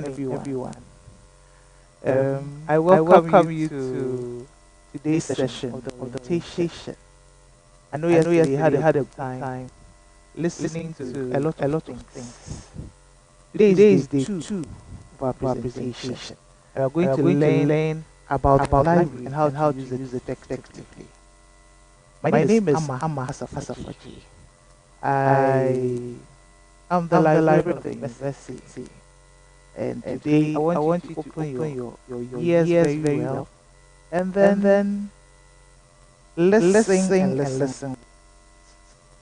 everyone. I I welcome welcome you you to to today's this session session of the of the orientation. orientation. I know I know yesterday you yesterday had you a had a good good time time listening listening to a to lot a of lot of things. things. Today is Today day is day two 2 of our of our presentation. presentation. We are We going are to going to learn learn about about library library and how and to how to use it use it effectively. effectively. My My name is name is Amma Amma Hasafaji. Hasafaji. I I am the am the librarian of librarian the of the university, university. and And today I today I want you want to you to open open your your ears ears very very well well and and then then listen listen and and listen. listen.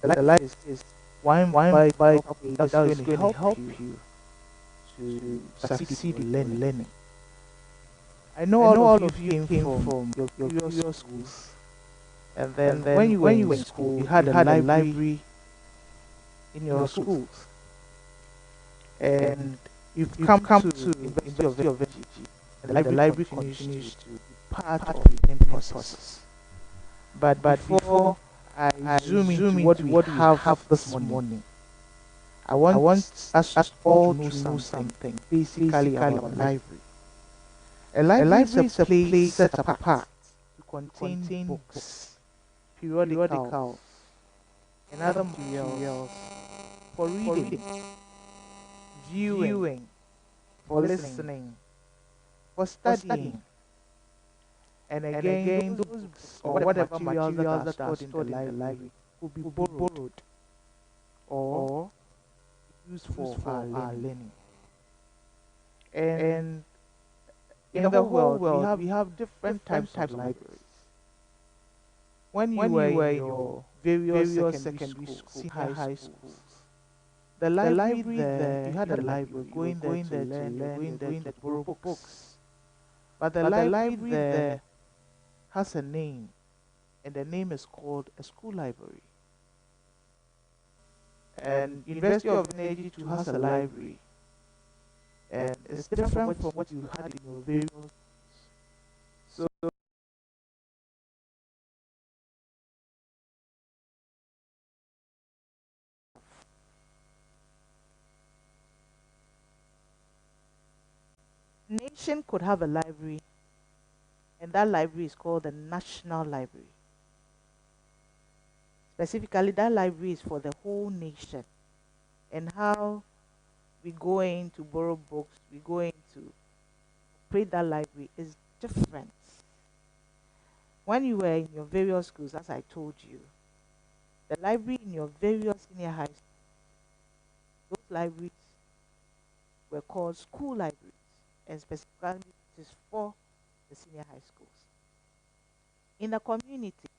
The The library life is is one one vital topic page that's that is going to going to help help you you to to succeed succeed in in your your learning. learning. I know I all know of all you of you came came from from your your previous previous schools, schools, and and then when then you were when you in were in school, you school, had you a had a library library in in your your schools, schools, and and you've you've come come to to University of University of Energy, Energy, and the and the library library continues to continues to be be part part of of the the learning learning process. process. But But before before I I zoom into zoom what into we what we have have this this morning, morning, I I want want us us all all to know to know something something basically basically about a about library. library. A A library is a library is a place place set set apart apart to to contain contain books, books, periodicals, periodicals, and and other other materials materials for for reading, reading, viewing, viewing, for listening, listening, for for studying. studying. And And again, again, those those books books or or whatever whatever materials that materials are that are stored in the stored in the library library could be will be borrowed borrowed or or used used for our for our learning. learning. And And in in the the whole whole world, world, we we have have different different types of types of libraries. libraries. When you When were you were in in your your various various secondary secondary schools, school, senior high high schools, schools, the the library library there, you there, had you a had a library. library. You're You were going there going to there to learn, you're learn, going you're there going to there to borrow borrow books. books. But the But the library library there there has a name, and the name is called a school library. And and University University of of Energy Energy too too has has a a library, library, and and it's it's different different from from what what you you had had in in your your various. various. So nation could have a library, and that library is called the National Library. Specifically, that library is for the whole nation. And how we go in to borrow books, we go in to operate that library is different. When you were in your various schools, as I told you, the library in your various senior high schools, those libraries were called school libraries, and specifically it is for the senior high schools. In the community,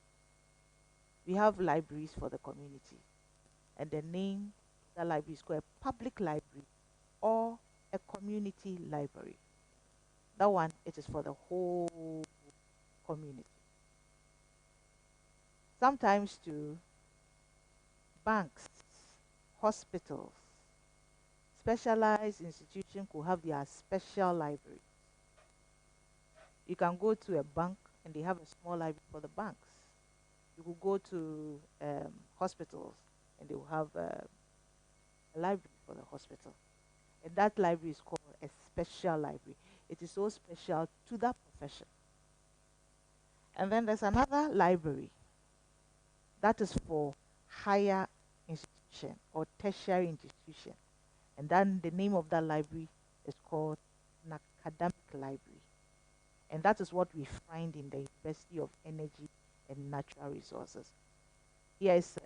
we have libraries for the community, and the name of that library is called a public library or a community library. That one, it is for the whole community. Sometimes too, banks, hospitals, specialized institutions could have their special library. You can go to a bank and they have a small library for the banks. You could go to hospitals and they will have a library for the hospital. And that library is called a special library. It is so special to that profession. And then there's another library that is for higher institution or tertiary institution. And then the name of that library is called an academic library. And that is what we find in the University of Energy and Natural Resources. Here is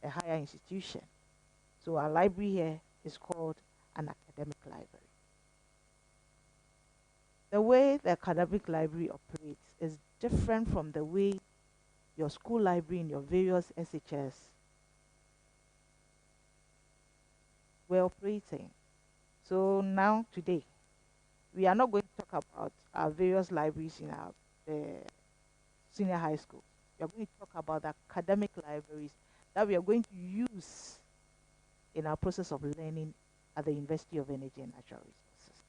a higher institution. So our library here is called an academic library. The way the academic library operates is different from the way your school library in your various SHS were operating. So now today, we are not going to talk about our various libraries in our senior high school. We are going to talk about the academic libraries that we are going to use in our process of learning at the University of Energy and Natural Resources.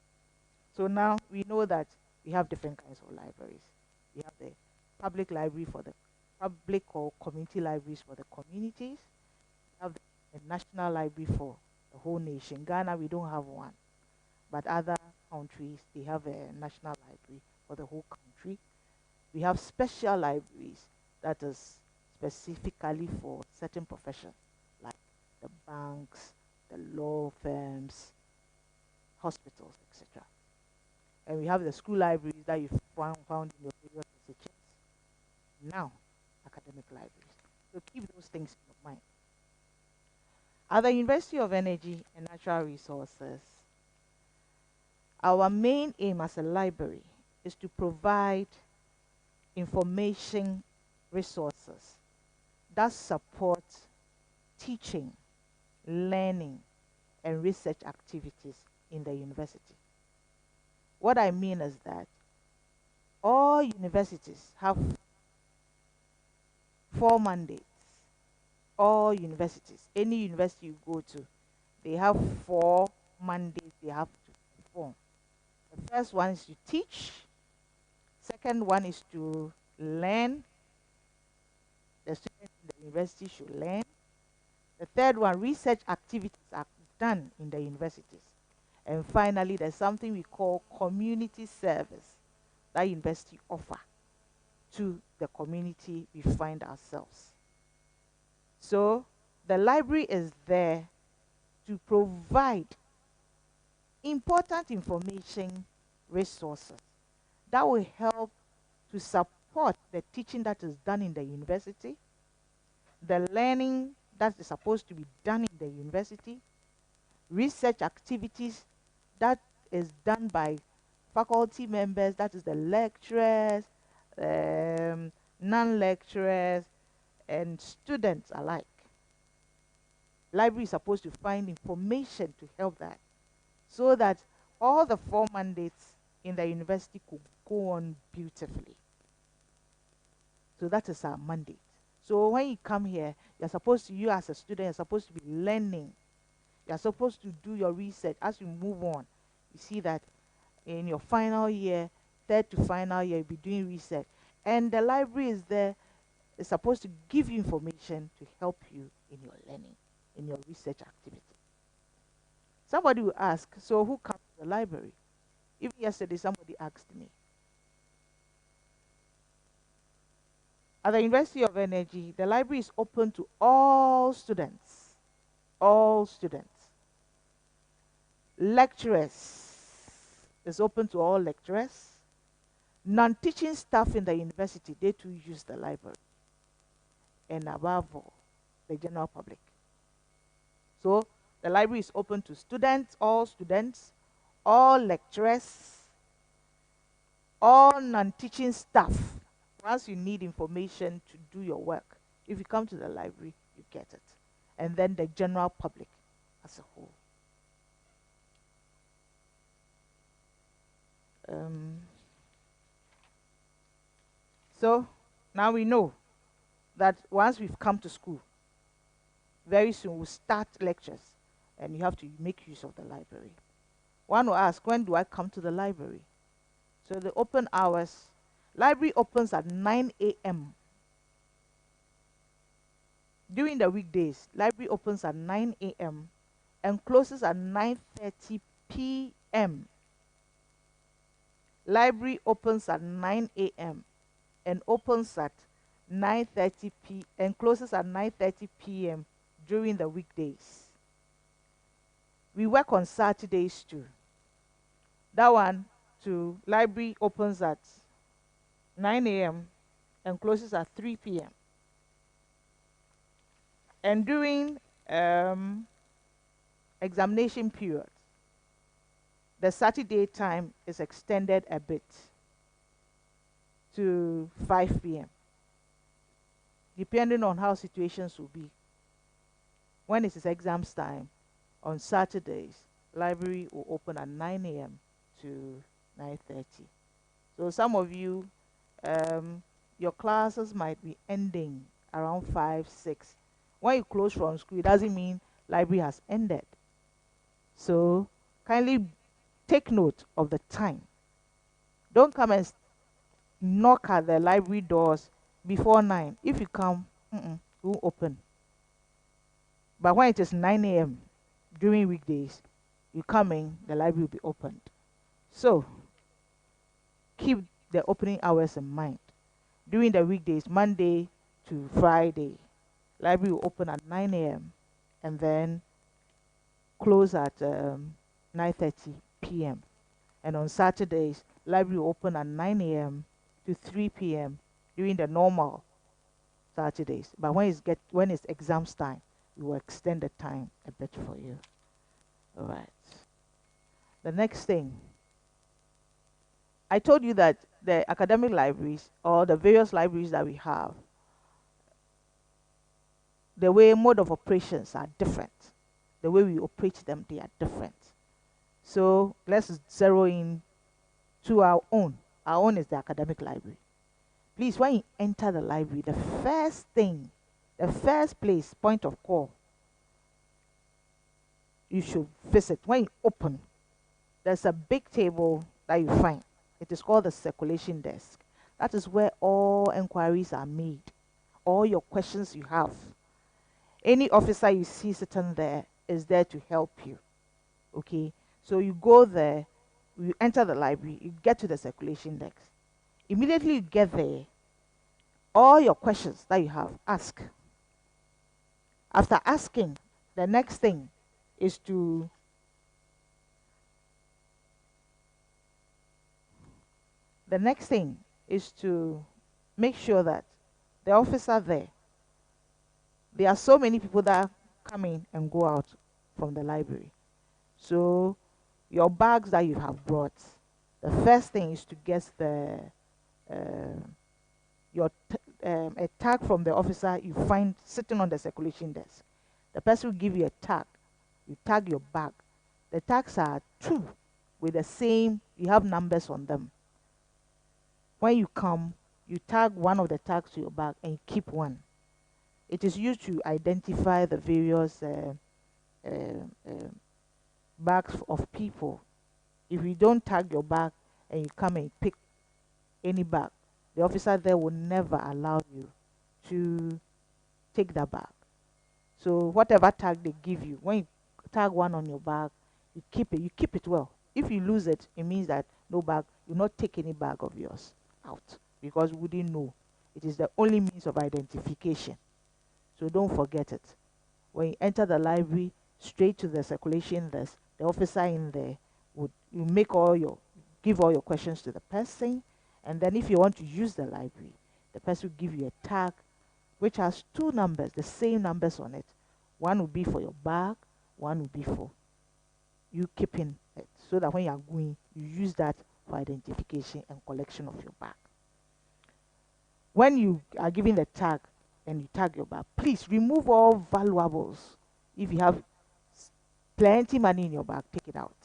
So now we know that we have different kinds of libraries. We have the public library for the public or community libraries for the communities. We have the national library for the whole nation. Ghana, we don't have one. but other countries, they have a national library for the whole country. We have special libraries that is specifically for certain professions, like the banks, the law firms, hospitals, etc. And we have the school libraries that you found in your various institutions. Now, academic libraries. So keep those things in your mind. At the University of Energy and Natural Resources, our main aim as a library is to provide information resources that support teaching, learning, and research activities in the university. What I mean is that all universities have 4 mandates. All universities, any university you go to, they have 4 mandates they have to perform. The first one is to teach. Second one is to learn. The students in the university should learn. The third one, research activities are done in the universities. And finally, there's something we call community service that university offer to the community we find ourselves. So the library is there to provide important information resources that will help to support the teaching that is done in the university, the learning that is supposed to be done in the university, research activities that is done by faculty members, that is the lecturers, non-lecturers, and students alike. Library is supposed to find information to help that, so that all the 4 mandates in the university could go on beautifully. So that is our mandate. So when you come here, you as a student, you're supposed to be learning. You're supposed to do your research as you move on. You see that in your final year, third to final year, you'll be doing research. And the library is there, is supposed to give you information to help you in your learning, in your research activity. Somebody will ask, so who comes to the library? Even yesterday, somebody asked me. At the University of Energy, the library is open to all students. All students. Lecturers is open to all lecturers. Non-teaching staff in the university, they too use the library. And above all, the general public. So the library is open to students, all lecturers, all non-teaching staff. Once you need information to do your work, if you come to the library, you get it. And then the general public as a whole. So now we know that once we've come to school, very soon we'll start lectures and you have to make use of the library. One will ask, when do I come to the library? So the open hours, library opens at 9 a.m. During the weekdays, library opens at 9 a.m. and closes at 9:30 p.m. Library opens at 9 a.m. and opens at 9:30 p.m. and closes at 9:30 p.m. during the weekdays. We work on Saturdays too. That one too, library opens at 9 a.m. and closes at 3 p.m. And during examination period, the Saturday time is extended a bit to 5 p.m. depending on how situations will be. When it is exams time, on Saturdays, library will open at 9 a.m. to 9:30. So some of you, your classes might be ending around 5, 6. When you close from school, it doesn't mean library has ended. So kindly take note of the time. Don't come and knock at the library doors before 9. If you come, it won't open. But when it is 9 a.m. during weekdays, you come in, the library will be opened. So keep the opening hours in mind. During the weekdays, Monday to Friday, library will open at 9 a.m. and then close at 9:30 p.m. And on Saturdays, library will open at 9 a.m. to 3 p.m. during the normal Saturdays. But when it's exams time, we will extend the time a bit for you. All right. The next thing, I told you that the academic libraries or the various libraries that we have, the way mode of operations are different. The way we operate them, they are different. So let's zero in to our own. Our own is the academic library. Please, when you enter the library, the first thing, the first place, point of call, you should visit. When you open, there's a big table that you find. It is called the circulation desk. That is where all inquiries are made, all your questions you have. Any officer you see sitting there is there to help you. Okay, so you go there, you enter the library, you get to the circulation desk. Immediately you get there, all your questions that you have, ask. After asking, the next thing is to make sure that the officer there are so many people that come in and go out from the library. So your bags that you have brought, the first thing is to get uh, a tag from the officer you find sitting on the circulation desk. The person will give you a tag. You tag your bag. The tags are two with the same, you have numbers on them. When you come, you tag one of the tags to your bag and you keep one. It is used to identify the various uh, uh, bags of people. If you don't tag your bag and you come and pick any bag, the officer there will never allow you to take that bag. So whatever tag they give you, when you tag one on your bag, you keep it well. If you lose it, it means that no bag, you not take any bag of yours out because we didn't know. It is the only means of identification. So don't forget it. When you enter the library, straight to the circulation desk, the officer in there would give all your questions to the person, and then if you want to use the library, the person will give you a tag which has two numbers, the same numbers on it. One will be for your bag, one will be for you keeping it, so that when you are going, you use that for identification and collection of your bag. When you are given the tag and you tag your bag, please remove all valuables. If you have plenty money in your bag, take it out.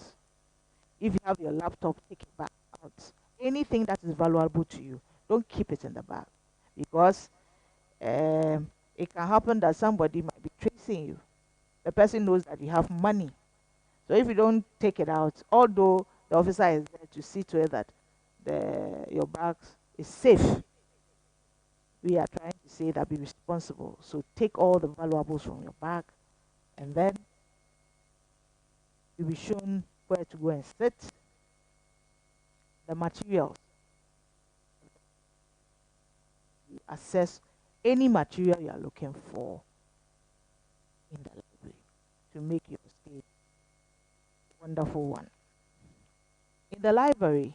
If you have your laptop, take it back out. Anything that is valuable to you, don't keep it in the bag, because it can happen that somebody might be tracing you. The person knows that you have money. So if you don't take it out, although the officer is there to see to it that your bag is safe, we are trying to say that be responsible. So take all the valuables from your bag, and then you'll be shown where to go and sit. The materials, you assess any material you are looking for in the library to make your stay a wonderful one. In the library,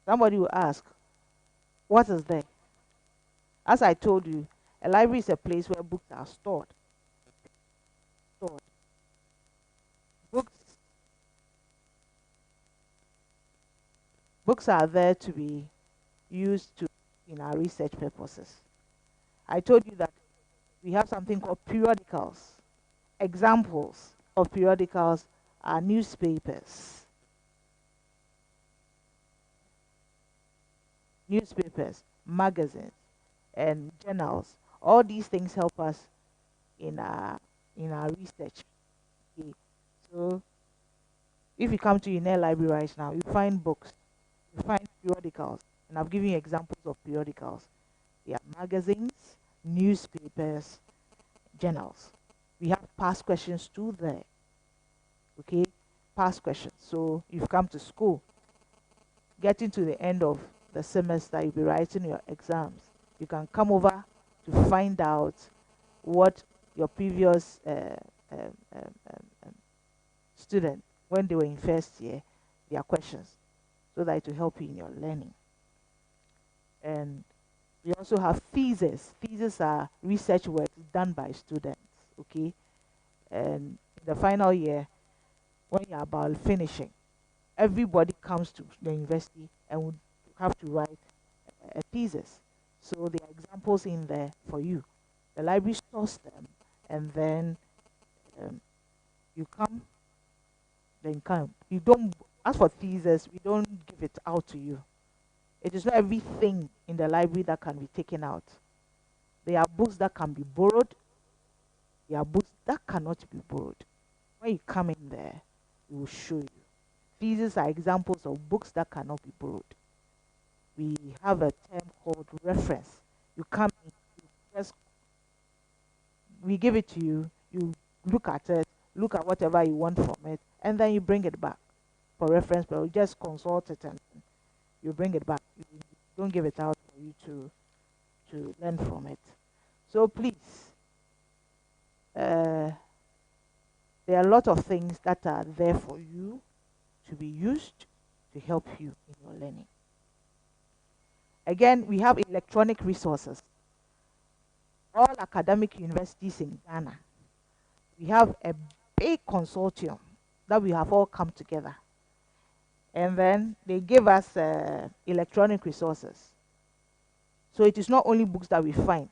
somebody will ask, what is there? As I told you, a library is a place where books are stored. Stored. Books Books are there to be used to in our research purposes. I told you that we have something called periodicals. Examples of periodicals are newspapers, magazines, and journals. All these things help us in our research. Okay. So if you come to Uenr library right now, you find books, you find periodicals, and I've given you examples of periodicals. They are magazines, newspapers, journals. We have past questions too there. Okay, past questions. So you've come to school, getting to the end of the semester, you'll be writing your exams. You can come over to find out what your previous um, um, um, student, when they were in first year, their questions, so that it will help you in your learning. And we also have theses. Theses are research work done by students. Okay, and in the final year, when you're about finishing, everybody comes to the university and would have to write a thesis. So there are examples in there for you. The library stores them, and then um, you come, then come. You don't. As for thesis, we don't give it out to you. It is not everything in the library that can be taken out. There are books that can be borrowed. There are books that cannot be borrowed. When you come in there, we will show you. These are examples of books that cannot be borrowed. We have a term called reference. You come in, you just, we give it to you, you look at it, look at whatever you want from it, and then you bring it back for reference, but you just consult it and you bring it back. You don't give it out for you to learn from it. So please, uh, there are a lot of things that are there for you to be used to help you in your learning. Again, we have electronic resources. All academic universities in Ghana, we have a big consortium that we have all come together. And then they give us electronic resources. So it is not only books that we find.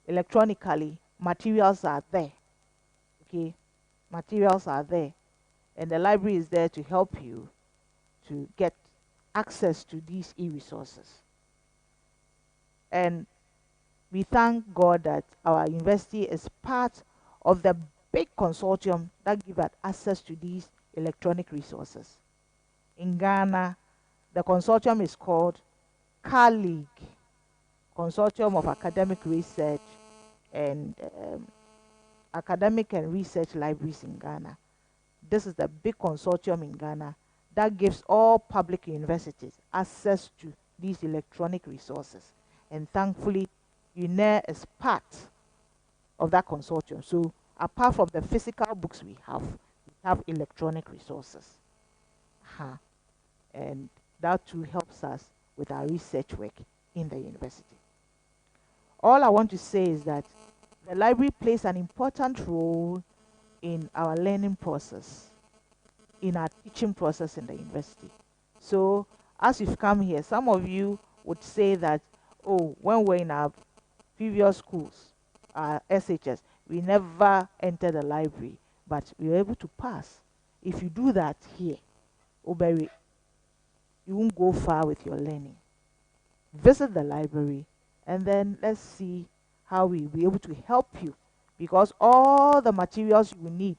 Electronically, materials are there. Okay, materials are there. And the library is there to help you to get access to these e-resources. And we thank God that our university is part of the big consortium that give us access to these electronic resources. In Ghana, the consortium is called CALIG, Consortium of Academic Research and Academic and Research Libraries in Ghana. This is the big consortium in Ghana that gives all public universities access to these electronic resources. And thankfully, Uenr is part of that consortium. So apart from the physical books we have electronic resources. And that too helps us with our research work in the university. All I want to say is that the library plays an important role in our learning process, in our teaching process in the university. So as you've come here, some of you would say that, oh, when we're in our previous schools, SHS, we never entered the library, but we were able to pass. If you do that here, Oberi, you won't go far with your learning. Visit the library, and then let's see how we will be able to help you, because all the materials you will need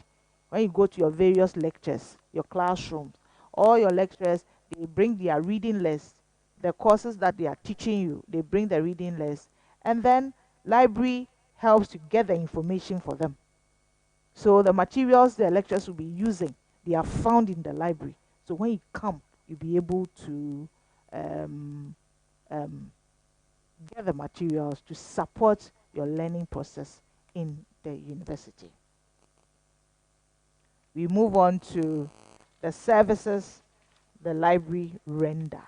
when you go to your various lectures, your classrooms, all your lecturers, they bring their reading list. The courses that they are teaching you, they bring the reading list, and then library helps to get the information for them. So the materials the lecturers will be using, they are found in the library. So when you come, you'll be able to um, get the materials to support your learning process in the university. We move on to the services the library render.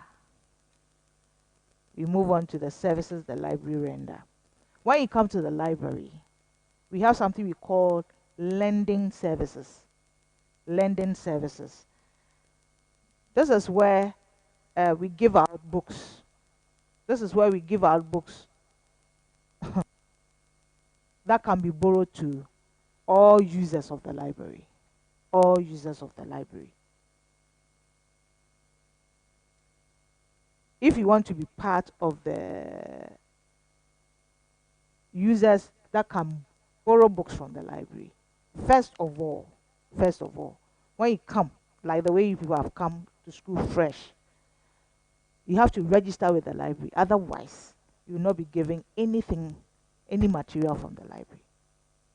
We move on to the services the library render. When you come to the library, we have something we call lending services. Lending services. This is where we give out books. This is where we give out books that can be borrowed to all users of the library. All users of the library. If you want to be part of the users that can borrow books from the library, first of all, when you come, like the way you people have come to school fresh, you have to register with the library. Otherwise, you will not be giving anything, any material from the library.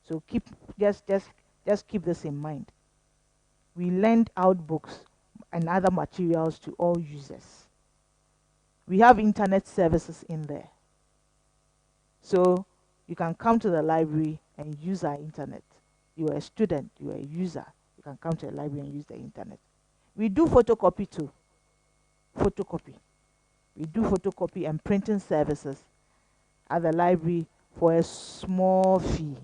So just keep this in mind. we lend out books and other materials to all users. We have internet services in there. So you can come to the library and use our internet. You are a student, you are a user, you can come to the library and use the internet. We do photocopy too. Photocopy. We do photocopy and printing services at the library for a small fee.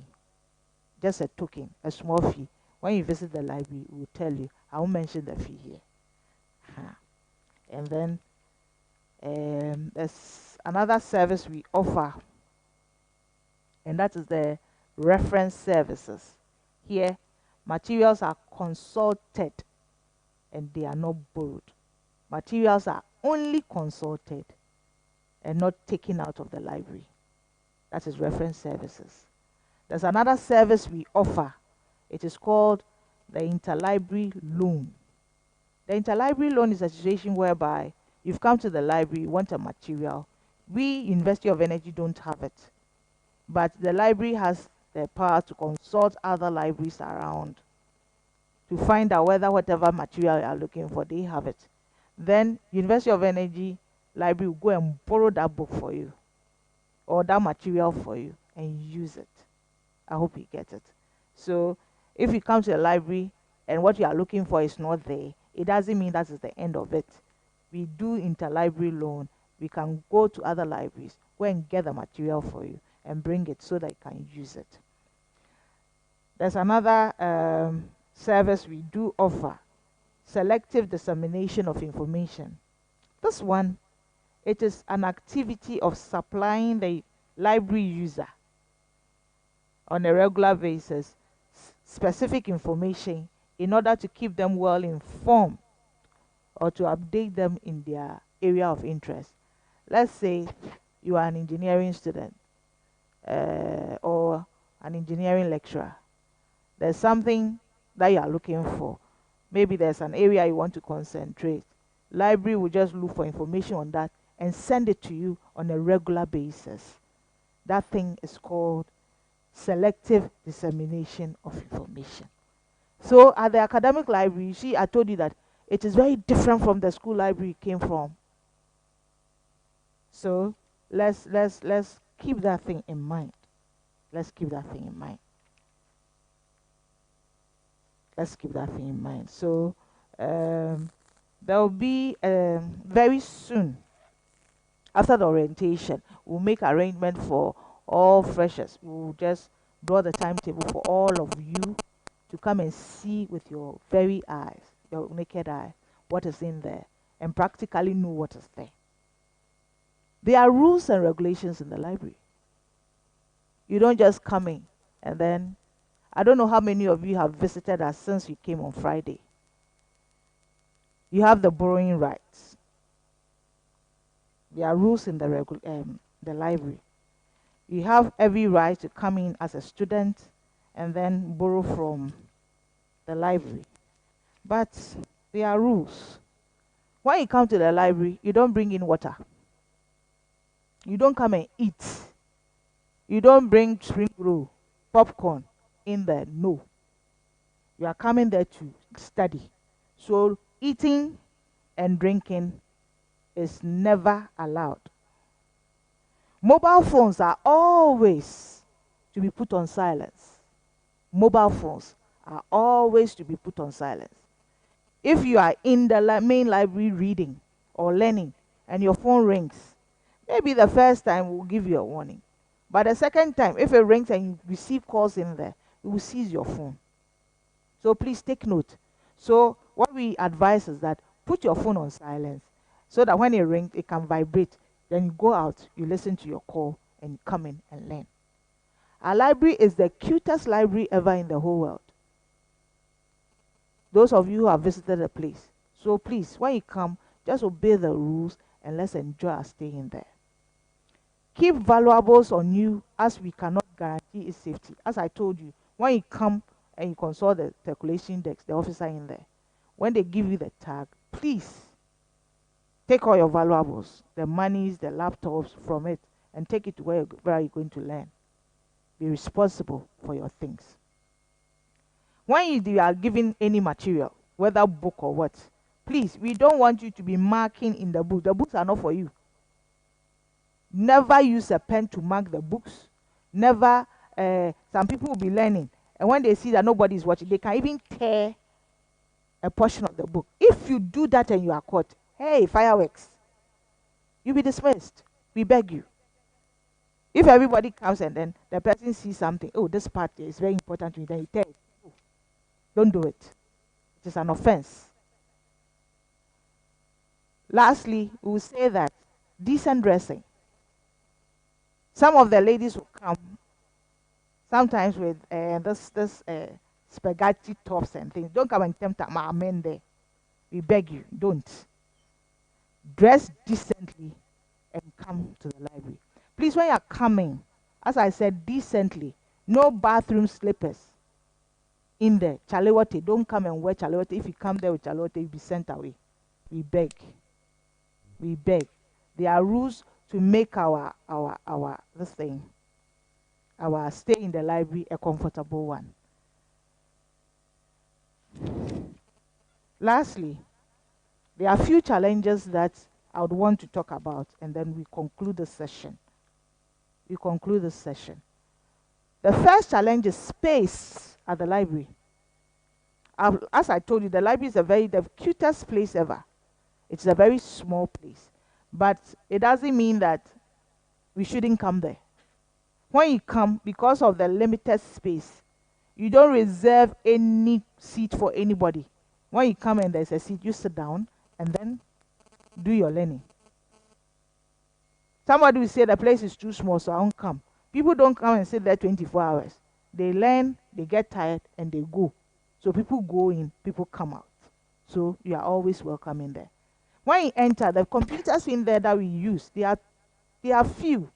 Just a token, a small fee. When you visit the library, we will tell you. I won't mention the fee here. And then there's another service we offer, and that is the reference services. Here, materials are consulted and they are not borrowed. Materials are only consulted and not taken out of the library. That is reference services. There's another service we offer. It is called the interlibrary loan. The interlibrary loan is a situation whereby you've come to the library, you want a material. We, University of Energy, don't have it. But the library has the power to consult other libraries around to find out whether whatever material you are looking for, they have it. Then University of Energy library will go and borrow that book for you or that material for you and use it. I hope you get it. So if you come to the library and what you are looking for is not there, it doesn't mean that is the end of it. We do interlibrary loan. We can go to other libraries, go and get the material for you and bring it so that you can use it. There's another service we do offer, selective dissemination of information. This one, it is an activity of supplying the library user on a regular basis specific information in order to keep them well informed or to update them in their area of interest. Let's say you are an engineering student or an engineering lecturer. There's something that you are looking for. Maybe there's an area you want to concentrate. Library will just look for information on that and send it to you on a regular basis. That thing is called selective dissemination of information. So at the academic library, you see, I told you that it is very different from the school library you came from. So let's keep that thing in mind. Let's keep that thing in mind. Let's keep that thing in mind. So there will be very soon after the orientation, we'll make arrangement for all freshers. We'll just draw the timetable for all of you to come and see with your very eyes, your naked eye, what is in there and practically know what is there. There are rules and regulations in the library. You don't just come in and then, I don't know how many of you have visited us since you came on Friday. You have the borrowing rights. There are rules in the library. You have every right to come in as a student and then borrow from the library. But there are rules. When you come to the library, you don't bring in water. You don't come and eat. You don't bring spring roll, popcorn in there. No. You are coming there to study. So eating and drinking is never allowed. Mobile phones are always to be put on silence. Mobile phones are always to be put on silence. If you are in the main library reading or learning and your phone rings, maybe the first time we'll give you a warning. But the second time, if it rings and you receive calls in there, we will seize your phone. So please take note. So what we advise is that put your phone on silence so that when it rings, it can vibrate. Then you go out, you listen to your call, and you come in and learn. Our library is the cutest library ever in the whole world. Those of you who have visited the place. So please, when you come, just obey the rules and let's enjoy our stay in there. Keep valuables on you as we cannot guarantee its safety. As I told you, when you come and you consult the circulation desk, the officer in there, when they give you the tag, please take all your valuables, the monies, the laptops from it, and take it to where you're going to learn. Be responsible for your things. When you are given any material, whether book or what. Please, we don't want you to be marking in the book. The books are not for you. Never use a pen to mark the books. Never. Some people will be learning, and when they see that nobody is watching, they can even tear a portion of the book. If you do that and you are caught, hey, fireworks, you'll be dismissed. We beg you. If everybody comes and then the person sees something, oh, this part is very important to me, then you tell it. Oh, don't do it. It is an offense. Lastly, we will say that decent dressing. Some of the ladies will come sometimes with this spaghetti tops and things. Don't come and tempt our men there. We beg you, don't. Dress decently and come to the library. Please, when you're coming, as I said, decently. No bathroom slippers in there. Chalewate, don't come and wear chalewate. If you come there with chalewate, you'll be sent away. We beg. We beg. There are rules to make our stay in the library a comfortable one. Lastly, there are a few challenges that I would want to talk about, and then we conclude the session. The first challenge is space at the library. As I told you, the library is the cutest place ever. It's a very small place, but it doesn't mean that we shouldn't come there. When you come, because of the limited space, you don't reserve any seat for anybody. When you come and there's a seat, you sit down and then do your learning. Somebody will say the place is too small, so I won't come. People don't come and sit there 24 hours. They learn, they get tired, and they go. So people go in, people come out. So you are always welcome in there. When you enter, the computers in there that we use, they are few.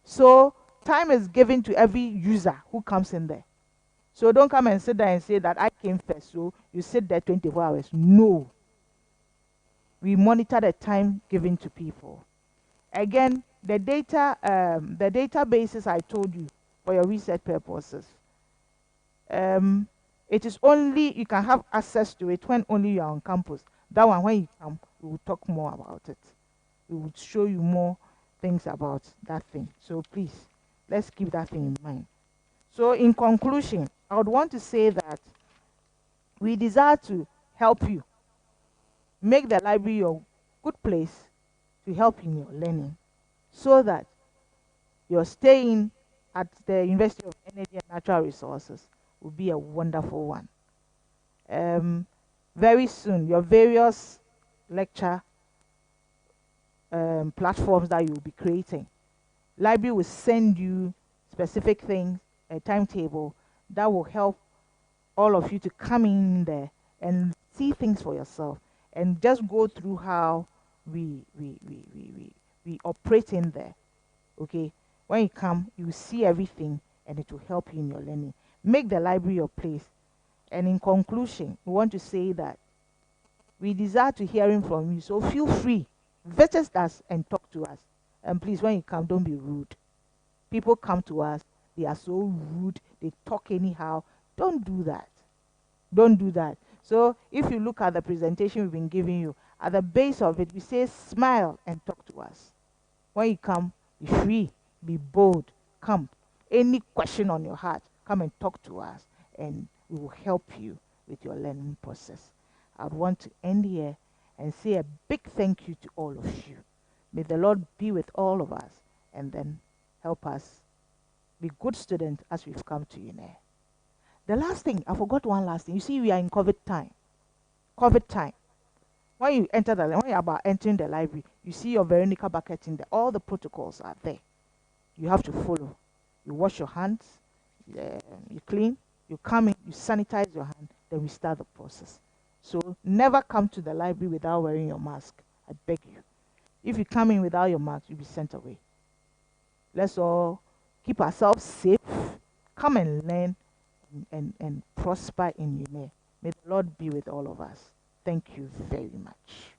So time is given to every user who comes in there. So don't come and sit there and say that I came first, so you sit there 24 hours. No. We monitor the time given to people. Again, the databases I told you for your research purposes. It is only, you can have access to it when only you are on campus. That one, when you come, we will talk more about it. We will show you more things about that thing. So please, let's keep that thing in mind. So in conclusion, I would want to say that we desire to help you make the library your good place to help in your learning, so that your staying at the University of Energy and Natural Resources will be a wonderful one. Very soon, your various lecture platforms that you will be creating, library will send you specific things, a timetable that will help all of you to come in there and see things for yourself and just go through how we operate in there. Okay, when you come, you see everything and it will help you in your learning. Make the library your place. And in conclusion, we want to say that we desire to hearing from you, so feel free, visit us and talk to us. And please, when you come, don't be rude. People come to us, they are so rude, they talk anyhow. Don't do that. Don't do that. So if you look at the presentation we've been giving you, at the base of it, we say smile and talk to us. When you come, be free, be bold, come. Any question on your heart, come and talk to us, and we will help you with your learning process. I would want to end here and say a big thank you to all of you. May the Lord be with all of us and then help us be good students as we've come to Uenr. The last thing, I forgot one last thing. You see, we are in COVID time. COVID time. When you enter when you're about entering the library, you see your Veronica bucket in there. All the protocols are there. You have to follow. You wash your hands, you clean, you come in, you sanitize your hand, then we start the process. So never come to the library without wearing your mask. I beg you. If you come in without your mask, you'll be sent away. Let's all keep ourselves safe, come and learn and prosper in Uenr. May the Lord be with all of us. Thank you very much.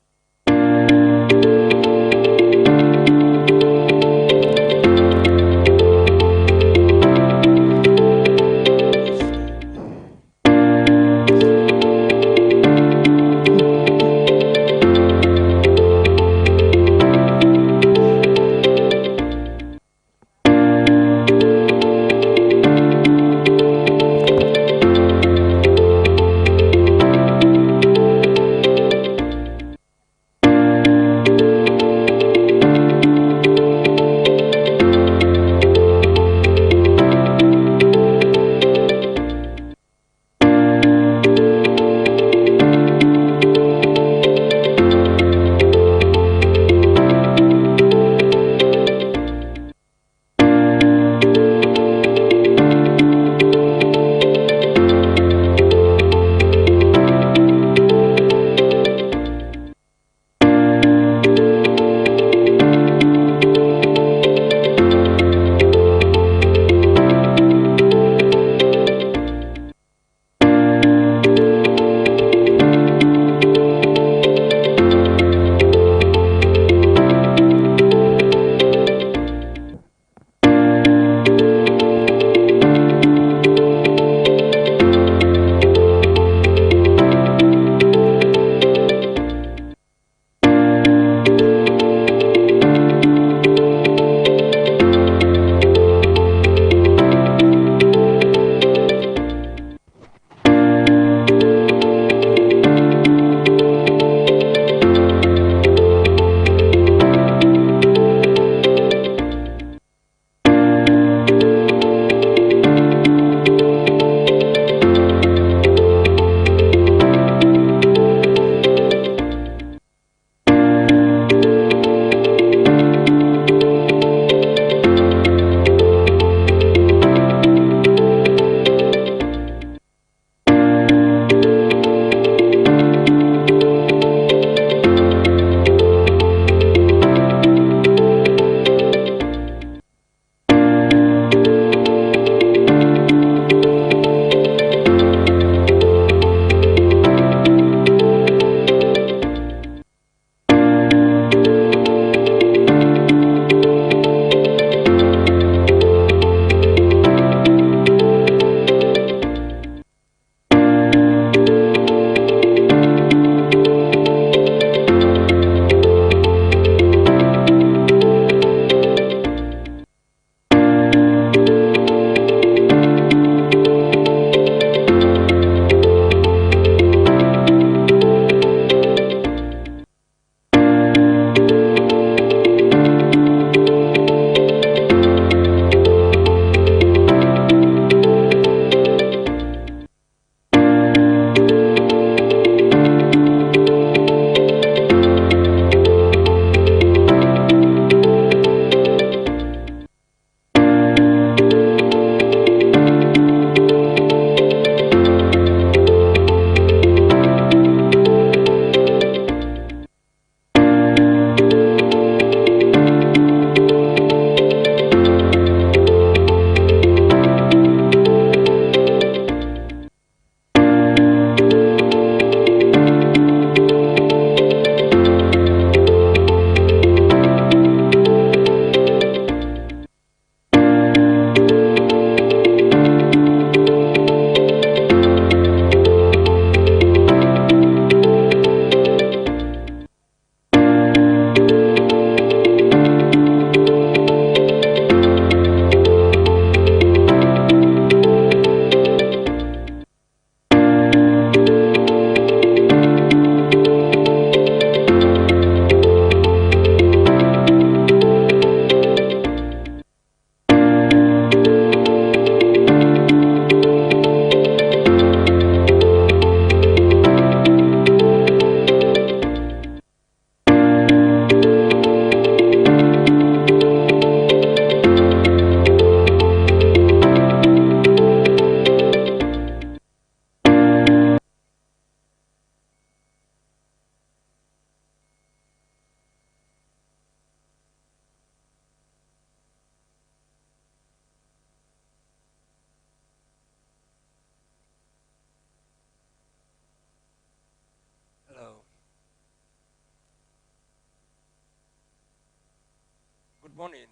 morning.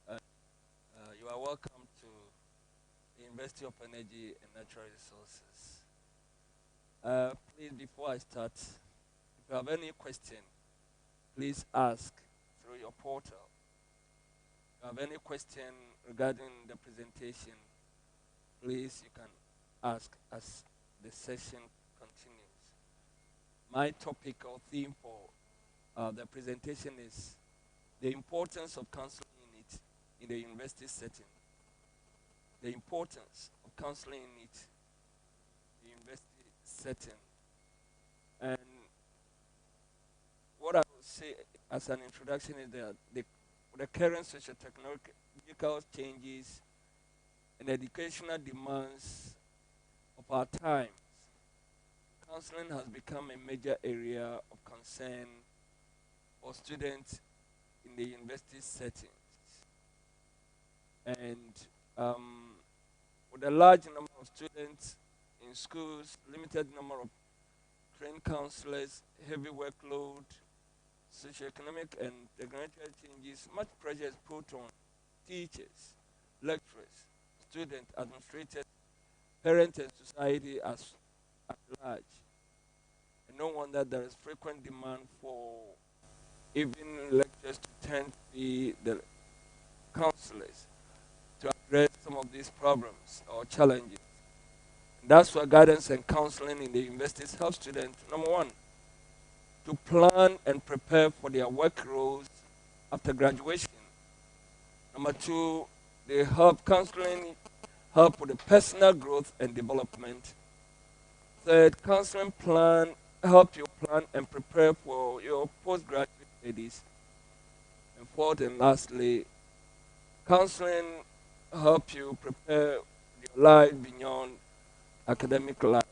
Uh, you are welcome to the University of Energy and Natural Resources. Please, before I start, if you have any question, please ask through your portal. If you have any question regarding the presentation, please you can ask as the session continues. My topic or theme for the presentation is the importance of counseling in the university setting. The importance of counseling in the university setting. And what I will say as an introduction is that the current socio-technological changes and educational demands of our times, counseling has become a major area of concern for students in the university settings. And with a large number of students in schools, limited number of trained counselors, heavy workload, socioeconomic and technological changes, much pressure is put on teachers, lecturers, students, administrators, parents, and society at large. And no wonder there is frequent demand for even lecturers to tend to be the counselors to address some of these problems or challenges. That's why guidance and counseling in the universities help students, number one, to plan and prepare for their work roles after graduation. Number two, they help counseling help with the personal growth and development. Third, counseling plan help you plan and prepare for your postgraduate studies. And fourth and lastly, counseling help you prepare your life beyond academic life.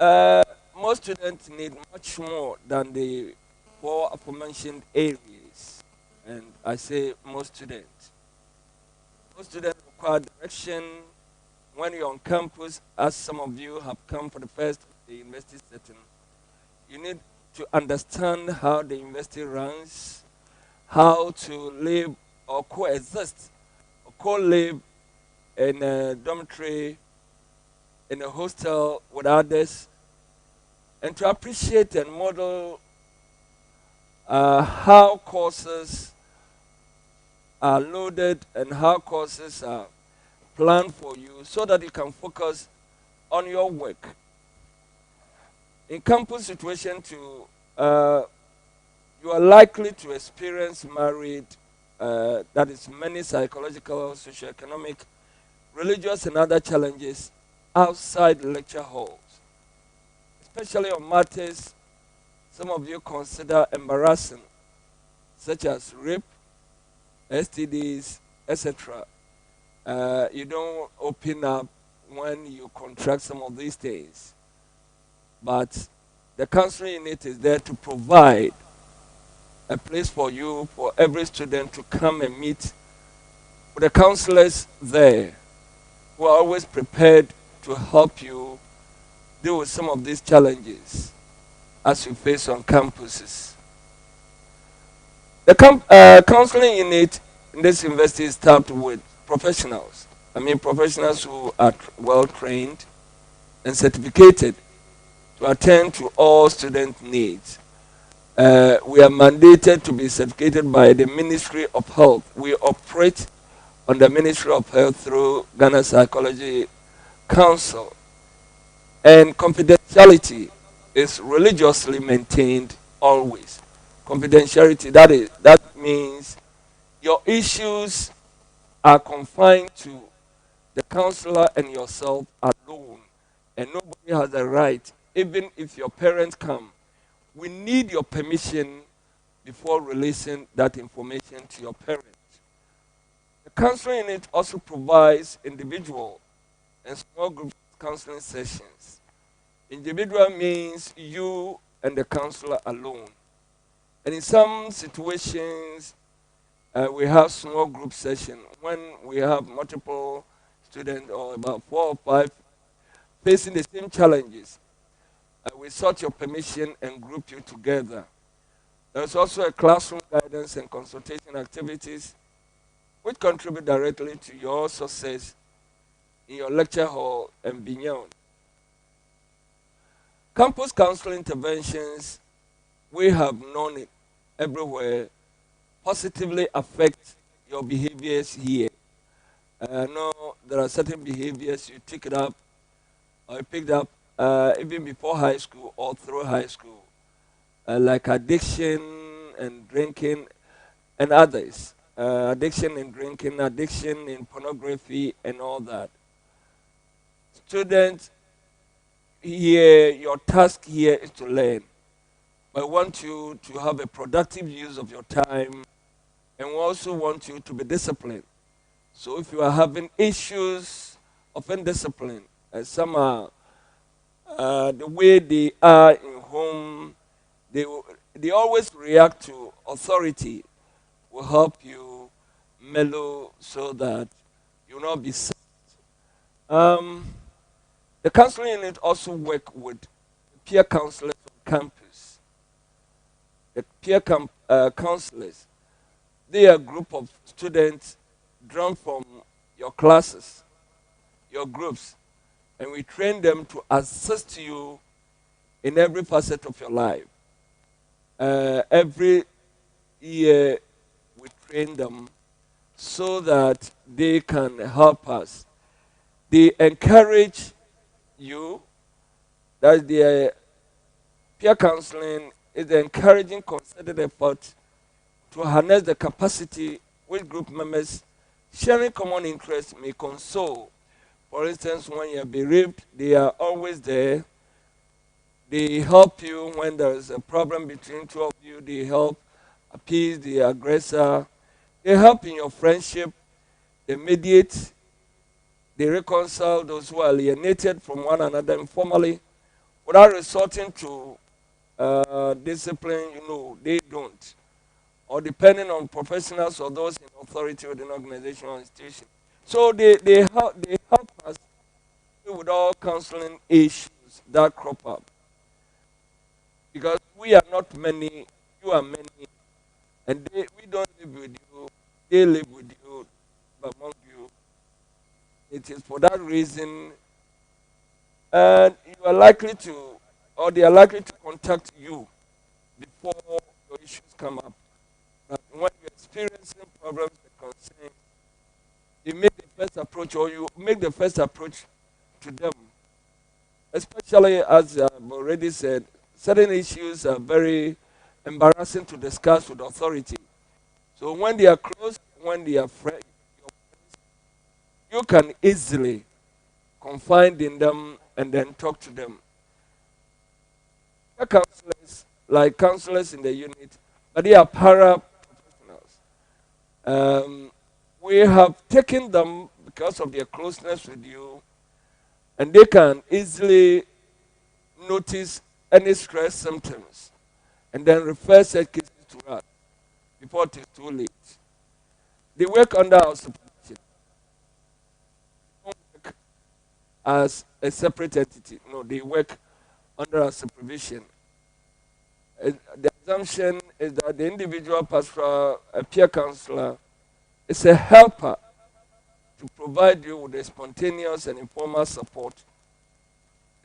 Uh, Most students need much more than the four aforementioned areas. And I say most students. Most students require direction when you're on campus, as some of you have come for the first the university setting. You need to understand how the university runs, how to live or coexist or co-live in a dormitory, in a hostel with others, and to appreciate and model how courses are loaded and how courses are planned for you so that you can focus on your work. In campus situation too, you are likely to experience married, that is many psychological, socioeconomic, religious and other challenges outside lecture halls, especially on matters some of you consider embarrassing, such as rape, STDs, etc. You don't open up when you contract some of these things. But the counseling unit is there to provide a place for you, for every student to come and meet with the counselors there who are always prepared to help you deal with some of these challenges as you face on campuses. The counseling unit in this university is staffed with professionals. I mean, professionals who are well trained and certificated to attend to all student needs. We are mandated to be certificated by the Ministry of Health. We operate on the Ministry of Health through Ghana Psychology Council. And confidentiality is religiously maintained always. Confidentiality, that means your issues are confined to the counselor and yourself alone. And nobody has a right, even if your parents come. We need your permission before releasing that information to your parents. The counseling unit also provides individual and small group counseling sessions. Individual means you and the counselor alone. And in some situations, we have small group session when we have multiple students or about 4 or 5 facing the same challenges. We sought your permission and group you together. There's also a classroom guidance and consultation activities which contribute directly to your success in your lecture hall and beyond. Campus counseling interventions, we have known it everywhere, positively affect your behaviors here. I know there are certain behaviors you pick it up or you picked up even before high school or through high school, like addiction and drinking and others. Addiction in drinking, addiction in pornography, and all that. Students here, your task here is to learn. I want you to have a productive use of your time, and we also want you to be disciplined. So if you are having issues of indiscipline, some are the way they are in home, they, they always react to authority, will help you mellow so that you will not be sad. Um, the counseling unit also work with peer counselors on campus. The counselors, they are a group of students drawn from your classes, your groups, and we train them to assist you in every facet of your life. Every year we train them so that they can help us. They encourage you, that the peer counseling is the encouraging concerted effort to harness the capacity which group members sharing common interests may console. For instance, when you're bereaved, they are always there. They help you when there is a problem between two of you. They help appease the aggressor. They help in your friendship. They mediate. They reconcile those who are alienated from one another informally without resorting to discipline. They don't. Or depending on professionals or those in authority within organization or institution. So they help us with all counseling issues that crop up. Because we are not many, you are many, and we don't live with you, they live with you, among you. It is for that reason, and you are likely to, or they are likely to contact you before your issues come up. But when you're experiencing problems and concerns, you make the first approach, or you make the first approach to them. Especially as I've already said, certain issues are very embarrassing to discuss with authority. So when they are close, when they are friends, you can easily confide in them and then talk to them. They are counselors, like counselors in the unit, but they are para professionals. We have taken them because of their closeness with you, and they can easily notice any stress symptoms and then refer such cases to us before it is too late. They work under our supervision. They don't work as a separate entity. No, they work under our supervision. The assumption is that the individual pastoral peer counselor is a helper to provide you with a spontaneous and informal support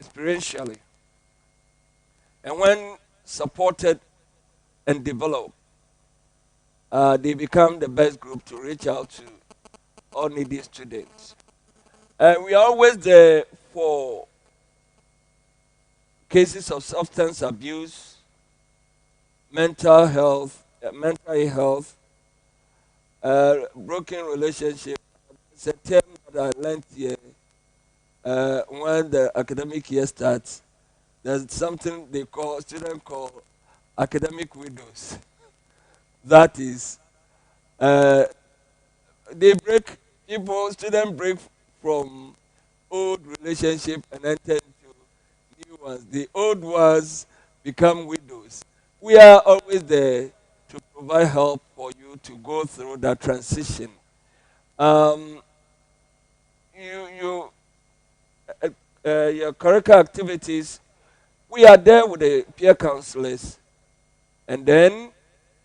experientially. And when supported and developed, they become the best group to reach out to all needy students. And we are always there for cases of substance abuse, mental health, broken relationship. It's a term that I learned here when the academic year starts. There's something students call academic widows. That is, uh, students break from old relationship and enter into new ones. The old ones become widows. We are always there to provide help for you to go through that transition. Um, you your curricular activities. We are there with the peer counselors, and then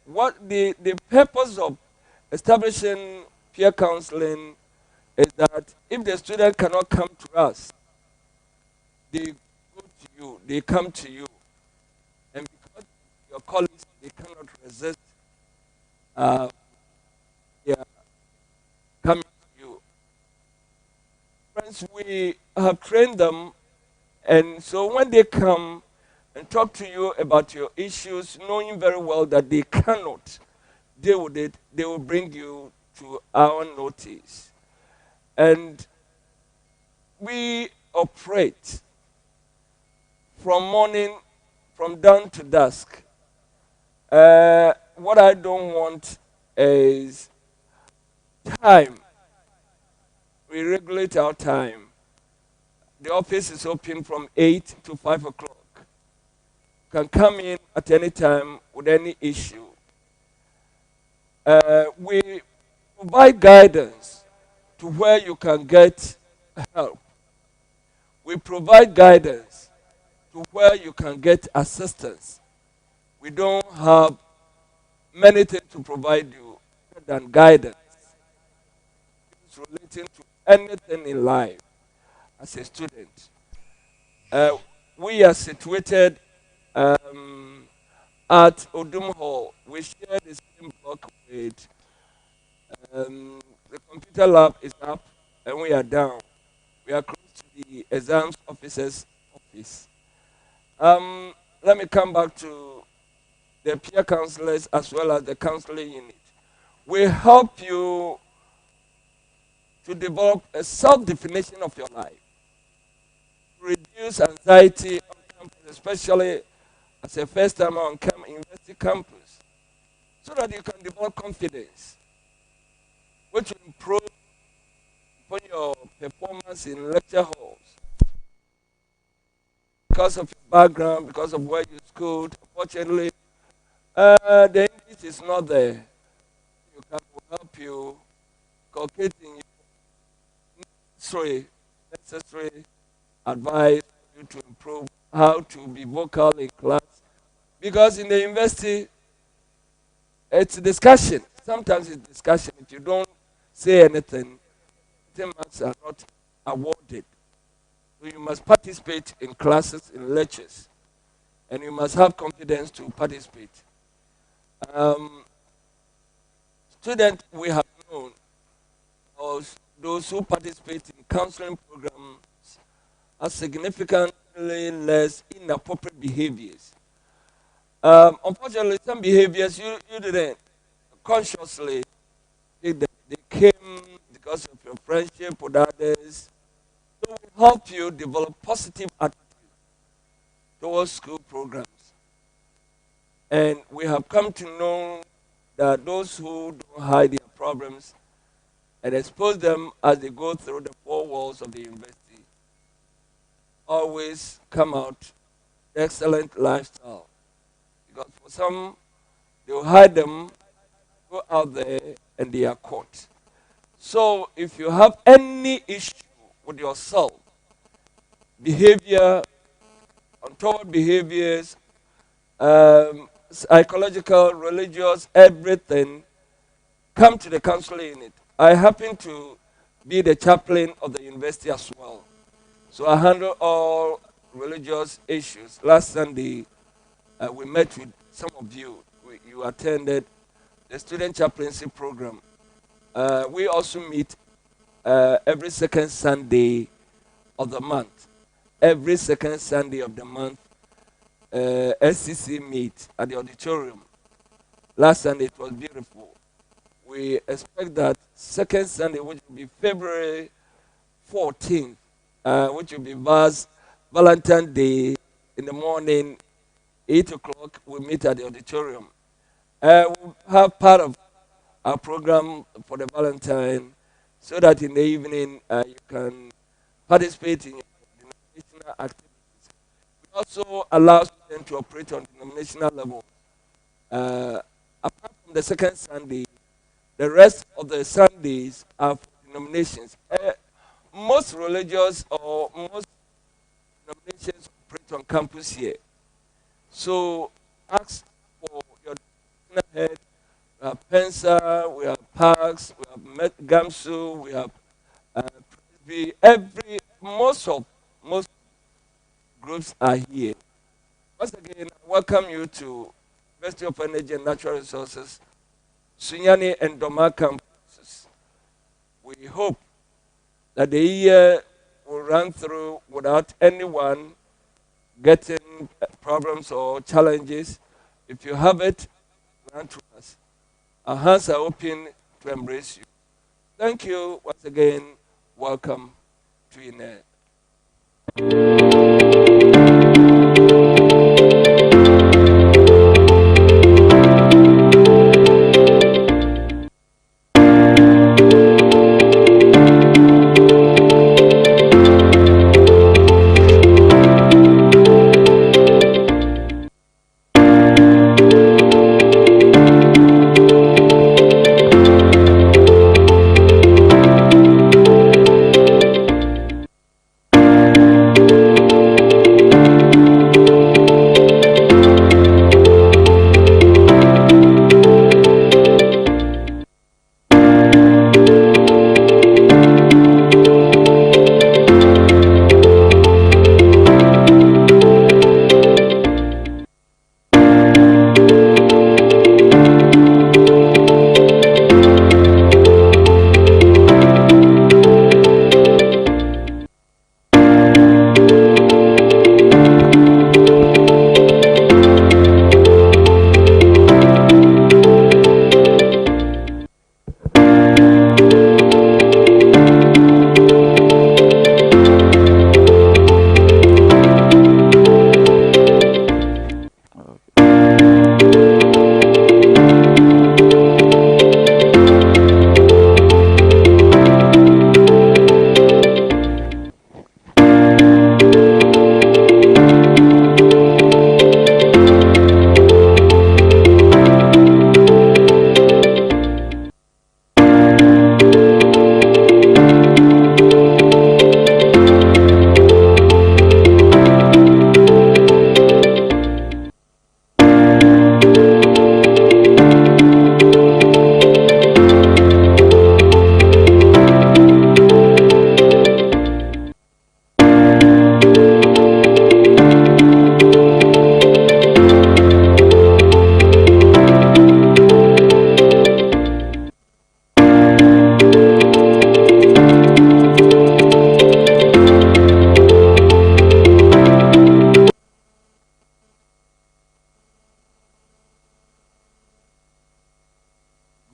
what the purpose of establishing peer counseling is that if the student cannot come to us, they go to you, they come to you, and because your colleagues they cannot resist uh, their coming to you. Friends, we have trained them, and so when they come and talk to you about your issues, knowing very well that they cannot deal with it, they will bring you to our notice. And we operate from morning, from dawn to dusk. What I don't want is time. We regulate our time. The office is open from 8 to 5 o'clock. You can come in at any time with any issue. We provide guidance to where you can get help. We provide guidance to where you can get assistance. We don't have many things to provide you than guidance. It's relating to anything in life as a student. Uh, we are situated at Odum Hall. We share the same block with the computer lab is up and we are down. We are close to the exams officer's office. Let me come back to the peer counselors as well as the counseling unit. We help you to develop a self-definition of your life, to reduce anxiety on campus, especially as a first time on university campus, so that you can develop confidence, which will improve upon your performance in lecture halls because of your background, because of where you schooled. Unfortunately, the English is not there. You can will help you calculating necessary advice for you to improve how to be vocal in class. Because in the university, it's discussion. Sometimes it's discussion. If you don't say anything, marks are not awarded. So you must participate in classes, in lectures, and you must have confidence to participate. Um, Students we have known, or those who participate in counseling programs, are significantly less inappropriate behaviors. Unfortunately, some behaviors you didn't consciously take them. They came because of your friendship with others. So we help you develop positive attitude towards school programs. And we have come to know that those who don't hide their problems and expose them as they go through the four walls of the university always come out excellent lifestyle. Because for some, they will hide them, go out there, and they are caught. So if you have any issue with yourself, behavior, untoward behaviors, psychological, religious, everything, come to the counseling unit. I happen to be the chaplain of the university as well. So I handle all religious issues. Last Sunday, we met with some of you. You attended the student chaplaincy program. We also meet every second Sunday of the month. Every second Sunday of the month, SCC meet at the auditorium. Last Sunday it was beautiful. We expect that second Sunday, which will be February 14th, which will be Valentine's Day in the morning, 8 o'clock, we meet at the auditorium. We'll have part of our program for the Valentine so that in the evening you can participate in your denominational activities. We also allow students to operate on denominational level. Apart from the second Sunday, the rest of the Sundays are for denominations. Most religious or most denominations operate on campus here. So ask for your Head, we have Pensa, we have Parks, we have Gamsu, we have every most groups are here. Once again, I welcome you to University of Energy and Natural Resources, Sunyani and Doma campuses. We hope that the year will run through without anyone getting problems or challenges. If you have it, run to us. Our hands are open to embrace you. Thank you once again. Welcome to Uenr.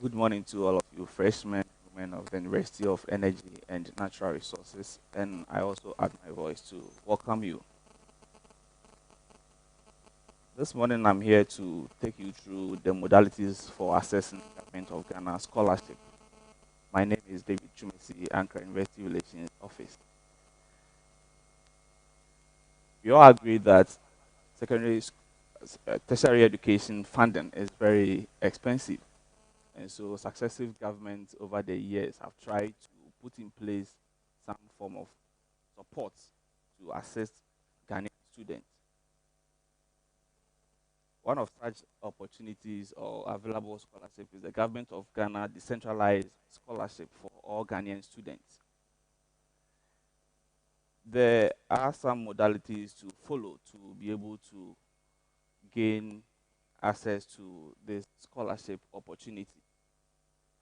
Good morning to all of you freshmen, women of the University of Energy and Natural Resources, and I also add my voice to welcome you. This morning I'm here to take you through the modalities for accessing Government of Ghana scholarship. My name is David Chumesi, Anchor University Relations Office. We all agree that tertiary education funding is very expensive. And so successive governments over the years have tried to put in place some form of support to assist Ghanaian students. One of such opportunities or available scholarship is the Government of Ghana decentralized scholarship for all Ghanaian students. There are some modalities to follow to be able to gain access to this scholarship opportunity.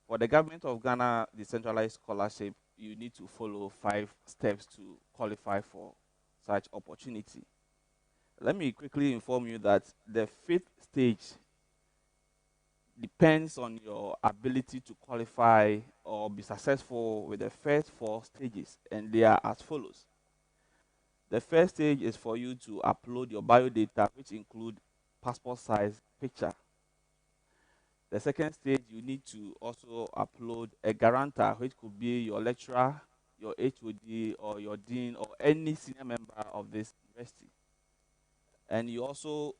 For the Government of Ghana decentralized scholarship, you need to follow 5 steps to qualify for such opportunity. Let me quickly inform you that the 5th stage depends on your ability to qualify or be successful with the first 4 stages, and they are as follows. The first stage is for you to upload your biodata, which include passport size picture. The second stage, you need to also upload a guarantor, which could be your lecturer, your HOD, or your dean, or any senior member of this university. And you also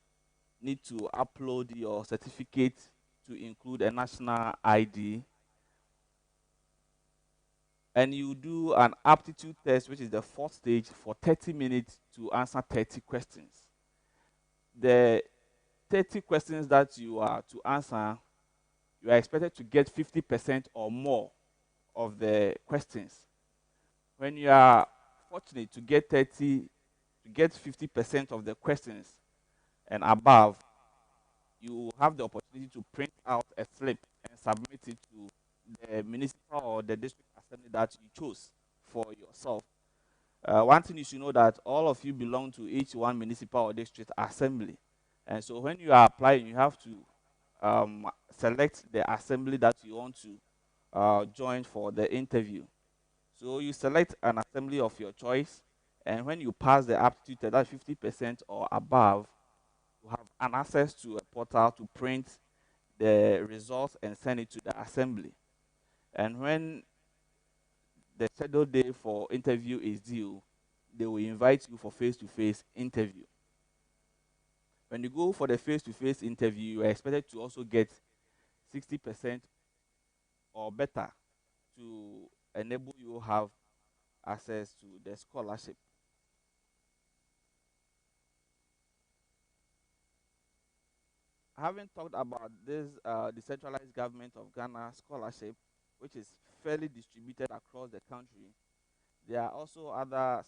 need to upload your certificate to include a national ID. And you do an aptitude test, which is the 4th stage, for 30 minutes to answer 30 questions. The 30 questions that you are to answer, you are expected to get 50% or more of the questions. When you are fortunate to get 50% of the questions and above, you have the opportunity to print out a slip and submit it to the municipal or the district assembly that you chose for yourself. One thing you should know that all of you belong to each one municipal or district assembly. And so when you are applying, you have to select the assembly that you want to join for the interview. So you select an assembly of your choice, and when you pass the aptitude test, that's 50% or above, you have an access to a portal to print the results and send it to the assembly. And when the scheduled day for interview is due, they will invite you for face-to-face interview. When you go for the face-to-face interview, you are expected to also get 60% or better to enable you have access to the scholarship. Having talked about this decentralized government of Ghana scholarship, which is fairly distributed across the country, there are also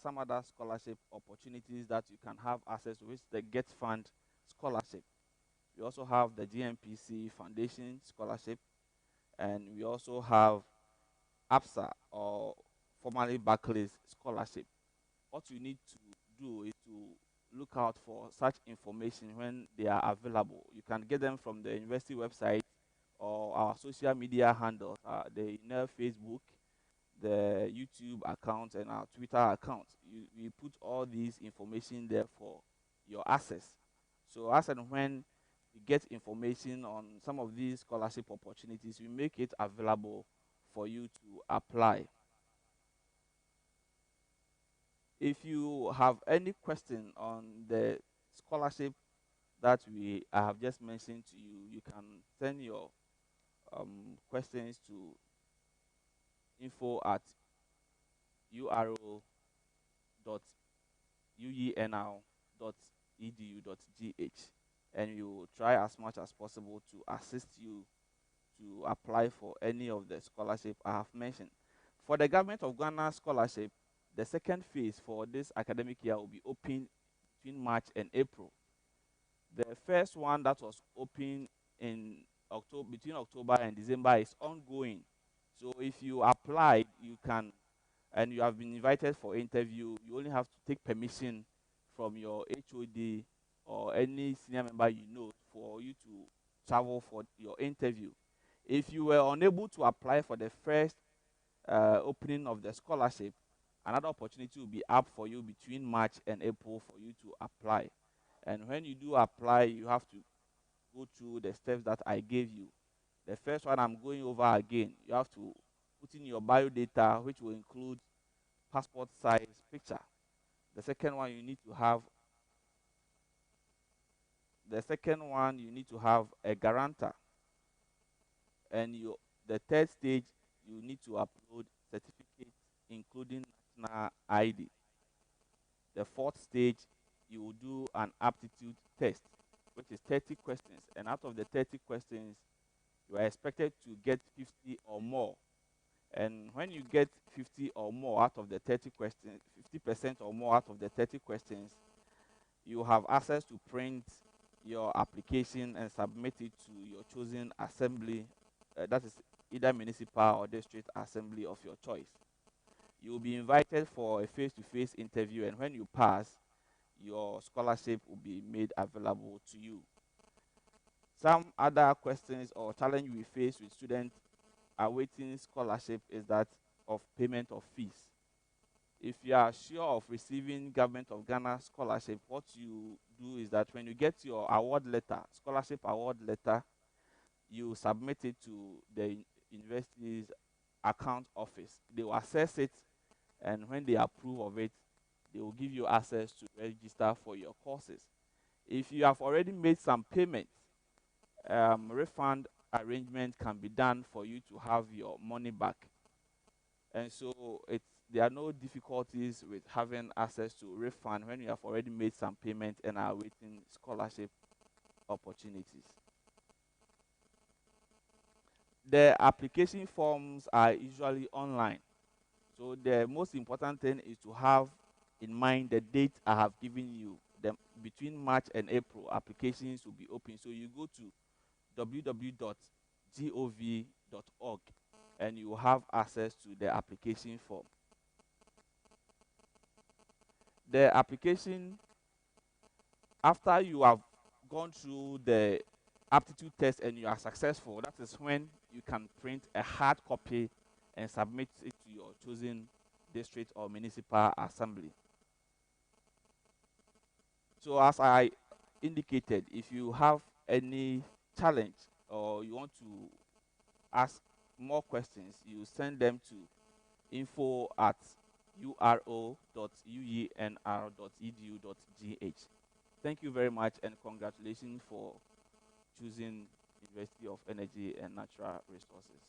some other scholarship opportunities that you can have access to, which is the Get Fund scholarship. We also have the GMPC Foundation scholarship, and we also have APSA, or formerly Barclays scholarship. What you need to do is to look out for such information when they are available. You can get them from the university website or our social media handles, the Uenr Facebook, the YouTube account, and our Twitter account. We put all these information there for your access. So as and when you get information on some of these scholarship opportunities, we make it available for you to apply. If you have any question on the scholarship that I have just mentioned to you, you can send your questions to info@uenr.uenl.edu.gh, and we will try as much as possible to assist you to apply for any of the scholarship I have mentioned. For the Government of Ghana scholarship, the second phase for this academic year will be open between March and April. The first one that was open in October, between October and December, is ongoing. So if you applied, you can, and you have been invited for interview, you only have to take permission from your HOD or any senior member you know for you to travel for your interview. If you were unable to apply for the first opening of the scholarship, another opportunity will be up for you between March and April for you to apply. And when you do apply, you have to go through the steps that I gave you. The first one I'm going over again. You have to put in your bio data, which will include passport size picture. The second one, you need to have a guarantor. And the third stage, you need to upload certificates, including national ID. The fourth stage, you will do an aptitude test, which is 30 questions. And out of the 30 questions, you are expected to get 50 or more. And when you get 50 or more out of the 30 questions, 50% or more out of the 30 questions, you have access to print your application and submit it to your chosen assembly, that is either municipal or district assembly of your choice. You will be invited for a face-to-face interview, and when you pass, your scholarship will be made available to you. Some other questions or challenge we face with students awaiting scholarship is that of payment of fees. If you are sure of receiving Government of Ghana scholarship, what you do is that when you get your award letter, scholarship award letter, you submit it to the university's account office. They will assess it, and when they approve of it, they will give you access to register for your courses. If you have already made some payments, refund arrangement can be done for you to have your money back. And so there are no difficulties with having access to refund when you have already made some payment and are awaiting scholarship opportunities. The application forms are usually online. So the most important thing is to have in mind the date I have given you. Between March and April, applications will be open. So you go to www.gov.org and you will have access to the application form. The application, after you have gone through the aptitude test and you are successful, that is when you can print a hard copy and submit it to your chosen district or municipal assembly. So as I indicated, if you have any challenge or you want to ask more questions, you send them to info@uro.uenr.edu.gh. Thank you very much and congratulations for choosing University of Energy and Natural Resources.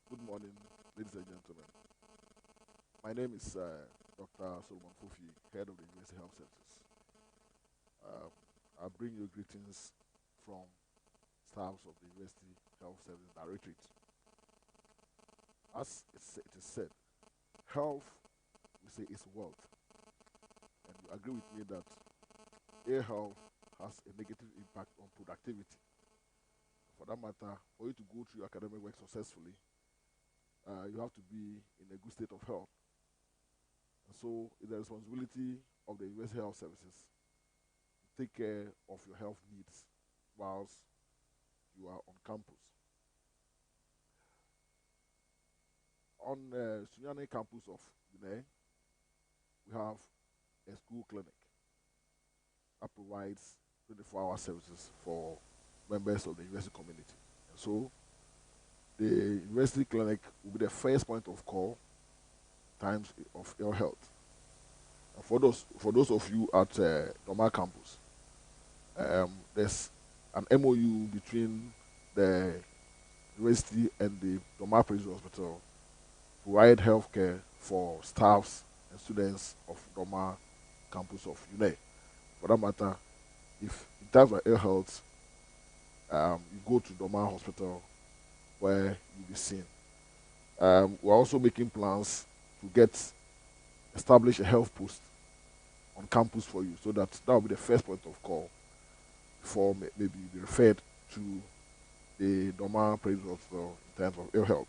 Good morning, ladies and gentlemen. My name is Dr. Solomon Fofi, Head of the University Health Services. I bring you greetings from staffs of the University Health Services Directorate. As it is said, health, we say, is wealth. And you agree with me that ill health has a negative impact on productivity. For that matter, for you to go through your academic work successfully, you have to be in a good state of health. And so it's the responsibility of the University Health Services to take care of your health needs whilst you are on campus. on the Sunyani campus of Uenr, we have a school clinic that provides 24-hour services for members of the university community. And so the university clinic will be the first point of call times of ill health. And for those of you at Doma campus, there's an MOU between the university and the Doma Prison Hospital to provide healthcare for staffs and students of Doma campus of Uenr. For that matter, if in terms of ill health, you go to Doma Hospital where you'll be seen. We're also making plans to establish a health post on campus for you, so that will be the first point of call before maybe you be referred to the Doma Prison Hospital in terms of ill health.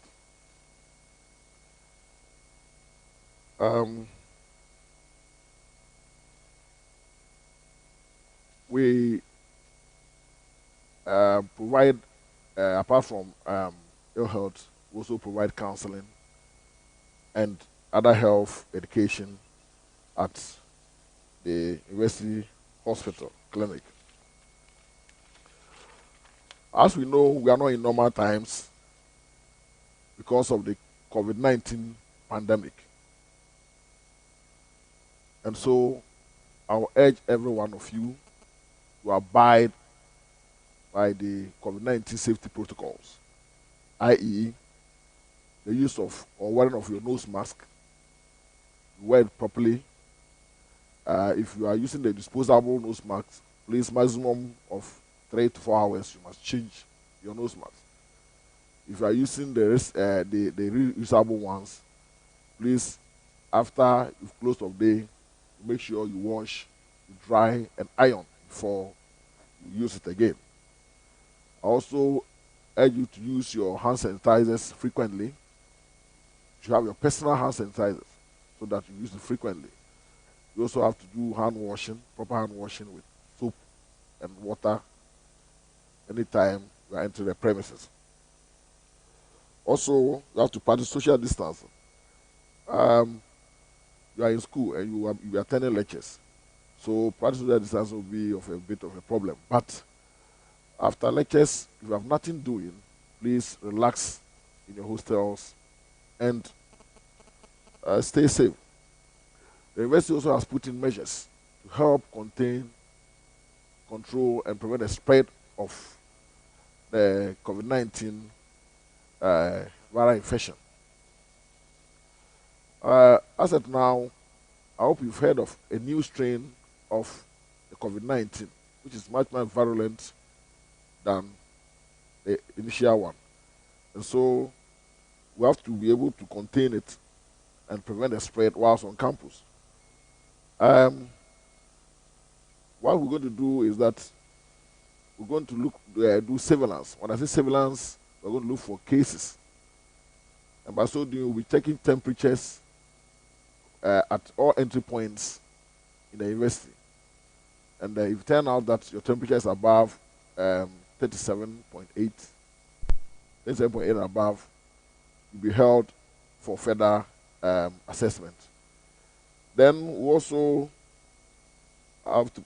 We provide, apart from ill health, we also provide counseling and other health education at the university hospital clinic. As we know, we are not in normal times because of the COVID-19 pandemic. And so I'll urge every one of you to abide by the COVID-19 safety protocols, i.e., the use of or wearing of your nose mask, wear it properly. If you are using the disposable nose mask, please, maximum of 3 to 4 hours, you must change your nose mask. If you are using the reusable ones, please, after you've closed of day, make sure you wash, you dry, and iron before you use it again. I also urge you to use your hand sanitizers frequently. You should have your personal hand sanitizers so that you use it frequently. You also have to do hand washing, proper hand washing with soap and water anytime you are entering the premises. Also, you have to practice social distancing. You are in school and you are attending lectures. So practice social distancing will be of a bit of a problem. But after lectures, if you have nothing doing, please relax in your hostels and stay safe. The university also has put in measures to help contain, control, and prevent the spread of the COVID-19 viral infection. As of now, I hope you've heard of a new strain of the COVID-19, which is much more virulent than the initial one. And so we have to be able to contain it and prevent the spread whilst on campus. What we're going to do is that we're going to do surveillance. When I say surveillance, we're going to look for cases. And by so doing, we'll be checking temperatures at all entry points in the university. And if it turns out that your temperature is above 37.8 and above, you'll be held for further assessment. Then we also have to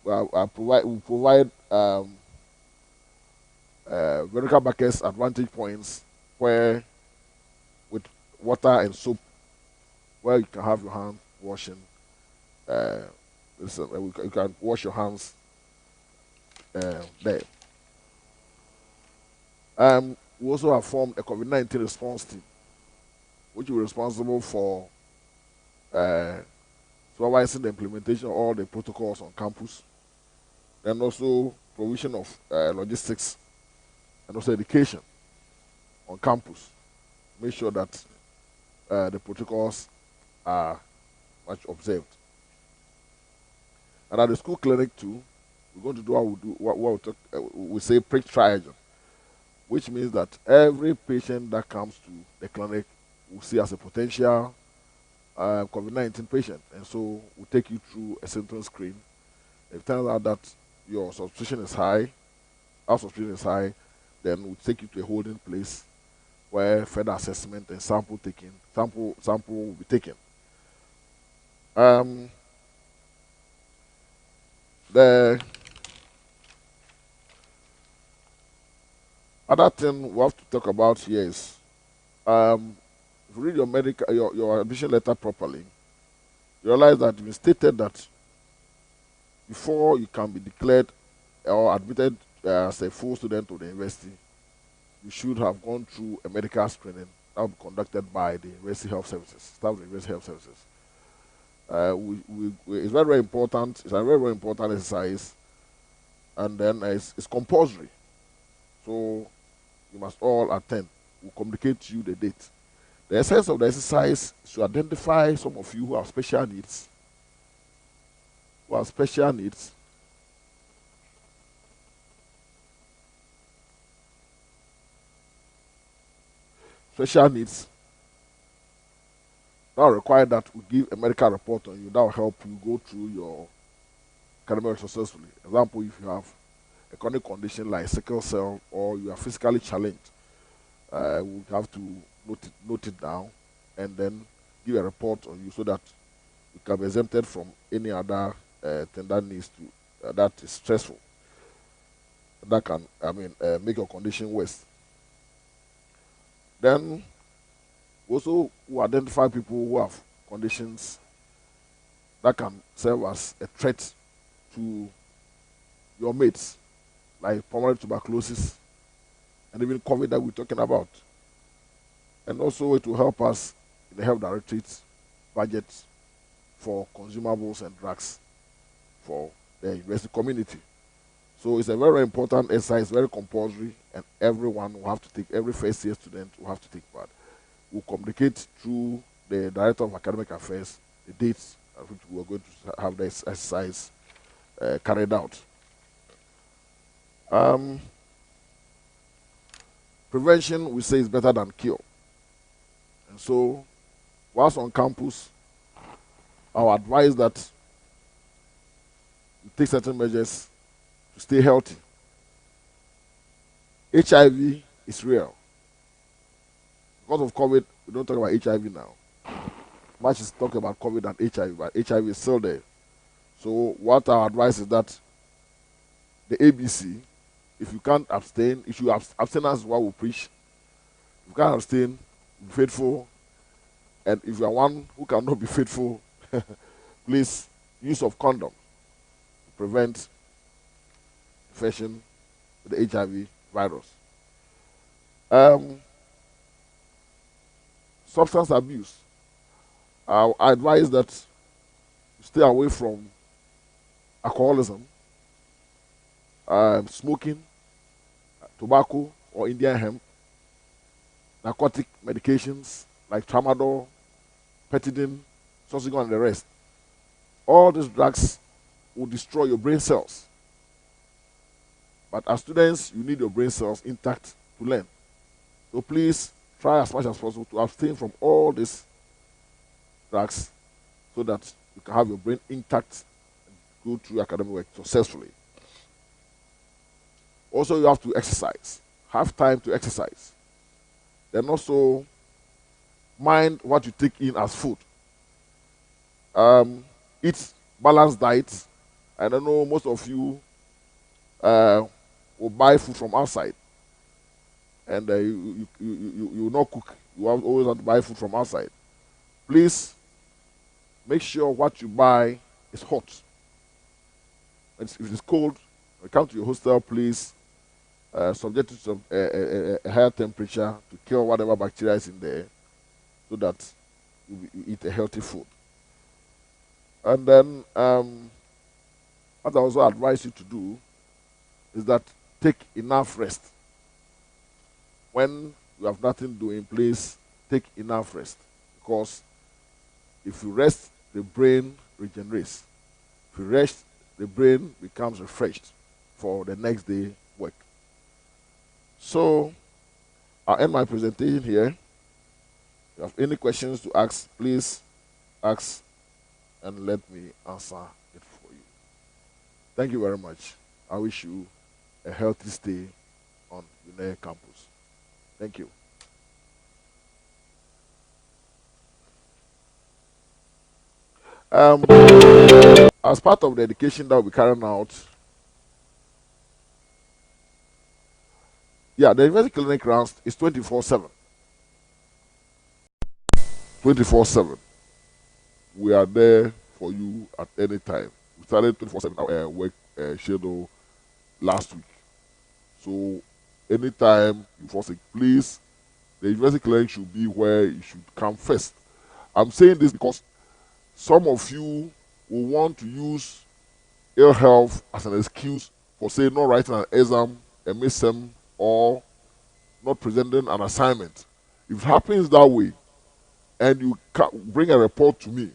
provide vertical buckets at vantage points where with water and soap, where you can have your hand washing. You can wash your hands there. We also have formed a COVID-19 response team, which will be responsible for supervising the implementation of all the protocols on campus, and also provision of logistics and also education on campus. Make sure that the protocols are much observed. And at the school clinic too, we're going to do what we say pre-triage, which means that every patient that comes to the clinic will see as a potential COVID-19 patient, and so we'll take you through a symptom screen. If it turns out that your suspicion is high, our suspicion is high, then we'll take you to a holding place where further assessment and sample will be taken. The other thing we have to talk about here is, if you read your admission letter properly, you realize that it stated that before you can be declared or admitted as a full student to the university, you should have gone through a medical screening that will be conducted by the University Health Services, staff of the University Health Services. It's very, very important. It's a very, very important exercise, and then it's compulsory. So you must all attend. We'll communicate to you the date. The essence of the exercise is to identify some of you who have special needs. Special needs. Special needs. That will require that we give a medical report on you. That will help you go through your academic successfully. Example, if you have a chronic condition like sickle cell or you are physically challenged, we have to note it down and then give a report on you so that you can be exempted from any other thing that needs to that is stressful. That can make your condition worse. Then also we identify people who have conditions that can serve as a threat to your mates, like pulmonary tuberculosis and even COVID that we're talking about. And also it will help us in the health directorate's budget for consumables and drugs for the university community. So it's a very, very important exercise, very compulsory, and everyone will have to take, every first year student will have to take part. We'll communicate through the Director of Academic Affairs the dates at which we are going to have this exercise carried out. Prevention, we say, is better than cure. And so, whilst on campus, I'll advise that you take certain measures to stay healthy. HIV is real. Because of COVID, we don't talk about HIV now. Much is talking about COVID and HIV, but HIV is still there. So what our advice is that the ABC, if you can't abstain, if you abstinence is what we preach. If you can't abstain, be faithful. And if you are one who cannot be faithful, please use of condom to prevent infection with the HIV virus. Substance abuse. I advise that you stay away from alcoholism, smoking, tobacco or Indian hemp, narcotic medications like tramadol, petidine, Sosigon, and the rest. All these drugs will destroy your brain cells. But as students, you need your brain cells intact to learn. So please try as much as possible to abstain from all these drugs so that you can have your brain intact and go through academic work successfully. Also, you have to exercise. Have time to exercise. Then also mind what you take in as food. Eat balanced diet. I don't know, most of you will buy food from outside. And you will not cook. You always have to buy food from outside. Please make sure what you buy is hot. If it's cold, when you come to your hostel, please subject it to a higher temperature to kill whatever bacteria is in there so that you eat a healthy food. And then what I also advise you to do is that take enough rest. When you have nothing doing, please take enough rest. Because if you rest, the brain regenerates. If you rest, the brain becomes refreshed for the next day work. So, I'll end my presentation here. If you have any questions to ask, please ask and let me answer it for you. Thank you very much. I wish you a healthy stay on Uenr campus. Thank you. As part of the education that we're carrying out, yeah, the university clinic runs is 24/7. 24/7. We are there for you at any time. We started 24/7 work schedule last week. So anytime you fall sick, please, the university clinic should be where you should come first. I'm saying this because some of you will want to use ill health as an excuse for, say, not writing an exam, a midterm, or not presenting an assignment. If it happens that way, and you bring a report to me,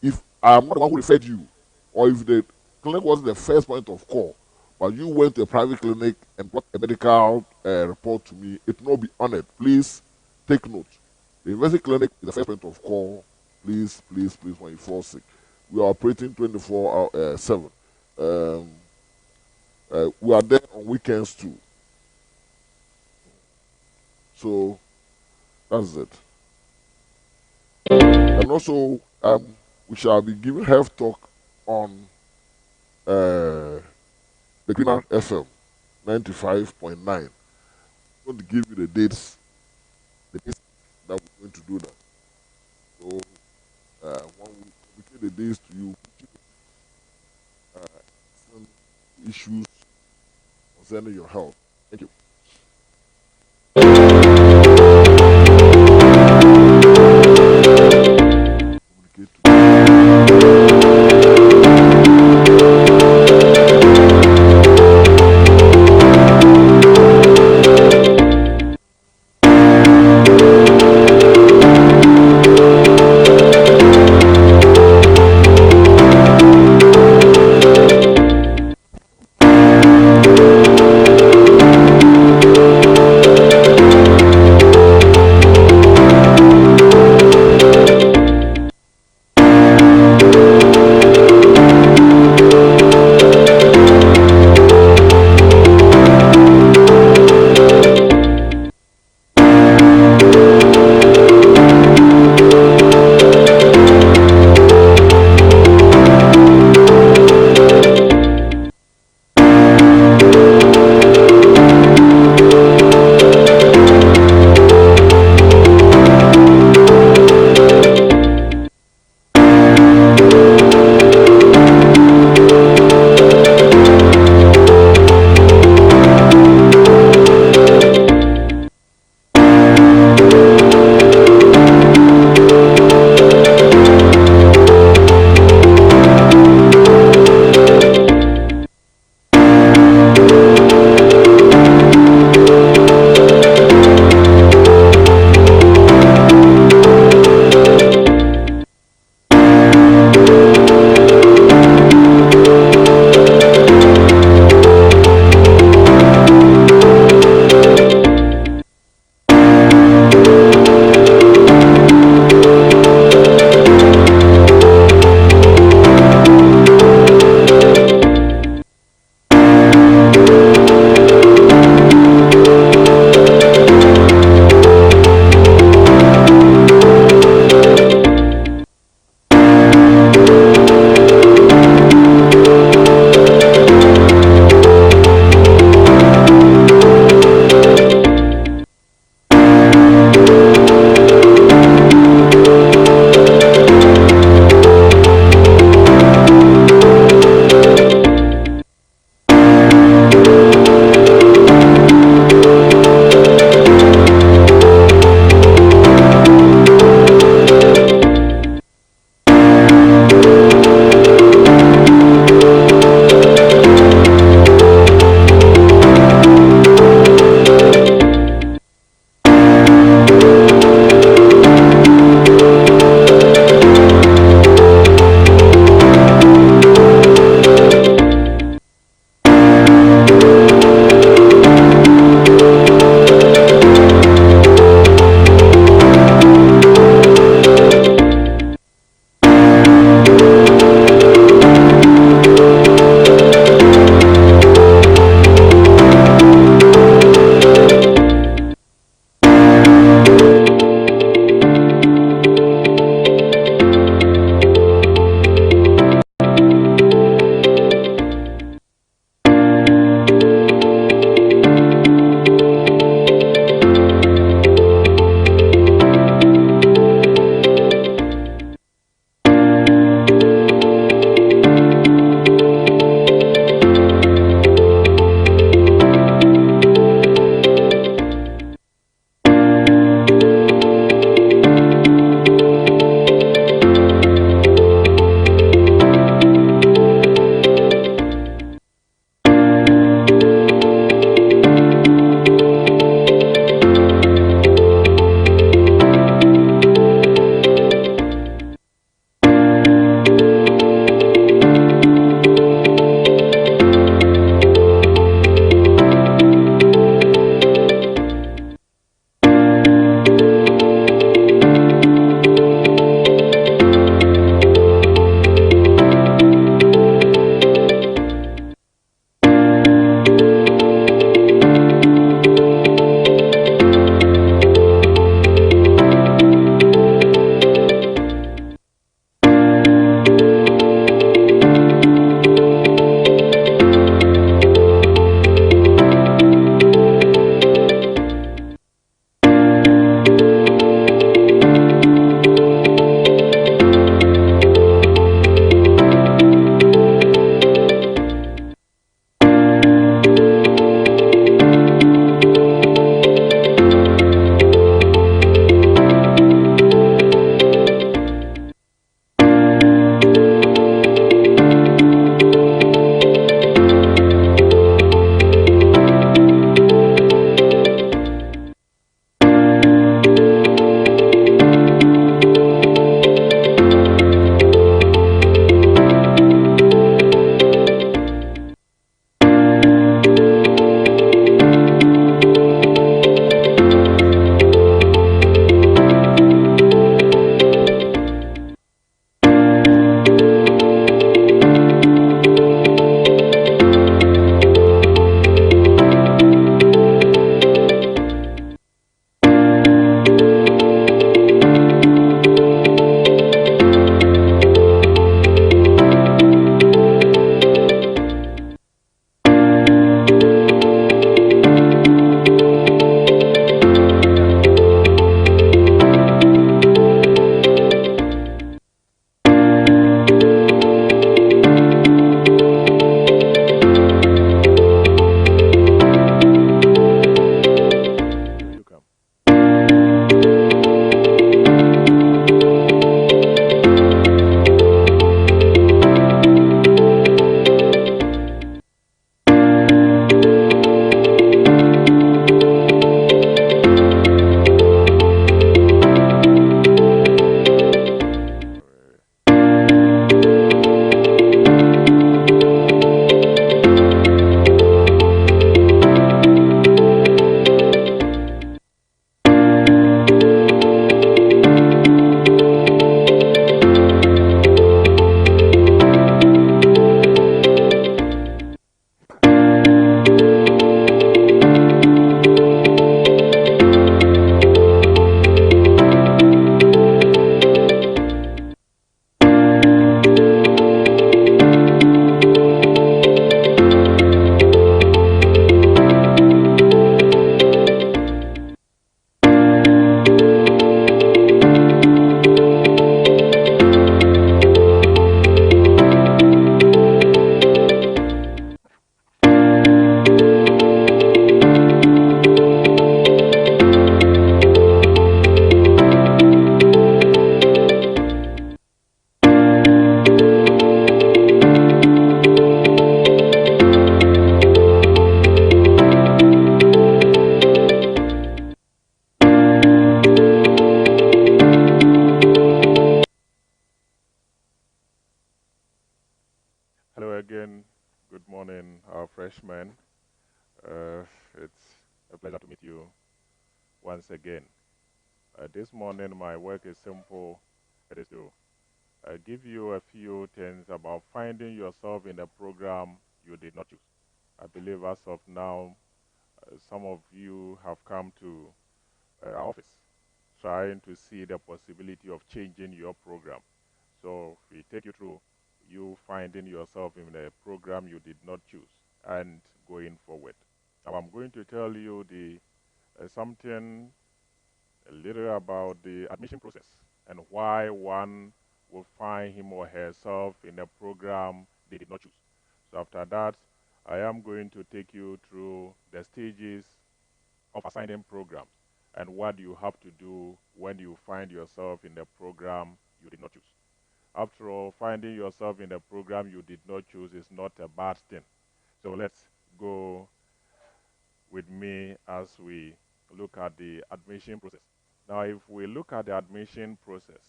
if I'm not the one who referred you, or if the clinic wasn't the first point of call, but you went to a private clinic and brought a medical report to me, it will not be honored. Please take note. The university clinic is the first point of call. Please, please, please, when you fall sick. We are operating 24/7. We are there on weekends too. So that's it. And also, we shall be giving health talk on the Greener FM 95.9. I'm going to give you the dates that we're going to do that. So when we give the dates to you, some issues concerning your health. Thank you. Communicate to Hello again. Good morning, our freshmen. It's a pleasure to meet you once again. This morning, my work is simple. It is to give you a few things about finding yourself in a program you did not choose. I believe as of now, some of you have come to our office trying to see the possibility of changing your program. So we take you through you finding yourself in a program you did not choose and going forward. Now I'm going to tell you the something a little about the admission process and why one will find him or herself in a program they did not choose. So after that, I am going to take you through the stages of assigning programs and what you have to do when you find yourself in a program you did not choose. After all, finding yourself in a program you did not choose is not a bad thing. So let's go with me as we look at the admission process. Now, if we look at the admission process,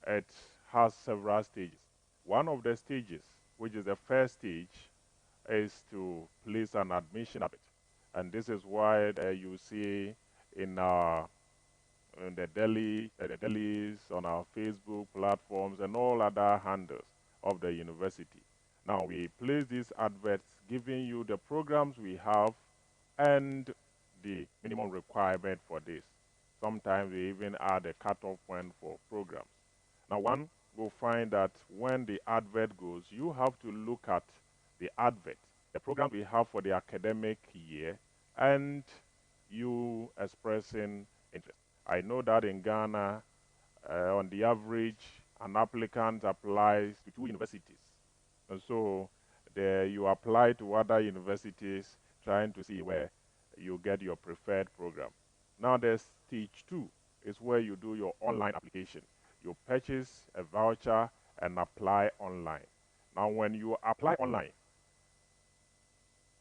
it has several stages. One of the stages, which is the first stage, is to place an admission advert. And this is why you see in our in the delis, on our Facebook platforms, and all other handles of the university. Now, we place these adverts giving you the programs we have and the minimum requirement for this. Sometimes we even add a cutoff point for programs. Now, one will find that when the advert goes, you have to look at the advert, the program we have for the academic year, and you expressing interest. I know that in Ghana, on the average, an applicant applies to 2 universities. And so you apply to other universities trying to see where you get your preferred program. Now there's stage 2 is where you do your online application. You purchase a voucher and apply online. Now when you apply online,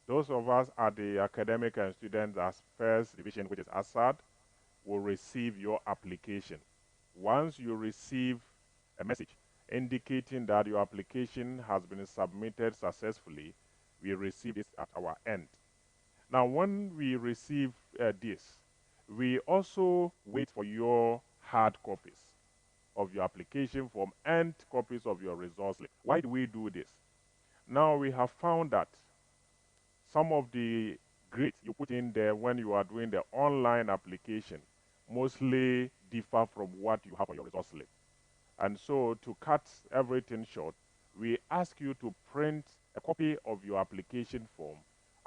those of us at the academic and students as first division, which is ASAD, will receive your application. Once you receive a message indicating that your application has been submitted successfully, we receive this at our end. Now, when we receive this, we also wait for your hard copies of your application form and copies of your results slip. Why do we do this? Now, we have found that some of the grades you put in there when you are doing the online application mostly differ from what you have on your results slip. And so to cut everything short, we ask you to print a copy of your application form,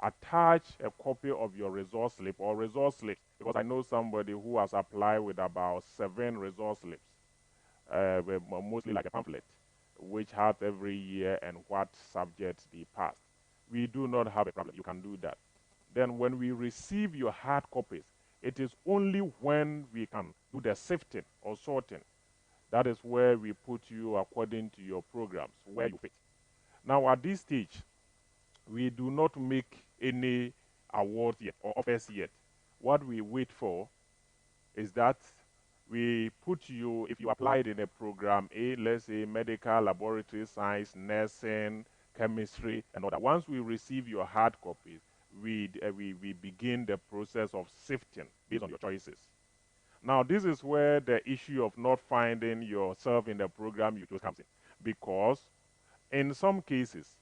attach a copy of your result slip or result slips, because I know somebody who has applied with about 7 result slips, mostly like a pamphlet, which has every year and what subjects they passed. We do not have a problem. You can do that. Then when we receive your hard copies, it is only when we can do the sifting or sorting. That is where we put you according to your programs, where you fit. Now at this stage, we do not make any awards yet or offers yet. What we wait for is that we put you, if you applied in a program A, let's say medical, laboratory science, nursing, chemistry, and all that. Once we receive your hard copies, we begin the process of sifting based on your choices. Now, this is where the issue of not finding yourself in the program you chose comes in. Because in some cases,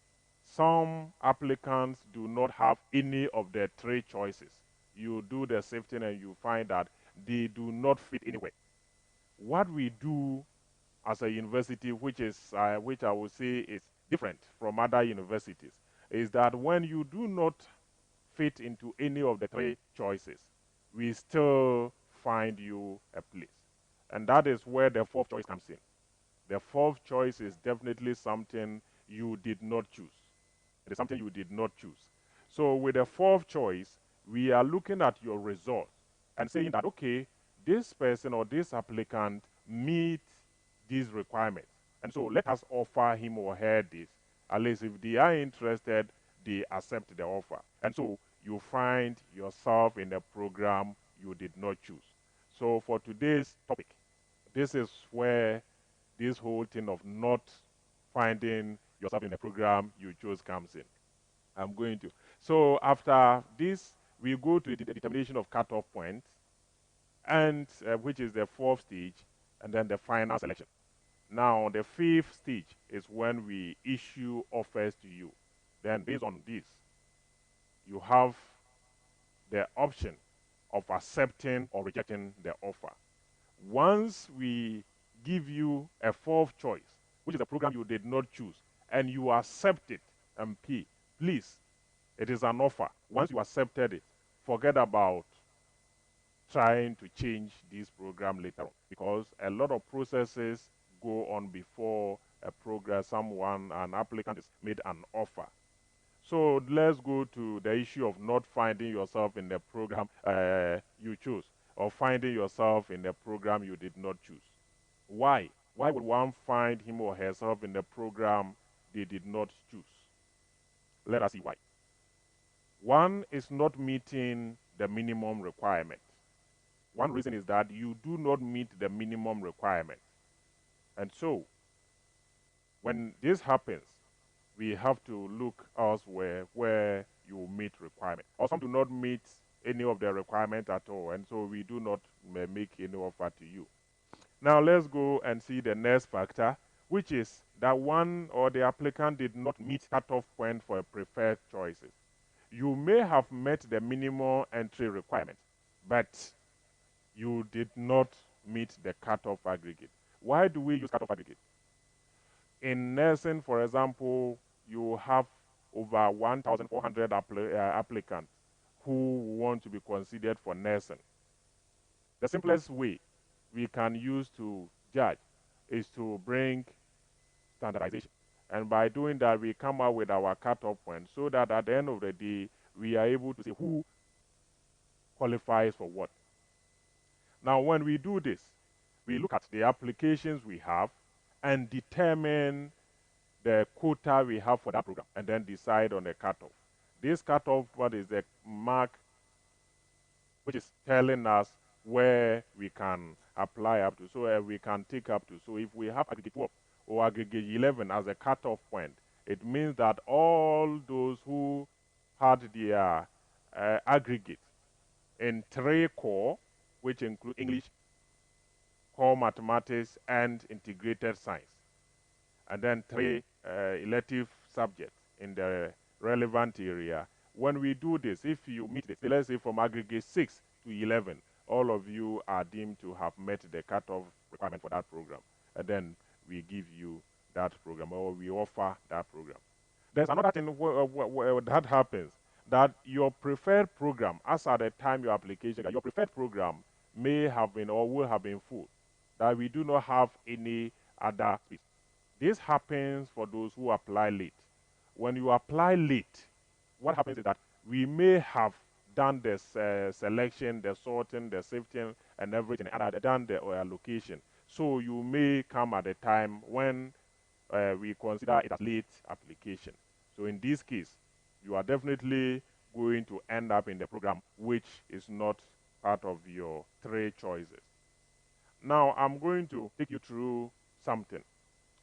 some applicants do not have any of the 3 choices. You do the sifting and you find that they do not fit anywhere. What we do as a university, which I would say is different from other universities, is that when you do not fit into any of the 3 choices, we still find you a place. And that is where the 4th choice comes in. The 4th choice is definitely something you did not choose. It is something you did not choose. So with the 4th choice, we are looking at your results and saying that, okay, this person or this applicant meets these requirements. And so let us offer him or her this. At least if they are interested, they accept the offer. And so you find yourself in a program you did not choose. So for today's topic, this is where this whole thing of not finding yourself in the program you chose comes in. I'm going to. So after this, we go to the determination of cutoff point, and which is the fourth stage, and then the final selection. Now, the fifth stage is when we issue offers to you. Then, based on this, you have the option of accepting or rejecting the offer. Once we give you a fourth choice, which is a program you did not choose, and you accept it and pay, please, it is an offer. Once you accepted it, forget about trying to change this program later on, because a lot of processes go on before a program, an applicant is made an offer. So let's go to the issue of not finding yourself in the program you chose, or finding yourself in the program you did not choose. Why? Why would one find him or herself in the program they did not choose? Let us see why. One is not meeting the minimum requirement. One reason is that you do not meet the minimum requirement. And so, when this happens, we have to look elsewhere where you meet requirement. Or some do not meet any of the requirements at all, and so we do not make any offer to you. Now let's go and see the next factor, which is that one or the applicant did not meet cutoff point for preferred choices. You may have met the minimum entry requirement, but you did not meet the cutoff aggregate. Why do we use cutoff aggregate? In nursing, for example, you have over 1,400 applicants who want to be considered for nursing. The simplest way we can use to judge is to bring standardization. And by doing that, we come out with our cutoff point, so that at the end of the day, we are able to say who qualifies for what. Now, when we do this, we look at the applications we have and determine the quota we have for that program, and then decide on the cutoff. This cutoff, what is the mark which is telling us where we can apply up to, so we can take up to. So if we have aggregate 12 or aggregate 11 as a cutoff point, it means that all those who had their aggregate in 3 core, which include English, core mathematics, and integrated science, and then 3 elective subjects in the relevant area. When we do this, if you meet it, let's say from aggregate 6 to 11, all of you are deemed to have met the cutoff requirement for that program. And then we give you that program, or we offer that program. There's another thing that happens, that your preferred program, as at the time your application, your preferred program may have been or will have been full, that we do not have any other space. This happens for those who apply late. When you apply late, what happens is that we may have done the selection, the sorting, the sifting, and everything, and done the allocation. So you may come at a time when we consider it as late application. So in this case, you are definitely going to end up in the program which is not part of your 3 choices. Now, I'm going to take you through something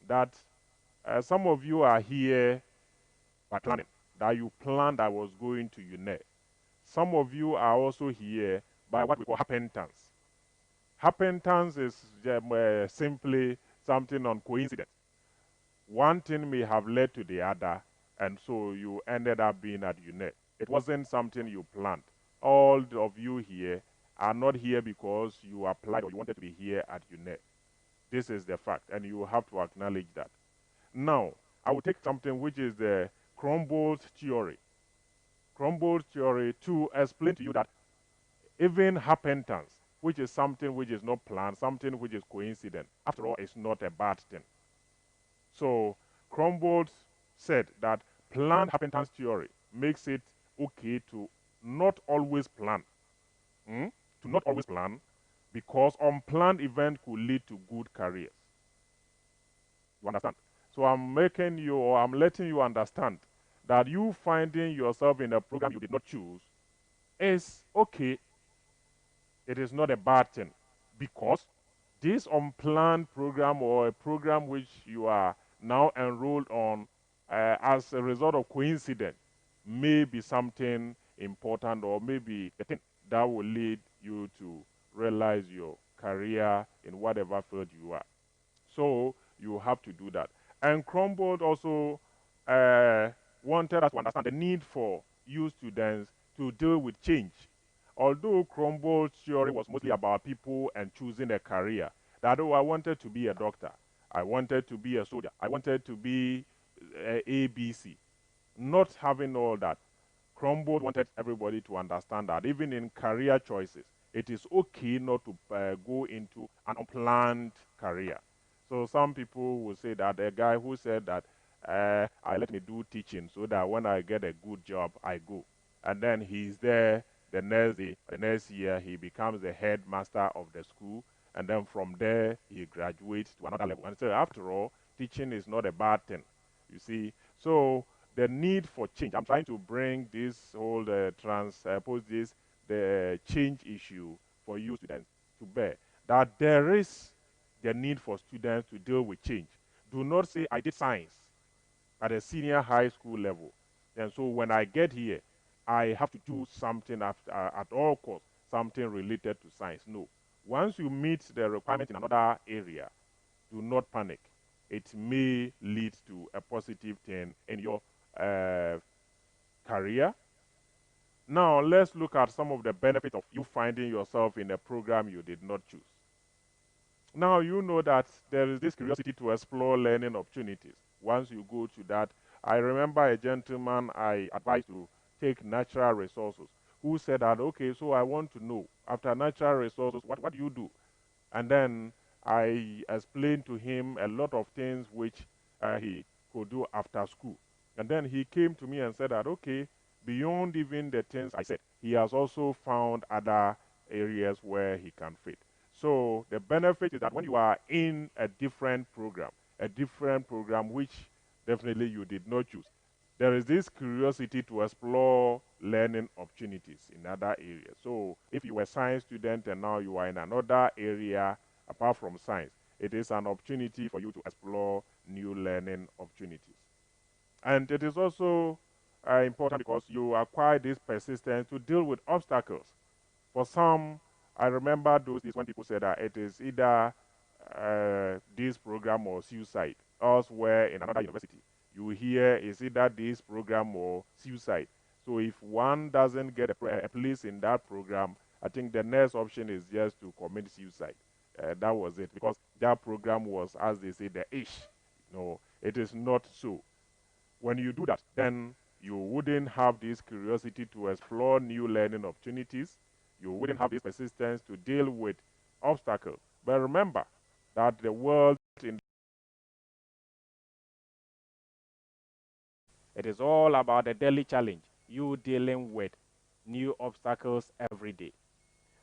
that some of you are here by planning, that you planned I was going to Uenr. Some of you are also here by what we call happenstance. Happenstance is simply something on coincidence. One thing may have led to the other, and so you ended up being at Uenr. It wasn't something you planned. All of you here are not here because you applied or you wanted to be here at Uenr. This is the fact, and you have to acknowledge that. Now, I will take something which is the Crombold's theory. Crombold's theory to explain to you that even happenstance, which is something which is not planned, something which is coincident, after all, is not a bad thing. So, Crombold said that planned happenstance theory makes it okay to not always plan. To not always plan, because unplanned event could lead to good careers. You understand? So I'm letting you understand that you finding yourself in a program you did not choose is okay. It is not a bad thing, because this unplanned program, or a program which you are now enrolled on, as a result of coincidence, may be something important, or maybe the thing that will lead you to realize your career in whatever field you are. So you have to do that. And Crombold also wanted us to understand the need for you students to deal with change. Although Crombold's theory was mostly about people and choosing a career, that I wanted to be a doctor, I wanted to be a soldier, I wanted to be ABC. Not having all that, Crombold wanted everybody to understand that even in career choices, it is okay not to go into an unplanned career. So some people will say that a guy who said that I let me do teaching so that when I get a good job, I go. And then he's there the next day, the next year, he becomes the headmaster of the school. And then from there, he graduates to another level. And so after all, teaching is not a bad thing, you see. So the need for change. I'm trying to bring this whole transpose this the change issue for you students to bear. That there is the need for students to deal with change. Do not say I did science at a senior high school level, and so when I get here, I have to do something at all costs, something related to science. No. Once you meet the requirement in another area, do not panic. It may lead to a positive thing in your career. Now, let's look at some of the benefits of you finding yourself in a program you did not choose. Now, you know that there is this curiosity to explore learning opportunities. Once you go to that, I remember a gentleman I advised to take natural resources who said that, okay, so I want to know, after natural resources, what do you do? And then I explained to him a lot of things which he could do after school. And then he came to me and said that, okay, beyond even the things I said, he has also found other areas where he can fit. So the benefit is that when you are in a different program which definitely you did not choose, there is this curiosity to explore learning opportunities in other areas. So if you were a science student and now you are in another area apart from science, it is an opportunity for you to explore new learning opportunities. And it is also important because you acquire this persistence to deal with obstacles. For some, I remember those days when people said that it is either this program or suicide. Elsewhere in another university, you hear it's either this program or suicide. So if one doesn't get a place in that program, I think the next option is just to commit suicide. That was it, because that program was, as they say, the ish. No, it is not so. When you do that, then you wouldn't have this curiosity to explore new learning opportunities. You wouldn't have this persistence to deal with obstacles. But remember that the world in it is all about the daily challenge, you dealing with new obstacles every day.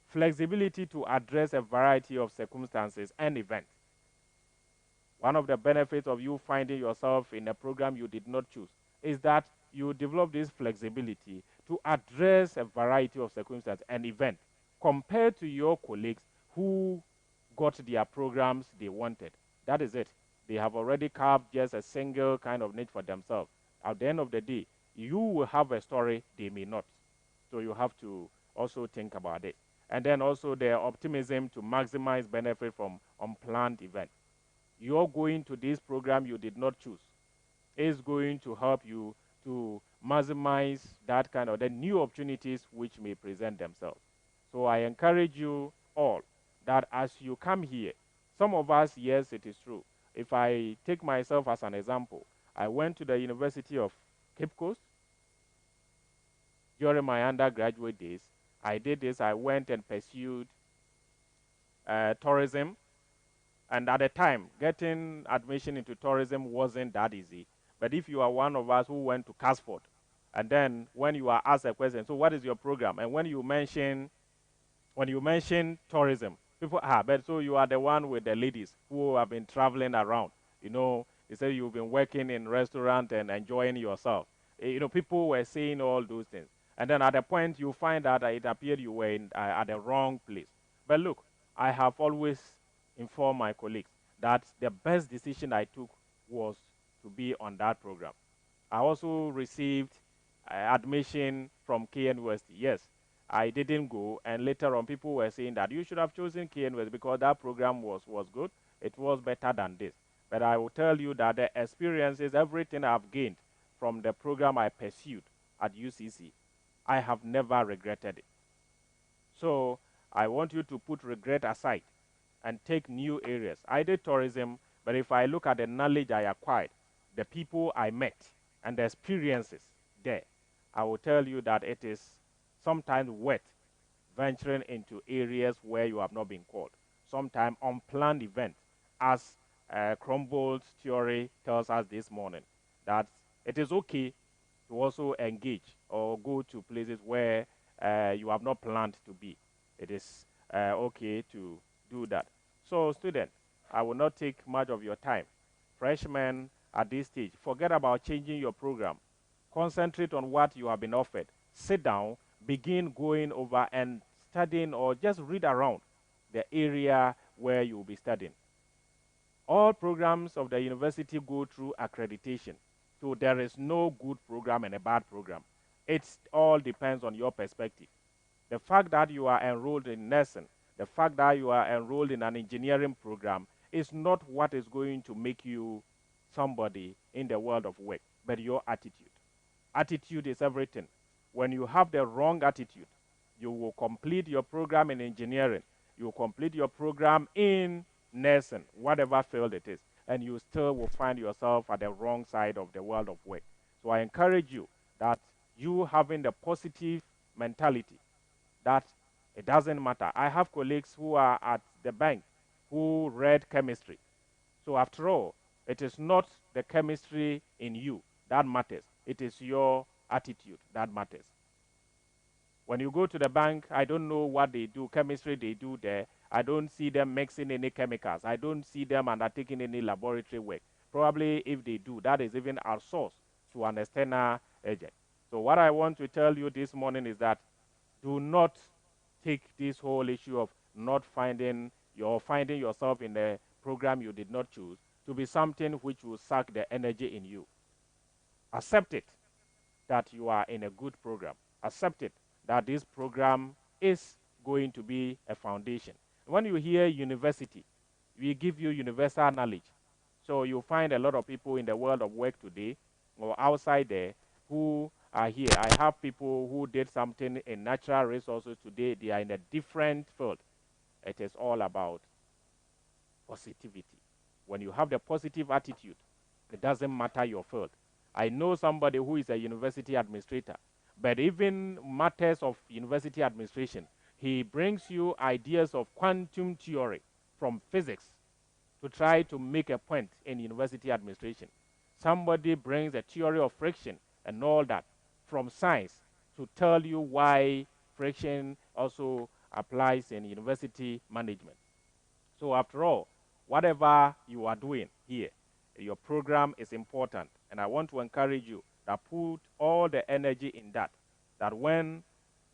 Flexibility to address a variety of circumstances and events. One of the benefits of you finding yourself in a program you did not choose is that you develop this flexibility to address a variety of circumstances and events compared to your colleagues who got their programs they wanted. That is it. They have already carved just a single kind of niche for themselves. At the end of the day, you will have a story, they may not. So you have to also think about it. And then also the optimism to maximize benefit from unplanned events. You're going to this program you did not choose is going to help you to maximize that kind of the new opportunities which may present themselves. So I encourage you all that as you come here, some of us, yes, it is true. If I take myself as an example, I went to the University of Cape Coast during my undergraduate days. I did this, I went and pursued tourism. And at the time, getting admission into tourism wasn't that easy. But if you are one of us who went to Casford, and then when you are asked a question, so what is your program? And when you mention tourism, people, but so you are the one with the ladies who have been traveling around. You know, they say you've been working in restaurant and enjoying yourself. People were saying all those things. And then at the point you find out that it appeared you were at the wrong place. But look, I have always informed my colleagues that the best decision I took was to be on that program. I also received admission from KN Yes, I didn't go, and later on, people were saying that you should have chosen KN because that program was good. It was better than this. But I will tell you that the experiences, everything I've gained from the program I pursued at UCC, I have never regretted it. So I want you to put regret aside and take new areas. I did tourism, but if I look at the knowledge I acquired, the people I met, and the experiences there, I will tell you that it is sometimes worth venturing into areas where you have not been called. Sometimes unplanned event, as Crombold's theory tells us this morning, that it is okay to also engage or go to places where you have not planned to be. It is okay to do that. So, student, I will not take much of your time. Freshmen at this stage, forget about changing your program. Concentrate on what you have been offered. Sit down, begin going over and studying, or just read around the area where you will be studying. All programs of the university go through accreditation. So there is no good program and a bad program. It all depends on your perspective. The fact that you are enrolled in nursing, the fact that you are enrolled in an engineering program is not what is going to make you somebody in the world of work, but your attitude. Attitude is everything. When you have the wrong attitude, you will complete your program in engineering, you will complete your program in nursing, whatever field it is, and you still will find yourself at the wrong side of the world of work. So I encourage you that you having the positive mentality that it doesn't matter. I have colleagues who are at the bank who read chemistry. So after all, it is not the chemistry in you that matters. It is your attitude that matters. When you go to the bank, I don't know what they do, chemistry they do there. I don't see them mixing any chemicals. I don't see them undertaking any laboratory work. Probably if they do, that is even outsourced to an external agent. So what I want to tell you this morning is that do not take this whole issue of not finding yourself in a program you did not choose to be something which will suck the energy in you. Accept it that you are in a good program. Accept it that this program is going to be a foundation. When you hear university, we give you universal knowledge. So you find a lot of people in the world of work today or outside there who are here. I have people who did something in natural resources today. They are in a different field. It is all about positivity. When you have the positive attitude, it doesn't matter your field. I know somebody who is a university administrator, but even matters of university administration, he brings you ideas of quantum theory from physics to try to make a point in university administration. Somebody brings a theory of friction and all that from science to tell you why friction also applies in university management. So after all, whatever you are doing here, your program is important. And I want to encourage you that put all the energy in that. That when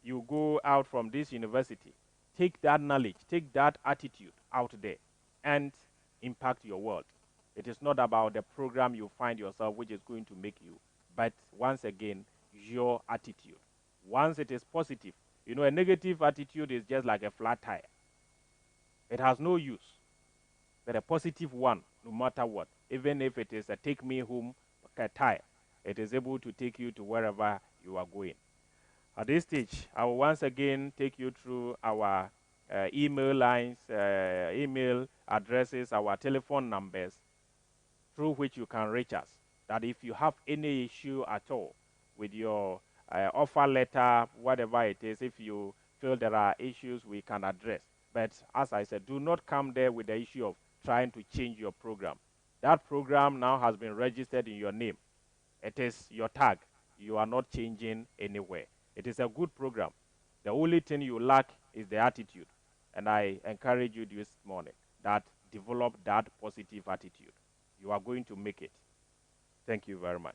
you go out from this university, take that knowledge, take that attitude out there and impact your world. It is not about the program you find yourself which is going to make you, but once again, your attitude. Once it is positive, a negative attitude is just like a flat tire. It has no use. But a positive one, no matter what, even if it is a take me home tire, it is able to take you to wherever you are going. At this stage, I will once again take you through our email lines, email addresses, our telephone numbers, through which you can reach us. That if you have any issue at all with your offer letter, whatever it is, if you feel there are issues we can address. But as I said, do not come there with the issue of trying to change your program. That program now has been registered in your name. It is your tag. You are not changing anywhere. It is a good program. The only thing you lack is the attitude. And I encourage you this morning that develop that positive attitude. You are going to make it. Thank you very much.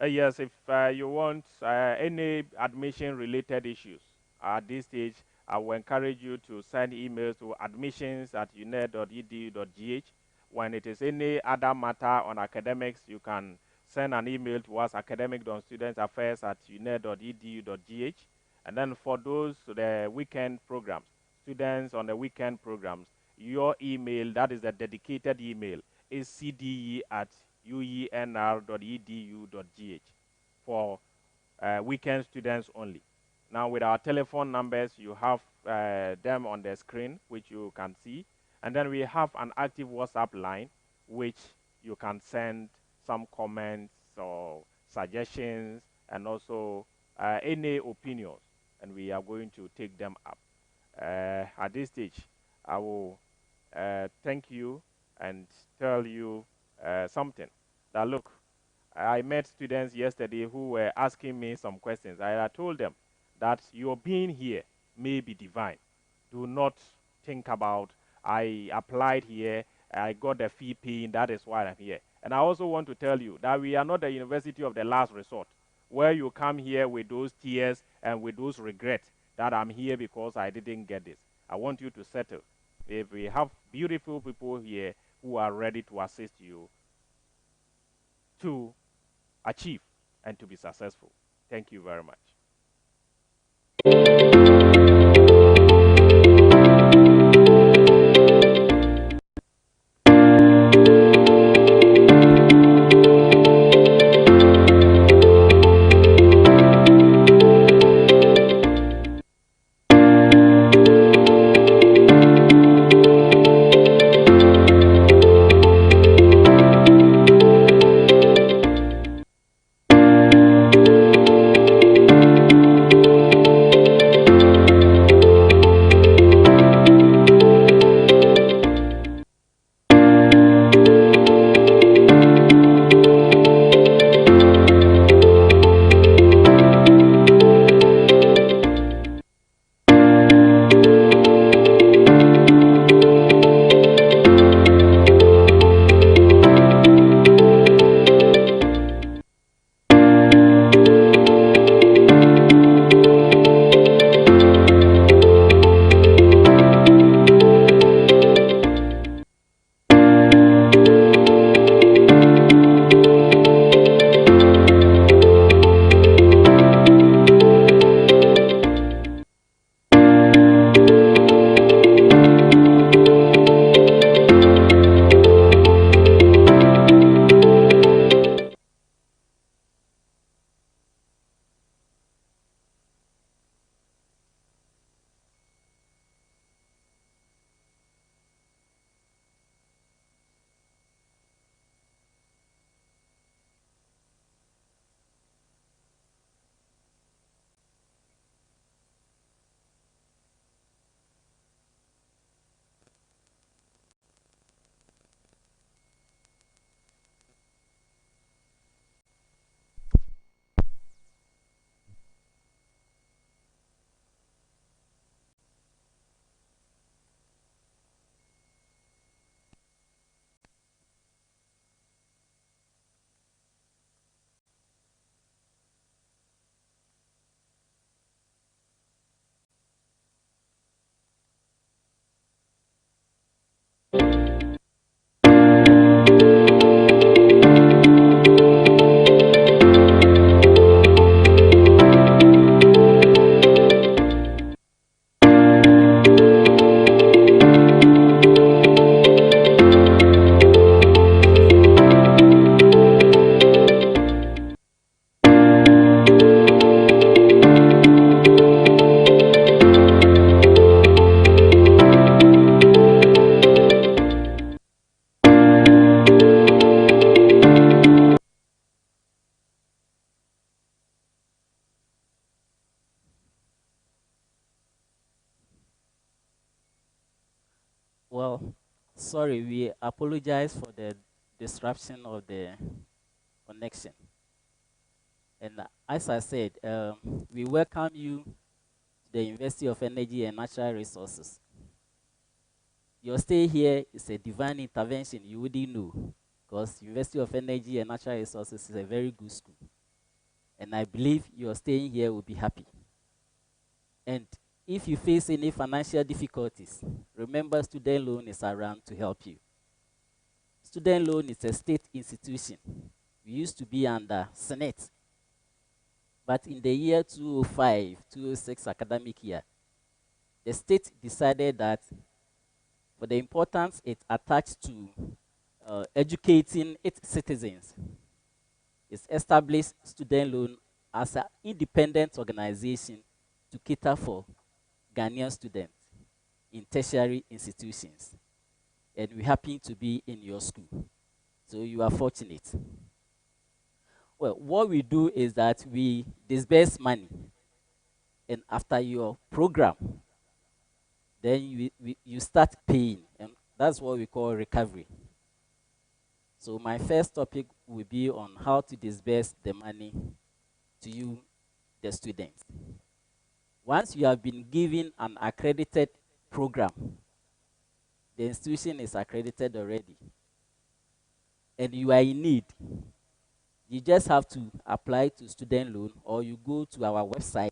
Yes, if you want any admission related issues at this stage, I will encourage you to send emails to admissions@uenr.edu.gh. When it is any other matter on academics, you can send an email to us, academic.studentaffairs@uenr.edu.gh. And then for those, the weekend programs, students on the weekend programs, your email, that is the dedicated email, is cde@uenr.edu.gh for weekend students only. Now, with our telephone numbers, you have them on the screen, which you can see. And then we have an active WhatsApp line, which you can send some comments or suggestions and also any opinions, and we are going to take them up. At this stage, I will thank you and tell you something. That look, I met students yesterday who were asking me some questions. I told them that your being here may be divine. Do not think about, I applied here, I got the fee paying, that is why I'm here. And I also want to tell you that we are not the university of the last resort, where you come here with those tears and with those regrets that I'm here because I didn't get this. I want you to settle. If we have beautiful people here who are ready to assist you to achieve and to be successful. Thank you very much. Well, sorry, we apologize for the disruption of the connection. And as I said, we welcome you to the University of Energy and Natural Resources. Your stay here is a divine intervention you wouldn't know, because University of Energy and Natural Resources is a very good school. And I believe your staying here will be happy. And if you face any financial difficulties, remember student loan is around to help you. Student loan is a state institution. We used to be under Senate. But in the year 2005, 2006 academic year, the state decided that for the importance it attached to educating its citizens, it's established student loan as an independent organization to cater for Ghanaian students in tertiary institutions. And we happen to be in your school. So you are fortunate. Well, what we do is that we disburse money. And after your program, then you start paying. And that's what we call recovery. So my first topic will be on how to disburse the money to you, the students. Once you have been given an accredited program, the institution is accredited already, and you are in need, you just have to apply to student loan, or you go to our website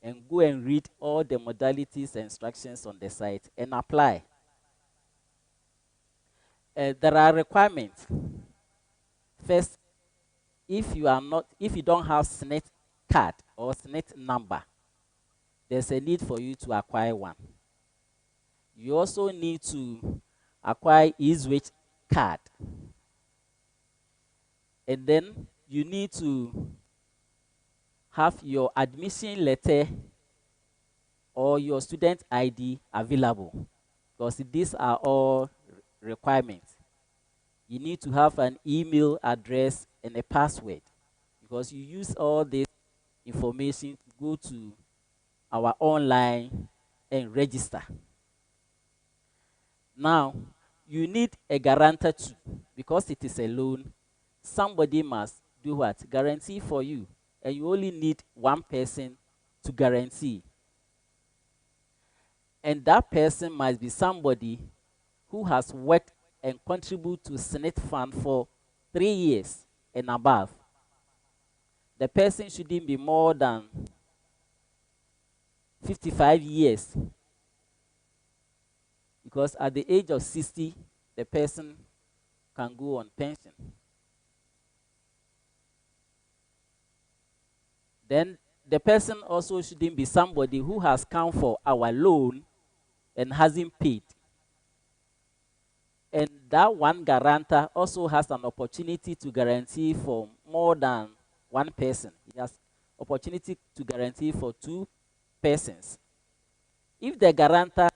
and go and read all the modalities and instructions on the site and apply. There are requirements. First, if you don't have SNET card or SNET number, there's a need for you to acquire one. You also need to acquire EaseWage card. And then you need to have your admission letter or your student ID available, because these are all requirements. You need to have an email address and a password, because you use all this information to go to our online and register. Now, you need a guarantor too, because it is a loan. Somebody must do what? Guarantee for you. And you only need one person to guarantee. And that person must be somebody who has worked and contributed to Senate Fund for 3 years and above. The person shouldn't be more than 55 years, because at the age of 60, the person can go on pension. Then the person also shouldn't be somebody who has come for our loan and hasn't paid. And that one guarantor also has an opportunity to guarantee for more than one person. He has opportunity to guarantee for 2 persons. If the guarantor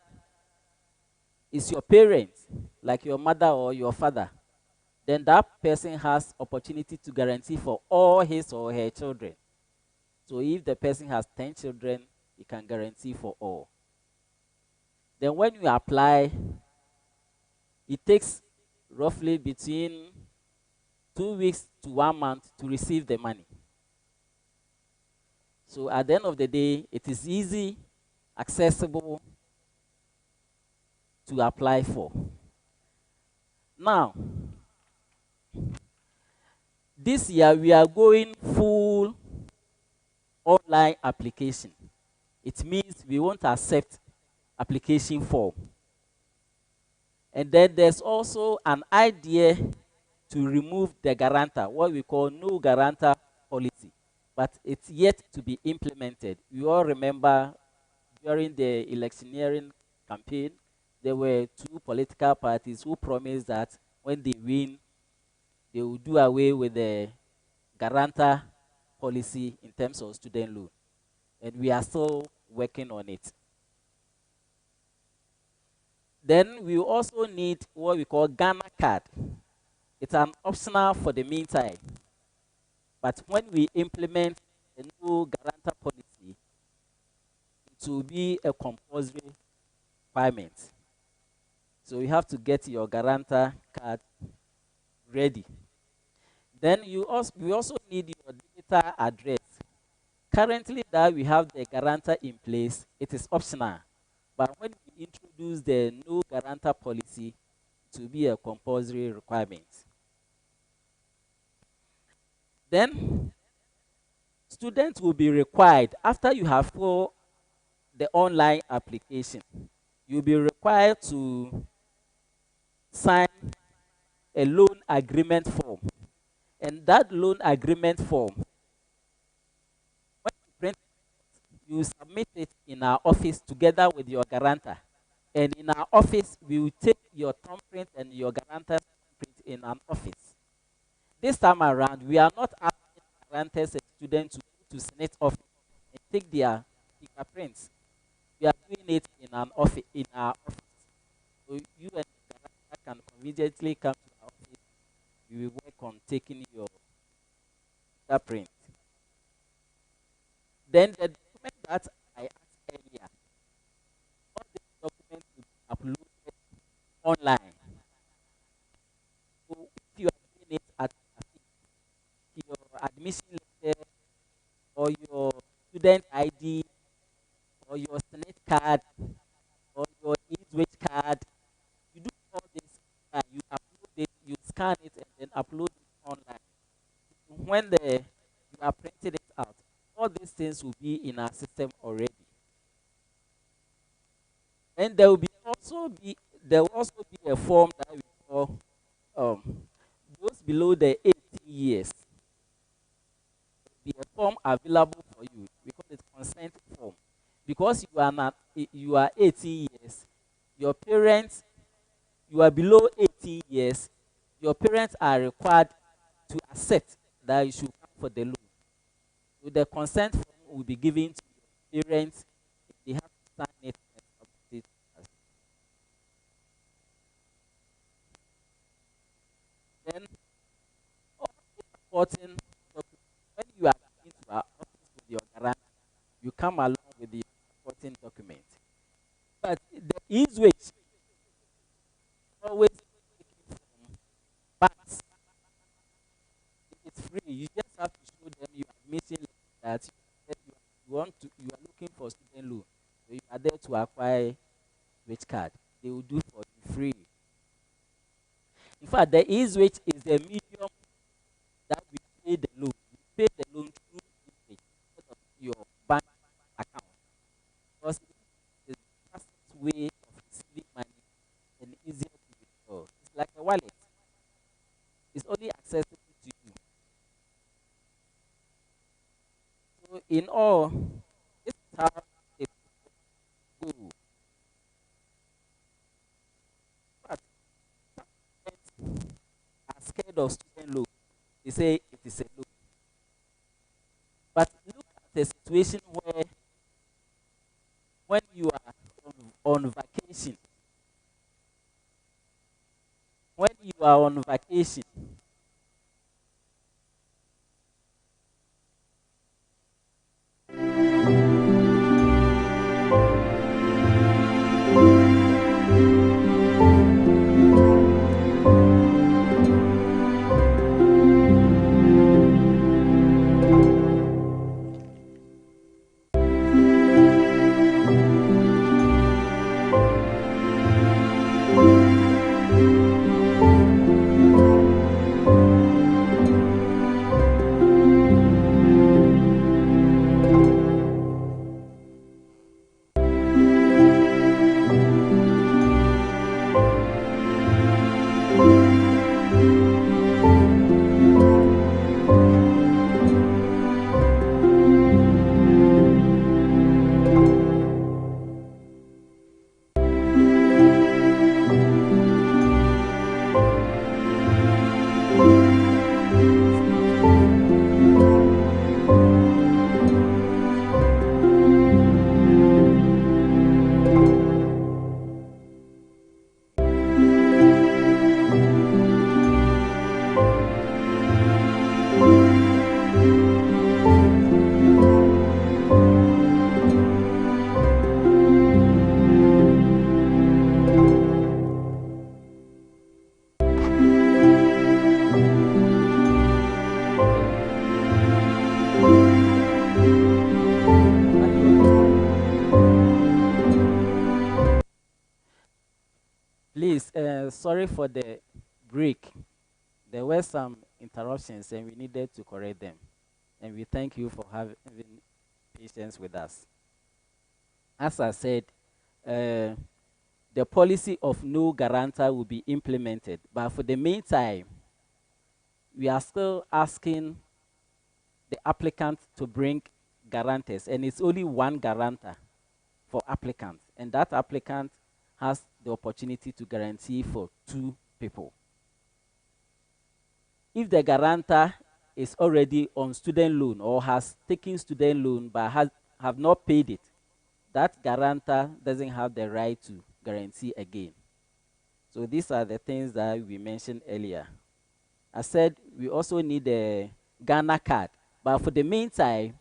is your parent, like your mother or your father, then that person has opportunity to guarantee for all his or her children. So if the person has 10 children, he can guarantee for all. Then when you apply, it takes roughly between 2 weeks to 1 month to receive the money. So at the end of the day, it is easy, accessible to apply for. Now, this year we are going full online application. It means we won't accept application form. And then there's also an idea to remove the guarantor, what we call no guarantor policy, but it's yet to be implemented. You all remember during the electioneering campaign, there were 2 political parties who promised that when they win, they will do away with the guarantor policy in terms of student loan. And we are still working on it. Then we also need what we call Ghana card. It's an optional for the meantime. But when we implement a new guarantor policy, it will be a compulsory requirement. So you have to get your guarantor card ready. Then we also need your digital address. Currently that we have the guarantor in place, it is optional. But when we introduce the no guarantor policy, it will be a compulsory requirement. Then students will be required, after you have filled the online application, you'll be required to sign a loan agreement form. And that loan agreement form, when you print it, you submit it in our office together with your guarantor. And in our office, we will take your thumbprint and your guarantor's thumbprint in an office. This time around, we are not asking guarantors and students to go to Senate office and take their fingerprints. We are doing it in an office, in our office. So you and the guarantor can conveniently come to our office. We will work on taking your fingerprint. Then the document that I asked earlier, all these documents will be uploaded online. So if you are doing it at your admission letter or your student ID or your Senate card or your Eastwich card, you do all this online. You upload it, you scan it, and then upload it online. When you are printing it out, all these things will be in our system already. And there will also be a form that we call those below the 18 years. Be a form available for you because it's consent form. Because you are 18 years, your parents, you are below 18 years, your parents are required to accept that you should come for the loan. So the consent form will be given to your parents. They have to sign it and submit it. Then all the supporting documents, when you are going to our office with your guarantor, you come along with the supporting document. But the ease way is always taken from banks. It's free. You just have to show them your admission letter that you are looking for student loan. So you are there to acquire which card. They will do for you free. In fact, the ease rate is the medium that we pay the loan. We pay the loan through ease instead of your bank account. Because it is the fastest way of receiving money and easier to withdraw. It's like a wallet. It's only accessible to you. So in all, this is how it go. But some students are scared of student loan. They say it is a loan. But look at the situation where when you are on vacation, when you are on vacation, please, sorry for the break. There were some interruptions and we needed to correct them. And we thank you for having patience with us. as I said, the policy of no guarantor will be implemented. But for the meantime, we are still asking the applicant to bring guarantors, and it's only one guarantor for applicants, and that applicant has the opportunity to guarantee for 2 people. If the guarantor is already on student loan or has taken student loan but have not paid it, that guarantor doesn't have the right to guarantee again. So these are the things that we mentioned earlier. I said we also need a Ghana card, but for the meantime,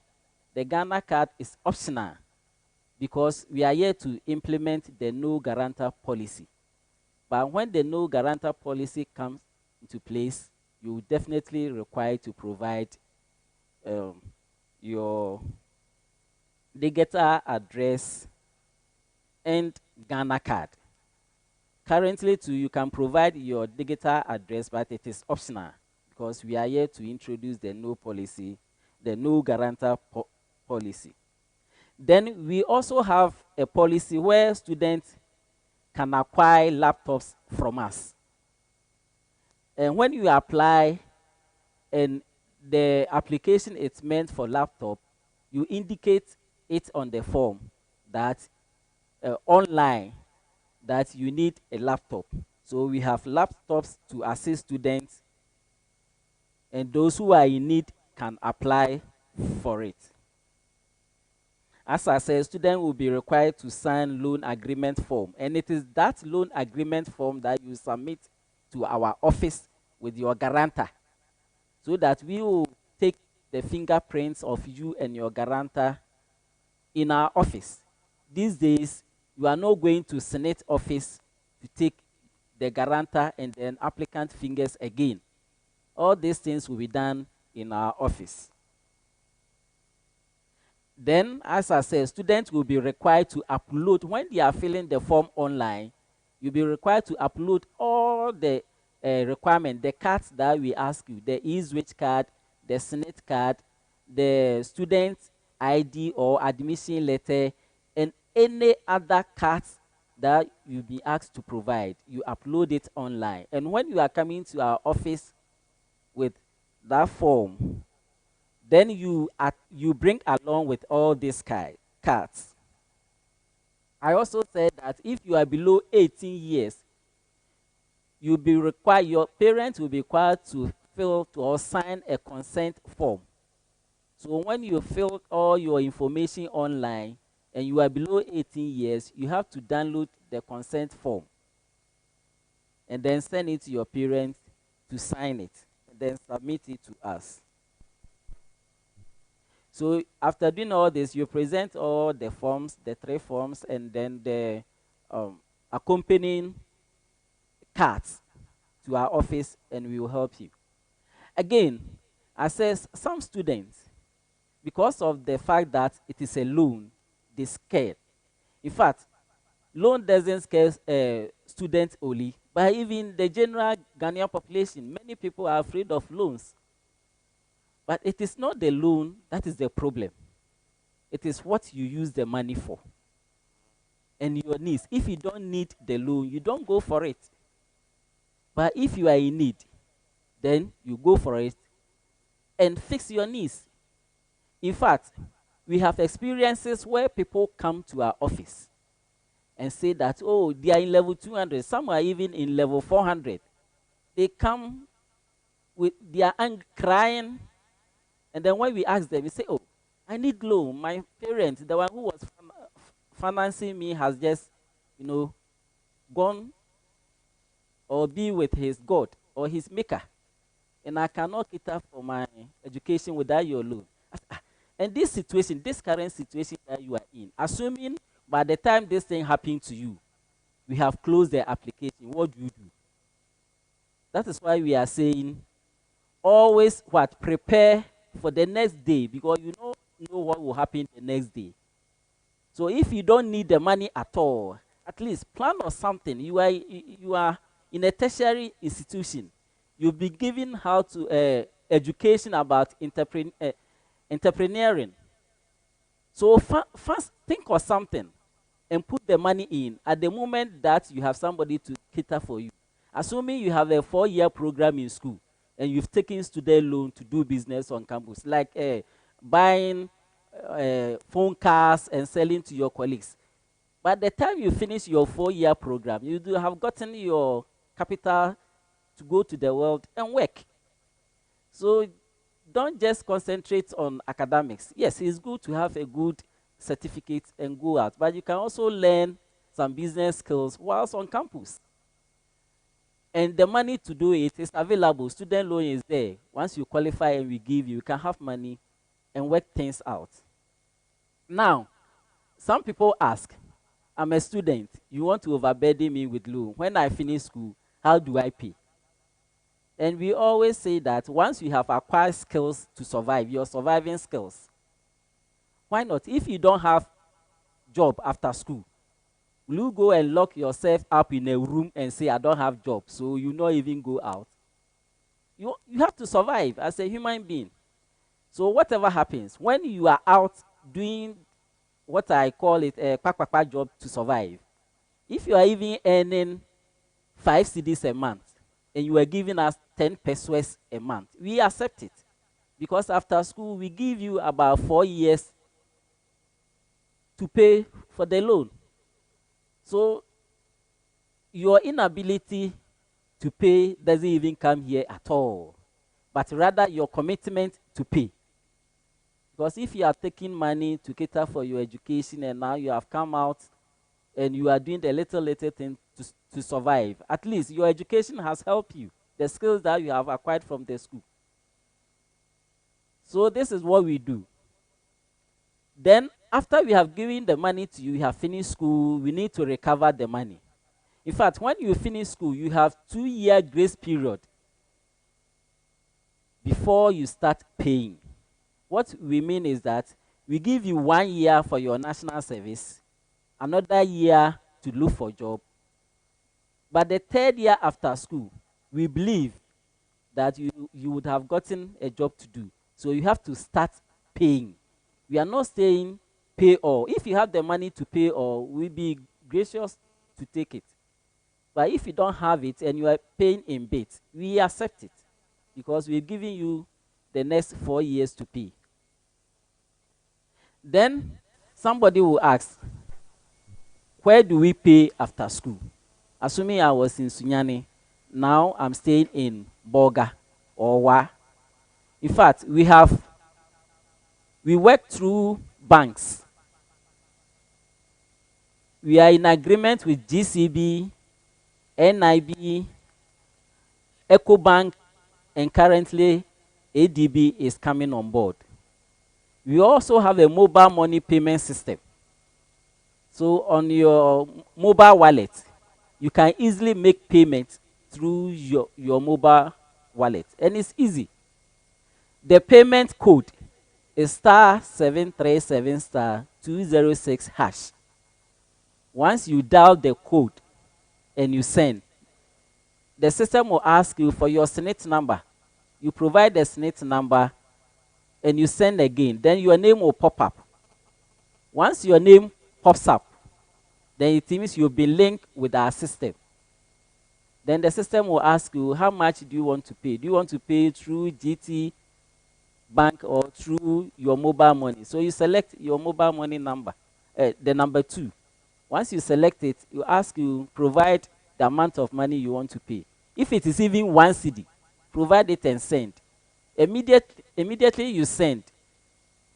the Ghana card is optional because we are here to implement the no guarantor policy. But when the no guarantor policy comes into place, you will definitely require to provide your digital address and Ghana card. Currently, too, you can provide your digital address, but it is optional because we are here to introduce the no policy, the no guarantor policy. Then we also have a policy where students can acquire laptops from us. And when you apply and the application is meant for laptop, you indicate it on the form that online that you need a laptop. So we have laptops to assist students, and those who are in need can apply for it. As I said, students will be required to sign loan agreement form, and it is that loan agreement form that you submit to our office with your guarantor, so that we will take the fingerprints of you and your guarantor in our office. These days, you are not going to Senate office to take the guarantor and then applicant fingers again. All these things will be done in our office. Then, as I said, students will be required to upload, when they are filling the form online, you'll be required to upload all the requirements, the cards that we ask you, the e-switch card, the Senate card, the student ID or admission letter, and any other cards that you'll be asked to provide. You upload it online. And when you are coming to our office with that form, then you bring along with all these cards. I also said that if you are below 18 years, you'll be required, your parents will be required to fill or sign a consent form. So when you fill all your information online and you are below 18 years, you have to download the consent form and then send it to your parents to sign it and then submit it to us. So after doing all this, you present all the forms, the 3 forms, and then the accompanying cards to our office, and we will help you. Again, I says some students, because of the fact that it is a loan, they scared. In fact, loan doesn't scare students only, but even the general Ghanaian population, many people are afraid of loans. But it is not the loan that is the problem. It is what you use the money for and your needs. If you don't need the loan, you don't go for it. But if you are in need, then you go for it and fix your needs. In fact, we have experiences where people come to our office and say that, oh, they are in level 200. Some are even in level 400. They come with their anger, crying. And then when we ask them, we say, oh, I need loan. My parent, the one who was financing me, has just, gone or be with his God or his maker. And I cannot cater for my education without your loan. And this situation, this current situation that you are in, assuming by the time this thing happened to you, we have closed the application, what do you do? That is why we are saying, always prepare for the next day, because you don't know what will happen the next day. So if you don't need the money at all, at least plan or something. You are in a tertiary institution. You'll be given how to education about entrepreneuring. So first think of something. and put the money in at the moment that you have somebody to cater for you. Assuming you have a 4-year program in school and you've taken student loan to do business on campus, like buying phone cars and selling to your colleagues. By the time you finish your 4-year program, you do have gotten your capital to go to the world and work. So don't just concentrate on academics. Yes, it's good to have a good certificate and go out, but you can also learn some business skills whilst on campus. And the money to do it is available. Student loan is there. Once you qualify and we give you, you can have money and work things out. Now, some people ask, I'm a student, you want to overburden me with loan. When I finish school, how do I pay? And we always say that once you have acquired skills to survive, your surviving skills, why not? If you don't have job after school, will you go and lock yourself up in a room and say, I don't have job, so you not even go out? You have to survive as a human being. So whatever happens, when you are out doing what I call it a quack job to survive, if you are even earning 5 cedis a month and you are giving us 10 pesos a month, we accept it. Because after school, we give you about 4 years to pay for the loan. So your inability to pay doesn't even come here at all, but rather your commitment to pay. Because if you are taking money to cater for your education and now you have come out and you are doing the little thing to survive, at least your education has helped you, the skills that you have acquired from the school. So this is what we do. Then after we have given the money to you, you have finished school, we need to recover the money. In fact, when you finish school, you have 2-year grace period before you start paying. What we mean is that we give you 1 year for your national service, another year to look for a job. But the 3rd year after school, we believe that you would have gotten a job to do. So you have to start paying. We are not saying pay all. If you have the money to pay all, we'll be gracious to take it. But if you don't have it and you are paying in bits, we accept it because we're giving you the next 4 years to pay. Then somebody will ask, where do we pay after school? Assuming I was in Sunyani, now I'm staying in Boga or Wa. In fact, we work through banks. We are in agreement with GCB, NIB, EcoBank, and currently ADB is coming on board. We also have a mobile money payment system. So on your mobile wallet, you can easily make payments through your mobile wallet. And it's easy. The payment code is *737*206#. Once you dial the code and you send, the system will ask you for your SNIT number. You provide the SNIT number and you send again. Then your name will pop up. Once your name pops up, then it means you'll be linked with our system. Then the system will ask you, how much do you want to pay? Do you want to pay through GT Bank or through your mobile money? So you select your mobile money number, the number 2. Once you select it, you ask you provide the amount of money you want to pay. If it is even 1 cedi, provide it and send. Immediately you send,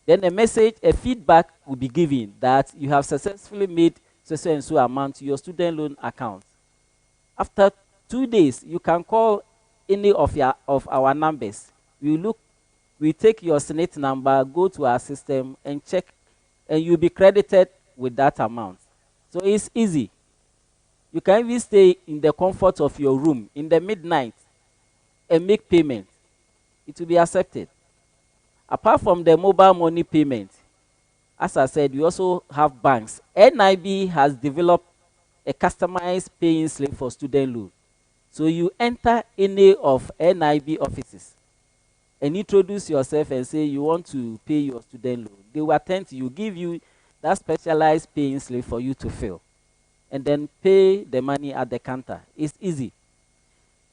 then a feedback will be given that you have successfully made so and so amount to your student loan account. After 2 days, you can call any of our numbers. We take your SNIT number, go to our system and check, and you'll be credited with that amount. So it's easy. You can even stay in the comfort of your room in the midnight and make payment. It will be accepted. Apart from the mobile money payment, as I said, we also have banks. NIB has developed a customized paying slip for student loan. So you enter any of NIB offices and introduce yourself and say you want to pay your student loan. They will attend to you, give you that specialized paying slip for you to fill, and then pay the money at the counter. It's easy.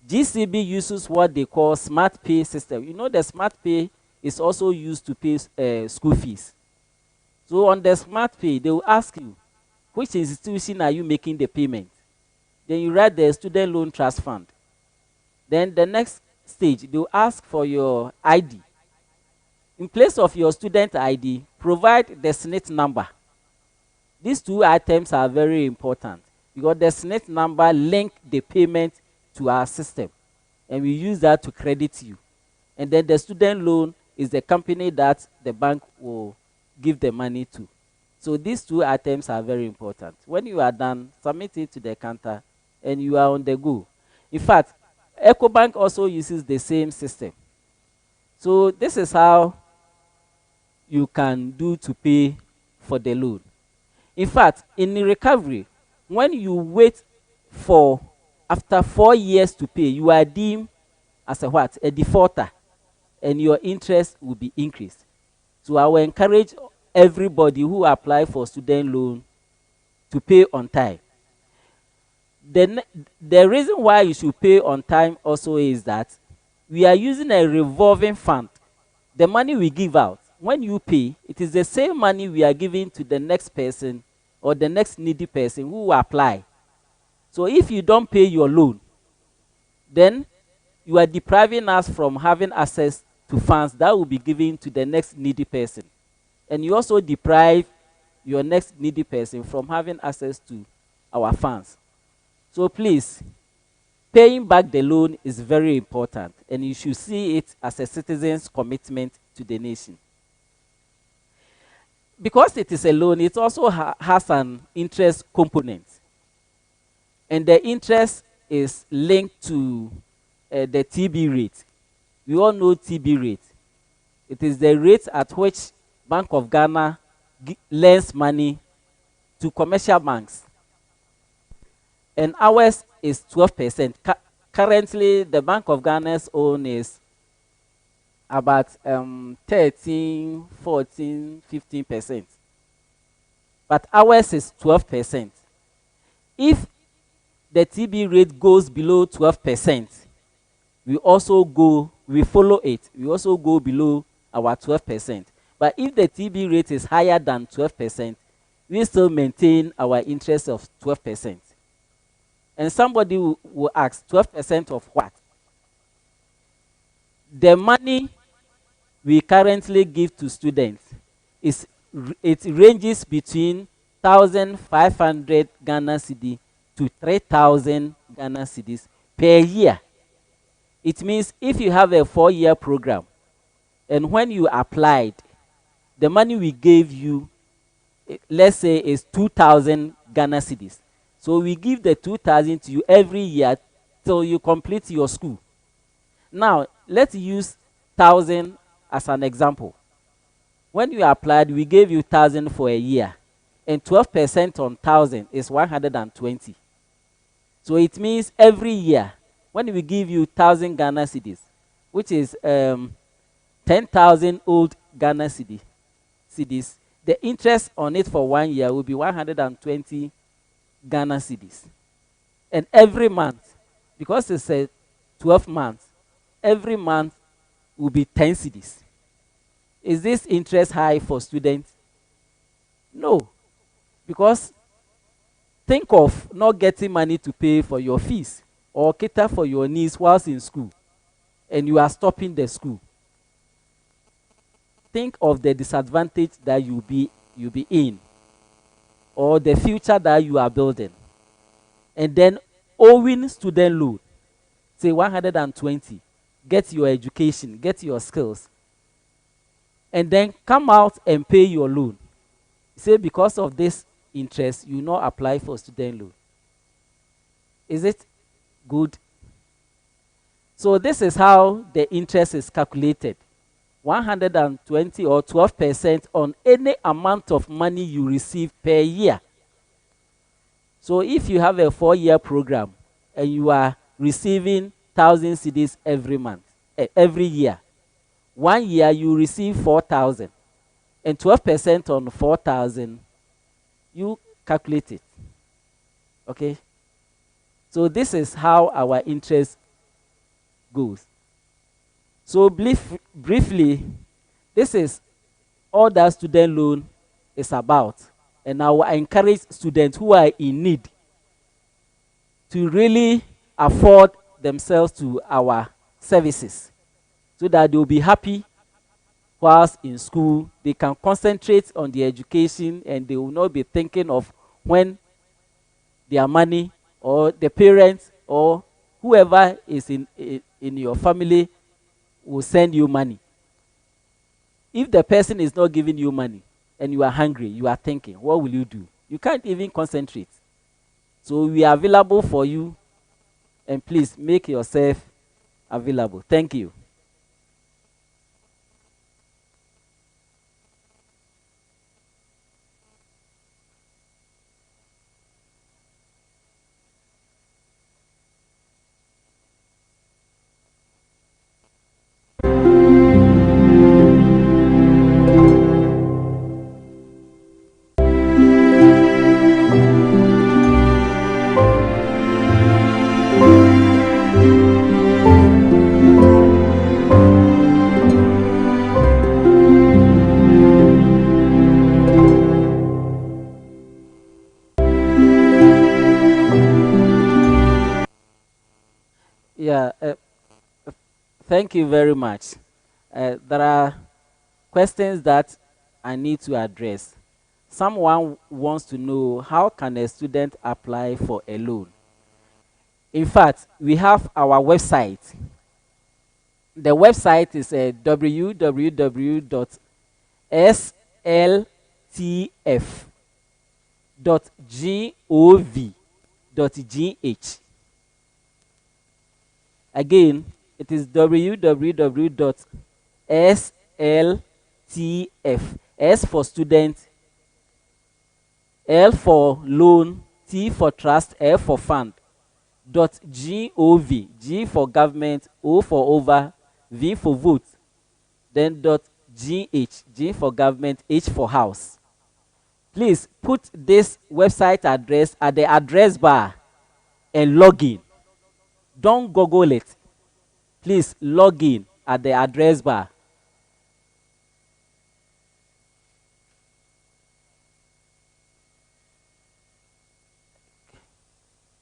GCB uses what they call smart pay system. You know, the smart pay is also used to pay school fees. So on the smart pay, they will ask you, which institution are you making the payment? Then you write the student loan trust fund. Then the next stage, they will ask for your ID. In place of your student ID, provide the SNIT number. These two items are very important because the SNIT number link the payment to our system, and we use that to credit you. And then the student loan is the company that the bank will give the money to. So these two items are very important. When you are done, submit it to the counter and you are on the go. In fact, EcoBank also uses the same system. So this is how you can do to pay for the loan. In fact, in the recovery, when you wait for after 4 years to pay, you are deemed as a what? A defaulter, and your interest will be increased. So I will encourage everybody who apply for student loan to pay on time. The reason why you should pay on time also is that we are using a revolving fund. The money we give out, when you pay, it is the same money we are giving to the next person or the next needy person who will apply. So if you don't pay your loan, then you are depriving us from having access to funds that will be given to the next needy person. And you also deprive your next needy person from having access to our funds. So please, paying back the loan is very important, and you should see it as a citizen's commitment to the nation. Because it is a loan, it also has an interest component. And the interest is linked to the TB rate. We all know TB rate. It is the rate at which Bank of Ghana lends money to commercial banks. And ours is 12%. Currently, the Bank of Ghana's own is about 13, 14, 15%. But ours is 12%. If the TB rate goes below 12%, we follow it. We also go below our 12%. But if the TB rate is higher than 12%, we still maintain our interest of 12%. And somebody will ask, 12% of what? The money we currently give to students, it ranges between 1,500 Ghana cedi to 3,000 Ghana cedis per year. It means if you have a 4-year program, and when you applied, the money we gave you, let's say, is 2,000 Ghana cedis. So we give the 2,000 to you every year till you complete your school. Now, let's use 1,000 as an example. When you applied, we gave you 1,000 for a year, and 12% on 1,000 is 120. So it means every year, when we give you 1,000 Ghana cedis, which is 10,000 old Ghana cedis, the interest on it for 1 year will be 120 Ghana cedis. And every month, because it's a 12 months, every month will be 10 cedis. Is this interest high for students? No. Because think of not getting money to pay for your fees or cater for your needs whilst in school, and you are stopping the school. Think of the disadvantage that you'll be in, or the future that you are building. And then owing student loan, say 120, get your education, get your skills, and then come out and pay your loan. Say because of this interest, you not apply for student loan. Is it good? So this is how the interest is calculated. 120 or 12% on any amount of money you receive per year. So if you have a 4-year program and you are receiving 1,000 cedis every month, every year, 1 year you receive 4,000, and 12% on 4,000 You calculate it. Okay? So this is how our interest goes. So briefly, this is all that student loan is about. And I will encourage students who are in need to really afford themselves to our services so that they will be happy whilst in school. They can concentrate on the education and they will not be thinking of when their money or the parents or whoever is in your family will send you money. If the person is not giving you money and you are hungry, you are thinking, what will you do? You can't even concentrate. So we are available for you, and please make yourself available. Thank you. Yeah, thank you very much. There are questions that I need to address. Someone wants to know how can a student apply for a loan? In fact, we have our website. The website is www.sltf.gov.gh. Again, it is www.sltf. S for student, L for loan, T for trust, F for fund. .gov, G for government, O for over, V for vote. Then .gh, G for government, H for house. Please put this website address at the address bar and log in. Don't Google it. Please log in at the address bar.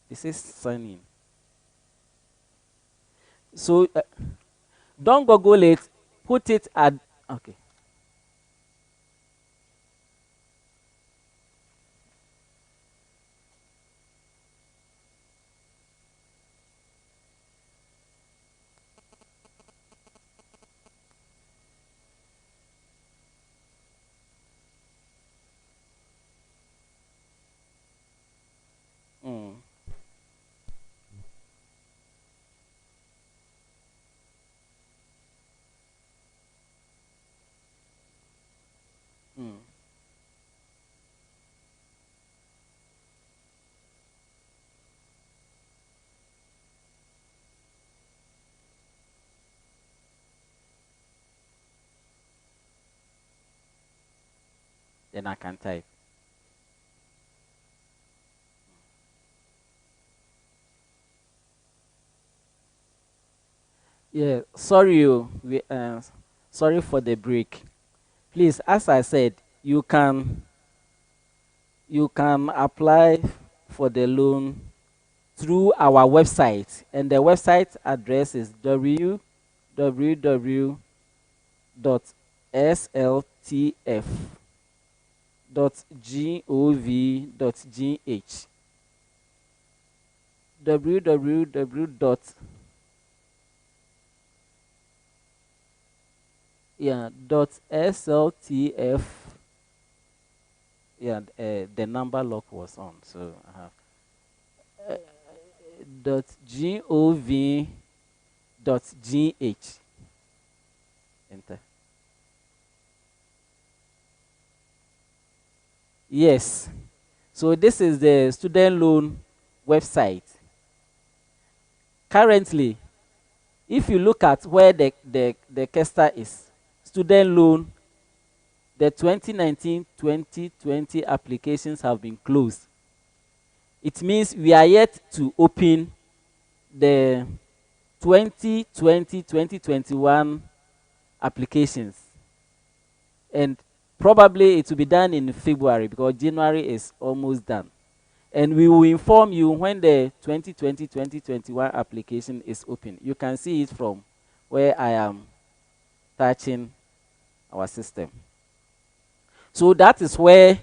This is sign in. So don't Google it. Put it at, okay. Mm. Mm. Then I can type. Yeah, sorry, sorry for the break. Please, as I said, you can apply for the loan through our website, and the website address is www.sltf.gov.gh. www. Yeah, .sltf. Yeah, the number lock was on, so I have .gov.gh. Enter. Yes. So this is the student loan website. Currently, if you look at where the cursor is, student loan, the 2019-2020 applications have been closed. It means we are yet to open the 2020-2021 applications. And probably it will be done in February because January is almost done. And we will inform you when the 2020-2021 application is open. You can see it from where I am touching our system. So that is where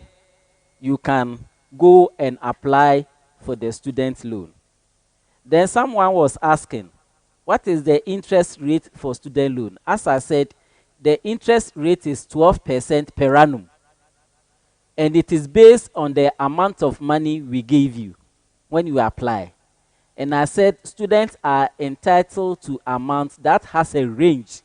you can go and apply for the student loan. Then someone was asking, what is the interest rate for student loan? As I said, the interest rate is 12% per annum. And it is based on the amount of money we gave you when you apply. And I said students are entitled to amount that has a range.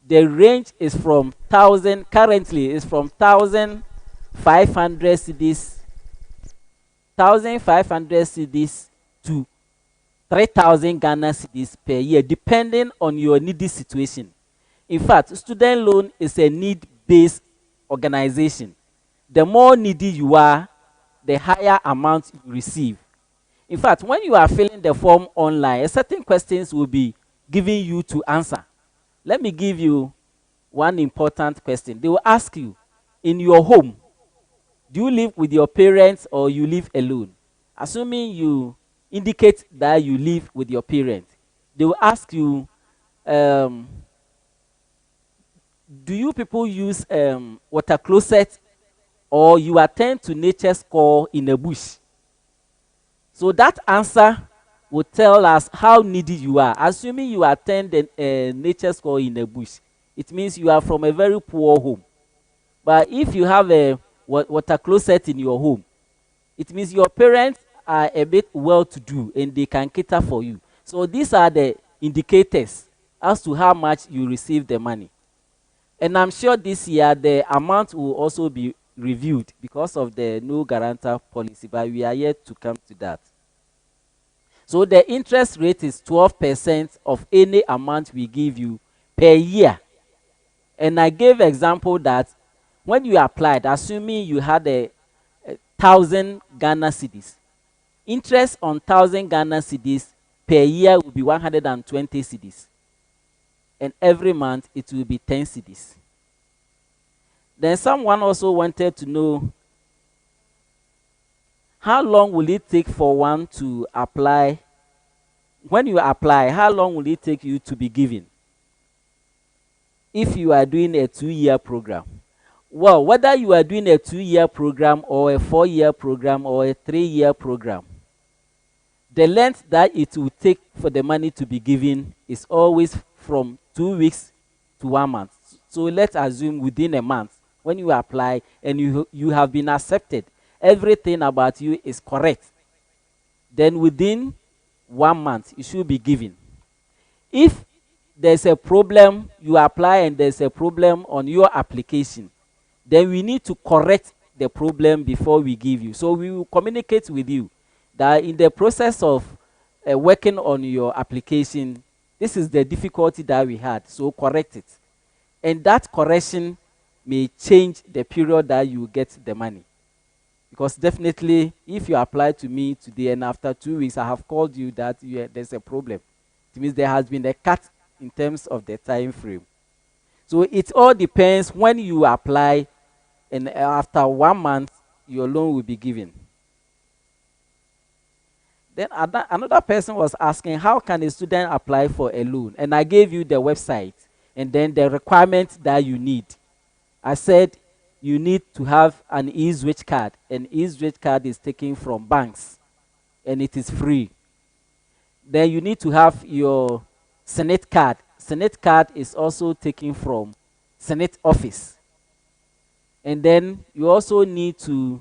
The range is from 1,000, currently is from 1,500 cedis, 1,500 cedis to 3,000 Ghana cedis per year, depending on your needy situation. In fact, student loan is a need-based organization. The more needy you are, the higher amount you receive. In fact, when you are filling the form online, certain questions will be given you to answer. Let me give you one important question. They will ask you, in your home, do you live with your parents or you live alone? Assuming you indicate that you live with your parents, they will ask you, do you people use water closet or you attend to nature's call in a bush? So that answer will tell us how needy you are. Assuming you attend nature's call in a bush, it means you are from a very poor home. But if you have a water closet in your home, it means your parents are a bit well-to-do and they can cater for you. So these are the indicators as to how much you receive the money. And I'm sure this year the amount will also be reviewed because of the no guarantor policy, but we are yet to come to that. So the interest rate is 12% of any amount we give you per year. And I gave example that when you applied, assuming you had a 1,000 Ghana cedis, interest on 1,000 Ghana cedis per year will be 120 cedis. And every month it will be 10 cedis. Then someone also wanted to know, how long will it take for one to apply? When you apply, how long will it take you to be given? If you are doing a 2-year program. Well, whether you are doing a 2-year program or a 4-year program or a 3-year program, the length that it will take for the money to be given is always from 2 weeks to 1 month. So let's assume within a month, when you apply and you have been accepted, everything about you is correct, then within 1 month, you should be given. If there's a problem, you apply and there's a problem on your application, then we need to correct the problem before we give you. So we will communicate with you that in the process of working on your application, this is the difficulty that we had, so correct it. And that correction may change the period that you get the money. Because definitely, if you apply to me today and after 2 weeks, I have called you that there's a problem. It means there has been a cut in terms of the time frame. So it all depends when you apply, and after 1 month, your loan will be given. Then another person was asking, how can a student apply for a loan? And I gave you the website and then the requirements that you need. I said you need to have an e-switch card. An e-switch card is taken from banks and it is free. Then you need to have your Senate card. Senate card is also taken from Senate office. And then you also need to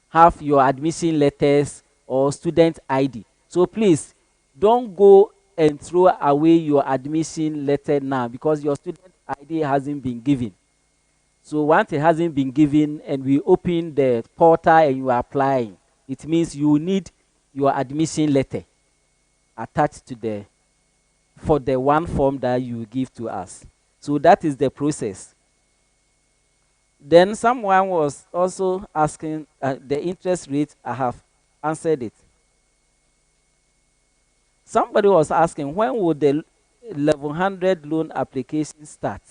have your admission letters or student ID. So please, don't go and throw away your admission letter now because your student ID hasn't been given. So once it hasn't been given and we open the portal and you are applying, it means you need your admission letter attached to for the one form that you give to us. So that is the process. Then someone was also asking the interest rate. I have answered it. Somebody was asking when would the 1100 loan application start?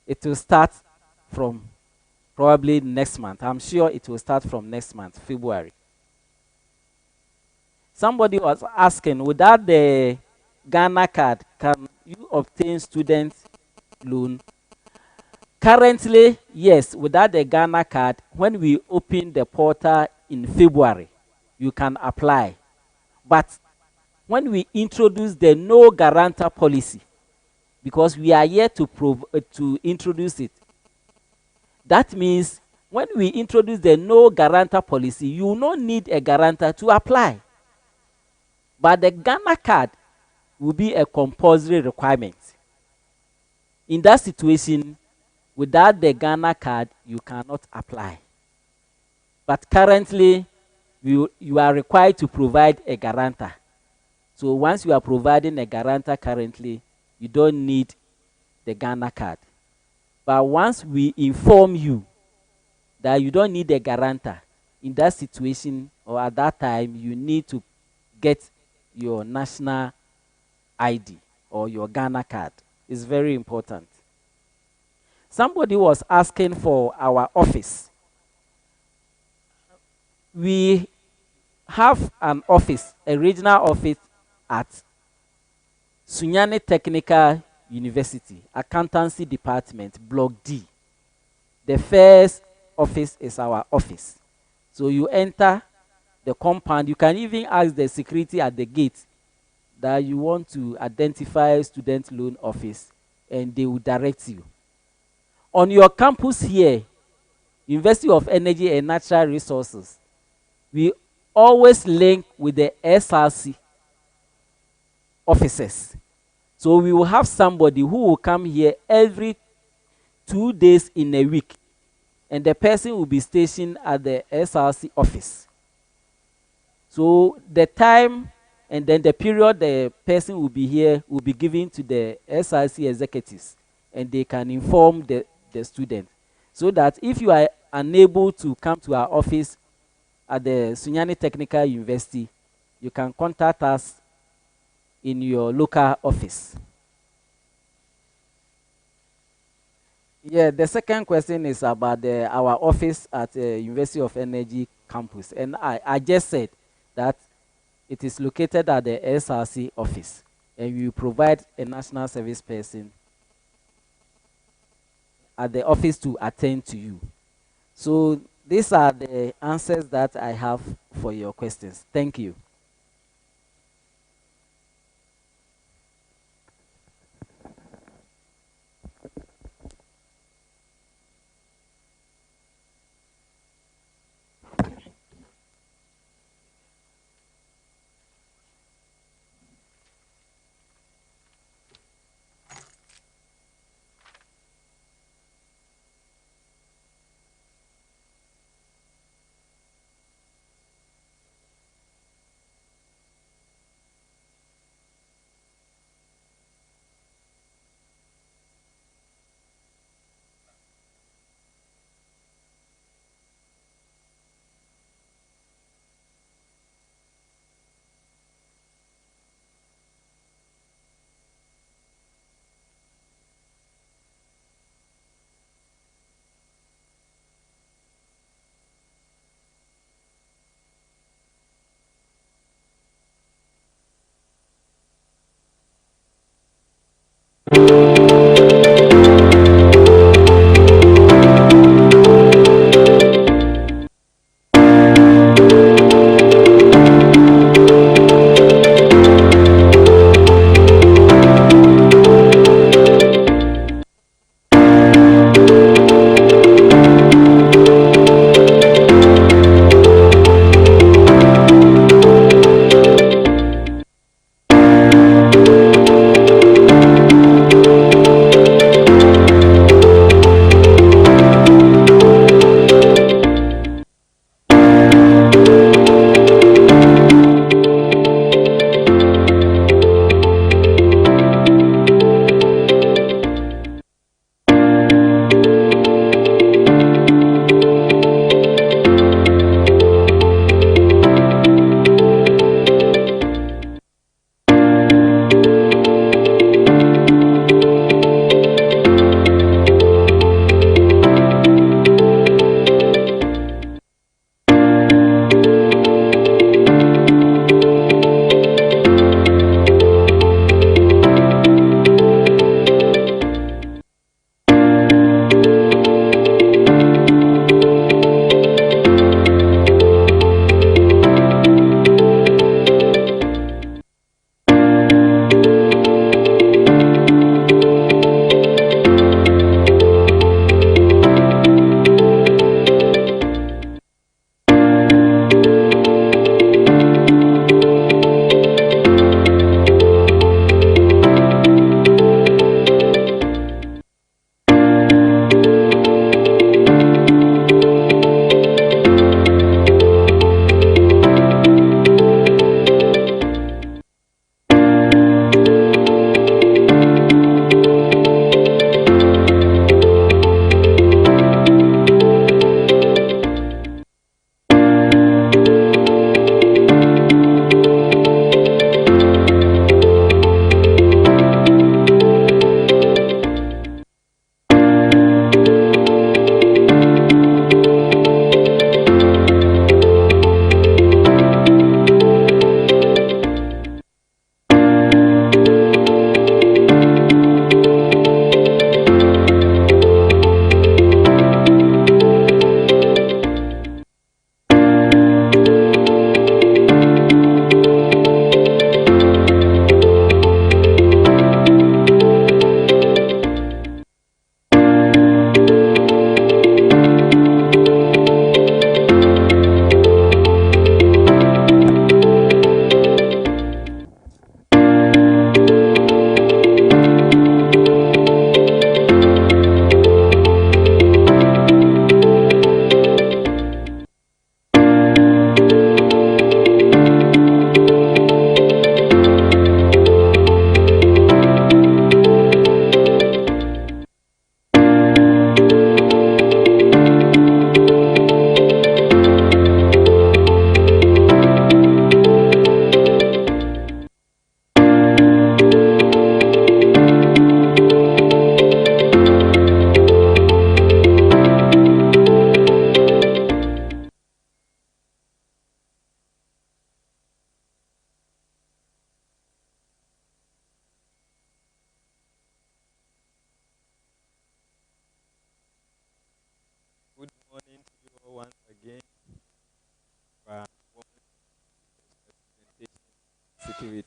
It will start from probably next month. I'm sure it will start from next month, February. Somebody was asking, without the Ghana card, can you obtain student loan? Currently, yes, without the Ghana card, when we open the portal in February, you can apply. But when we introduce the no guarantor policy, because we are here to introduce it, that means when we introduce the no guarantor policy, you will not need a guarantor to apply. But the Ghana card will be a compulsory requirement. In that situation, without the Ghana card, you cannot apply. But currently, you are required to provide a guarantor. So once you are providing a guarantor currently, you don't need the Ghana card. But once we inform you that you don't need a guarantor, in that situation or at that time, you need to get your national ID or your Ghana card. It's very important. Somebody was asking for our office. We have an office, a regional office at Sunyani Technical University, Accountancy Department, Block D. The first office is our office. So you enter the compound. You can even ask the security at the gate that you want to identify student loan office, and they will direct you. On your campus here, University of Energy and Natural Resources, we always link with the SRC offices. So we will have somebody who will come here every 2 days in a week, and the person will be stationed at the SRC office. So the time and then the period the person will be here will be given to the SRC executives, and they can inform the student. So that if you are unable to come to our office at the Sunyani Technical University, you can contact us in your local office. Yeah, the second question is about our office at the University of Energy campus. And I just said that it is located at the SRC office, and we provide a national service person at the office to attend to you. So these are the answers that I have for your questions. Thank you.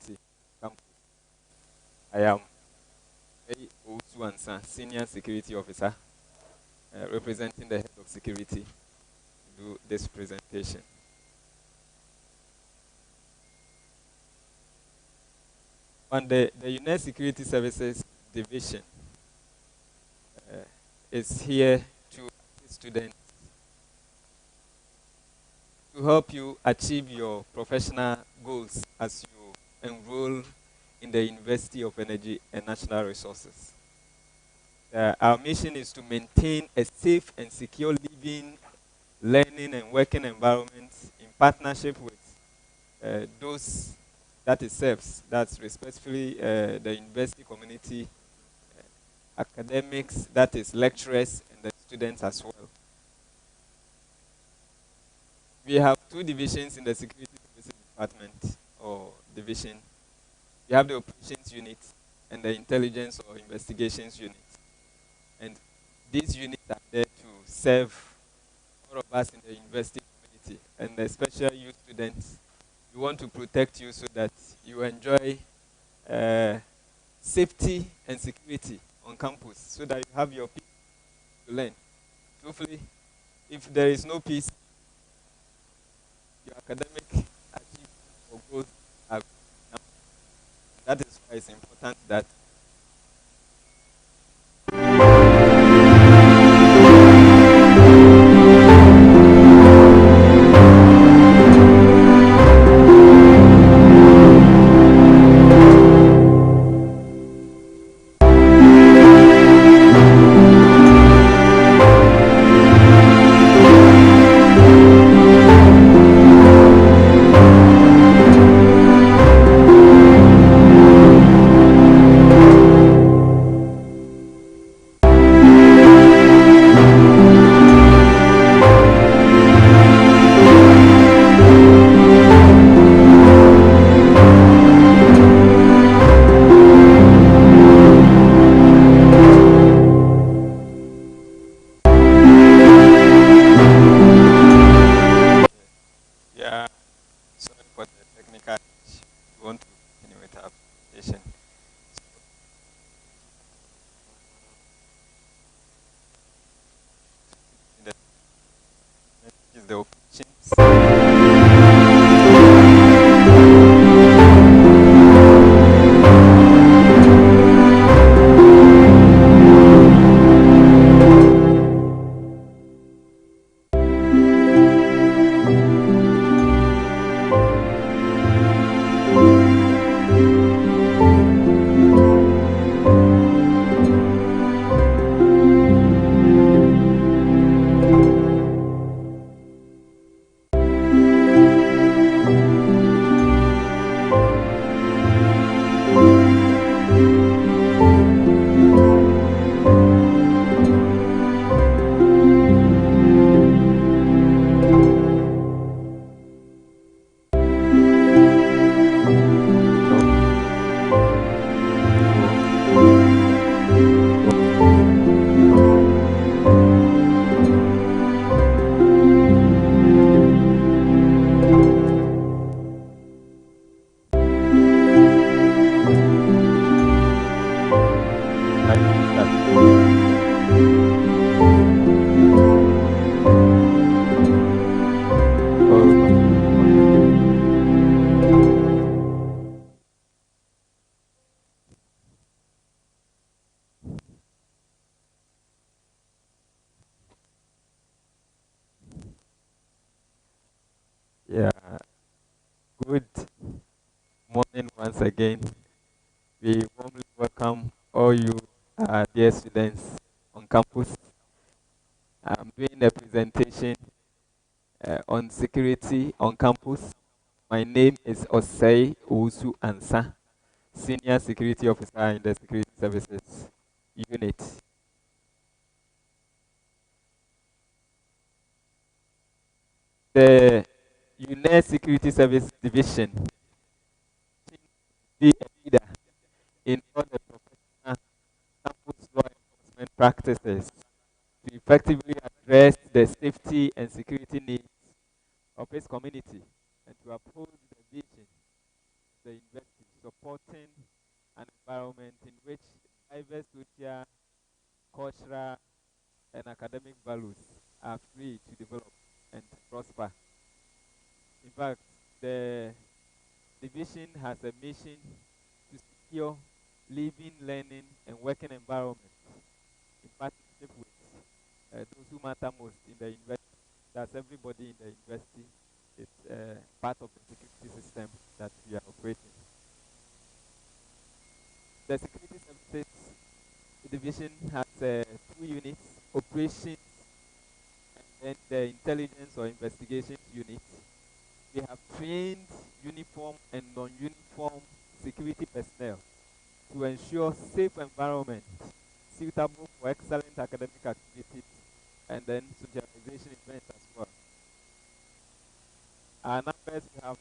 security campus. I am Uenr, Senior Security Officer, representing the head of security to do this presentation. On the Uenr Security Services Division is here to assist students to help you achieve your professional goals as you enroll in the University of Energy and Natural Resources. Our mission is to maintain a safe and secure living, learning, and working environment in partnership with those that it serves, that's respectively the university community, academics, that is lecturers, and the students as well. We have two divisions in the Security Services Department or division. We have the Operations Unit and the Intelligence or Investigations Unit. And these units are there to serve all of us in the university community, and especially you students. We want to protect you so that you enjoy safety and security on campus, so that you have your peace to learn. Hopefully, if there is no peace, your academic achievements or goals are good. That is why it's important that the operations. Yeah, good morning once again. We warmly welcome all you dear students on campus. I'm doing a presentation on security on campus. My name is Osei Owusu Ansa, Senior Security Officer in the Security Services Unit. The Uenr Security Service Division be a leader in all the professional campus law enforcement practices to effectively address the safety and security needs of its community and to uphold the vision of the university supporting an environment in which diverse social, cultural, and academic values are free to develop and prosper. In fact, the division has a mission to secure living, learning, and working environment in partnership with those who matter most in the university. That's everybody in the university. It's part of the security system that we are operating. The security services division has two units: operations and the intelligence or investigations unit. We have trained uniform and non-uniform security personnel to ensure safe environment suitable for excellent academic activities and then socialization events as well. Our numbers, we have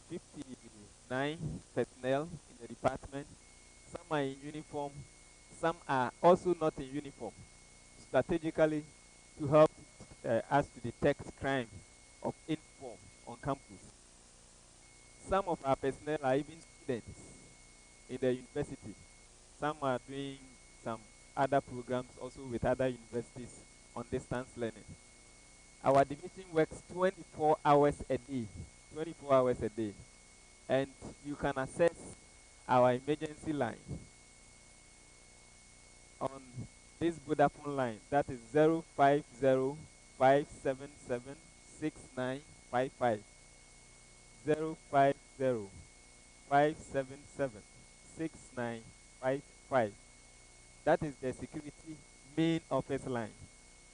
59 personnel in the department. Some are in uniform, some are also not in uniform, strategically to help us to detect crime of any form on campus. Some of our personnel are even students in the university. Some are doing some other programs also with other universities on distance learning. Our division works 24 hours a day, 24 hours a day. And you can access our emergency line on this Vodafone line. That is 050-577-6955. 050-577-6955. That is the security main office line.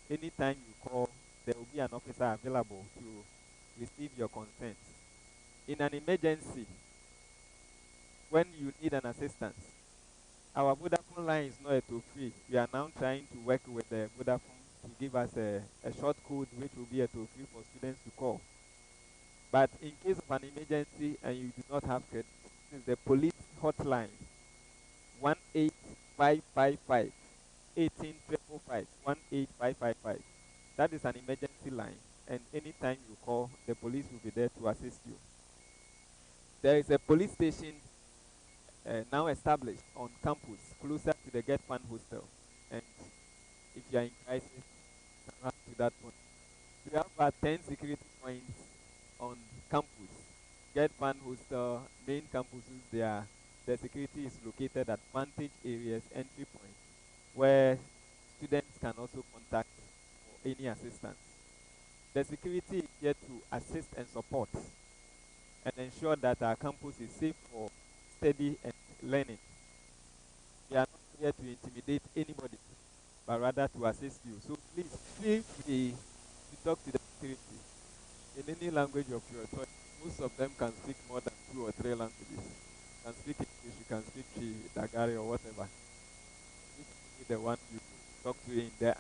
Anytime you call, there will be an officer available to receive your concerns. In an emergency, when you need an assistance, our Vodafone line is not a toll-free. We are now trying to work with the Vodafone to give us a short code which will be a toll-free for students to call. But in case of an emergency and you do not have credit, this is the police hotline, 18555 18555 18555. That is an emergency line, and anytime you call, the police will be there to assist you. There is a police station now established on campus, closer to the Get Fund hostel. And if you are in crisis, you can run to that point. We have about 10 security points on campus. Get Fund hostel, main campuses, the security is located at vantage areas, entry points, where students can also contact for any assistance. The security is here to assist and support and ensure that our campus is safe for study and learning. We are not here to intimidate anybody, but rather to assist you. So please feel free to talk to the security in any language of your choice. Most of them can speak more than 2 or 3 languages. You can speak English, you can speak Dagari or whatever. If you be the one you talk to in that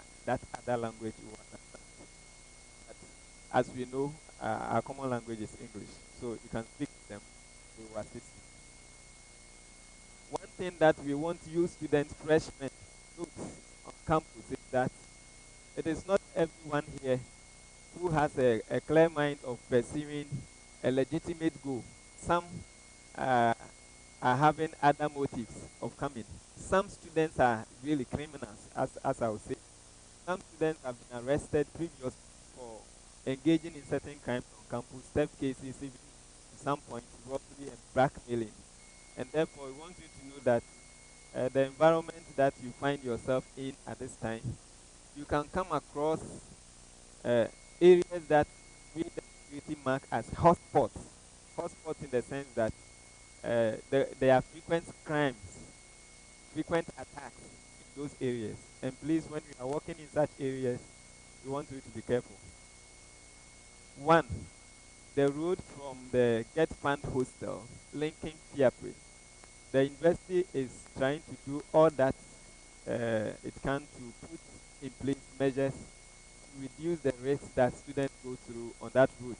other language you understand. But as we know, our common language is English, so you can speak to them, they will assist you. One thing that we want you students, freshmen, note on campus is that it is not everyone here who has a clear mind of pursuing a legitimate goal. Some are having other motives of coming. Some students are really criminals, as I would say. Some students have been arrested previously for engaging in certain crimes on campus, theft cases, even to some point robbery and blackmailing. And therefore, we want you to know that the environment that you find yourself in at this time, you can come across areas that we the security mark as hotspots. Hotspots in the sense that there are frequent crimes, frequent attacks in those areas. And please, when you are working in such areas, we want you to be careful. One, the road from the Get Fund hostel linking Fiapre. The university is trying to do all that it can to put in place measures to reduce the risks that students go through on that route.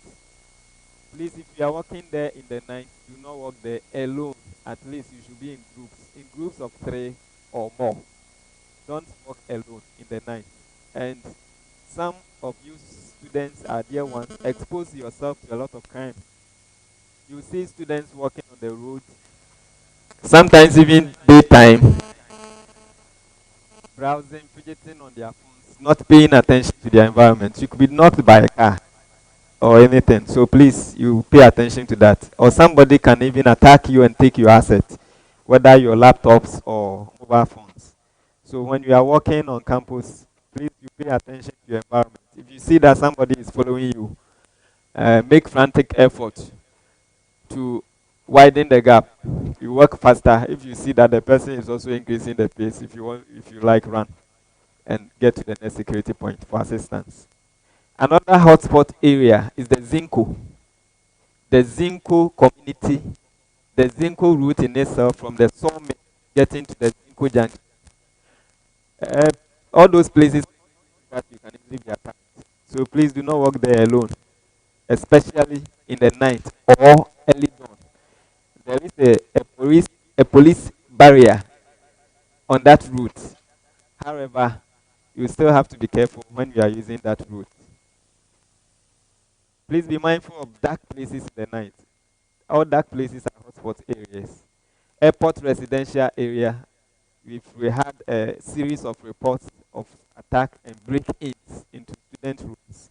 Please, if you are working there in the night, do not work there alone. At least you should be in groups of 3 or more. Don't work alone in the night. And some of you students are dear ones, expose yourself to a lot of crime. You see students walking on the road sometimes even daytime, browsing, fidgeting on their phones, not paying attention to their environment. You could be knocked by a car or anything. So please, you pay attention to that. Or somebody can even attack you and take your assets, whether your laptops or mobile phones. So when you are walking on campus, please you pay attention to your environment. If you see that somebody is following you, make frantic effort to widen the gap. You work faster if you see that the person is also increasing the pace. If you like, run and get to the next security point for assistance. Another hotspot area is the Zinco. The Zinco community, the Zinco route in itself from the sawmill getting to the Zinco junction. Uh, all those places that you can easily be attacked. So please do not walk there alone, especially in the night or early dawn. There is a police barrier on that route. However, you still have to be careful when you are using that route. Please be mindful of dark places in the night. All dark places are hotspot areas. Airport residential area, we had a series of reports of attack and break-ins into student rooms.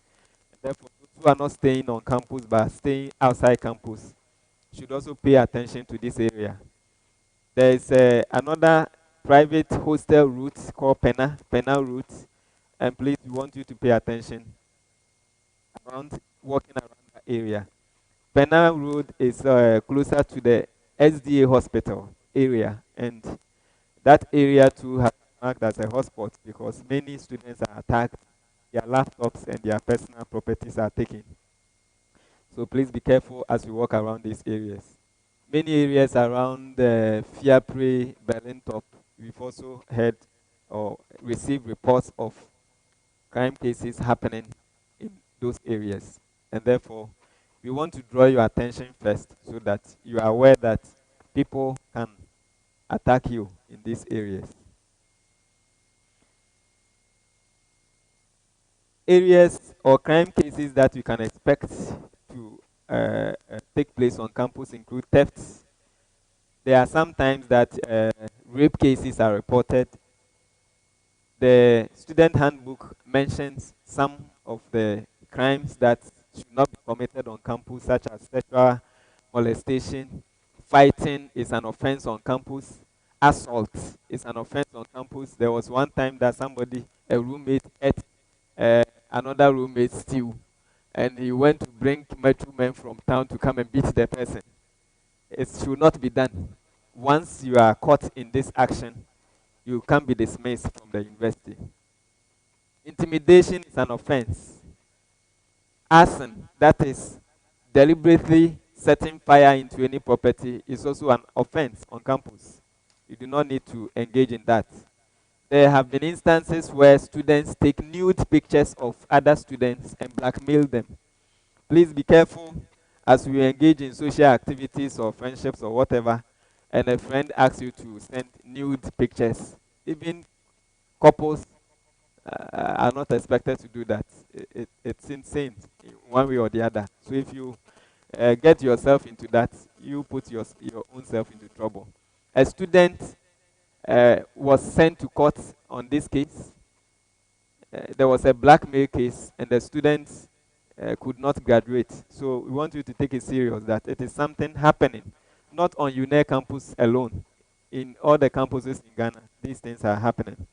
Therefore, those who are not staying on campus but staying outside campus should also pay attention to this area. There is another private hostel route called Pena route, and please, we want you to pay attention around walking around that area. Pena Road is closer to the SDA hospital area, and that area too has been marked as a hotspot because many students are attacked, their laptops and their personal properties are taken. So please be careful as you walk around these areas. Many areas around Fiapre, Berlin Top, we've also heard or received reports of crime cases happening in those areas. And therefore, we want to draw your attention first so that you are aware that people can attack you in these areas. Areas or crime cases that you can expect to take place on campus include thefts. There are sometimes that rape cases are reported. The student handbook mentions some of the crimes that should not be committed on campus, such as sexual molestation, fighting is an offense on campus, assault is an offense on campus. There was one time that a roommate, ate another roommate's stew, and he went to bring metro men from town to come and beat the person. It should not be done. Once you are caught in this action, you can be dismissed from the university. Intimidation is an offense. Arson, that is deliberately setting fire into any property, is also an offense on campus. You do not need to engage in that. There have been instances where students take nude pictures of other students and blackmail them. Please be careful as we engage in social activities or friendships or whatever, and a friend asks you to send nude pictures. Even couples are not expected to do that. It's insane in one way or the other. So if you get yourself into that, you put your own self into trouble. A student was sent to court on this case. There was a blackmail case, and the students could not graduate. So we want you to take it serious that it is something happening, not on Uenr campus alone. In all the campuses in Ghana, these things are happening.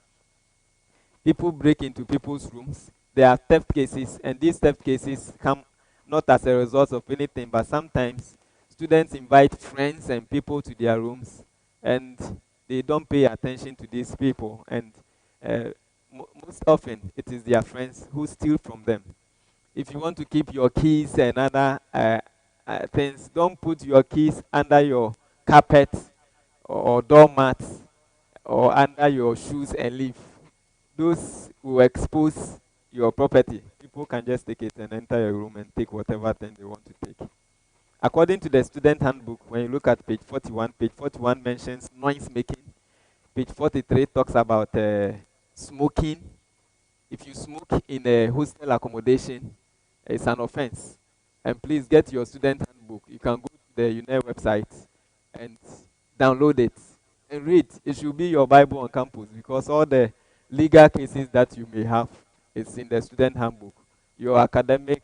People break into people's rooms. There are theft cases, and these theft cases come not as a result of anything, but sometimes students invite friends and people to their rooms, and they don't pay attention to these people. And most often, it is their friends who steal from them. If you want to keep your keys and other things, don't put your keys under your carpet or doormat or under your shoes and leave. Those will expose your property. People can just take it and enter your room and take whatever thing they want to take. According to the student handbook, when you look at page 41 mentions noise making. Page 43 talks about smoking. If you smoke in a hostel accommodation, it's an offense. And please get your student handbook. You can go to the Uenr website and download it and read. It should be your Bible on campus, because all the legal cases that you may have is in the student handbook. Your academic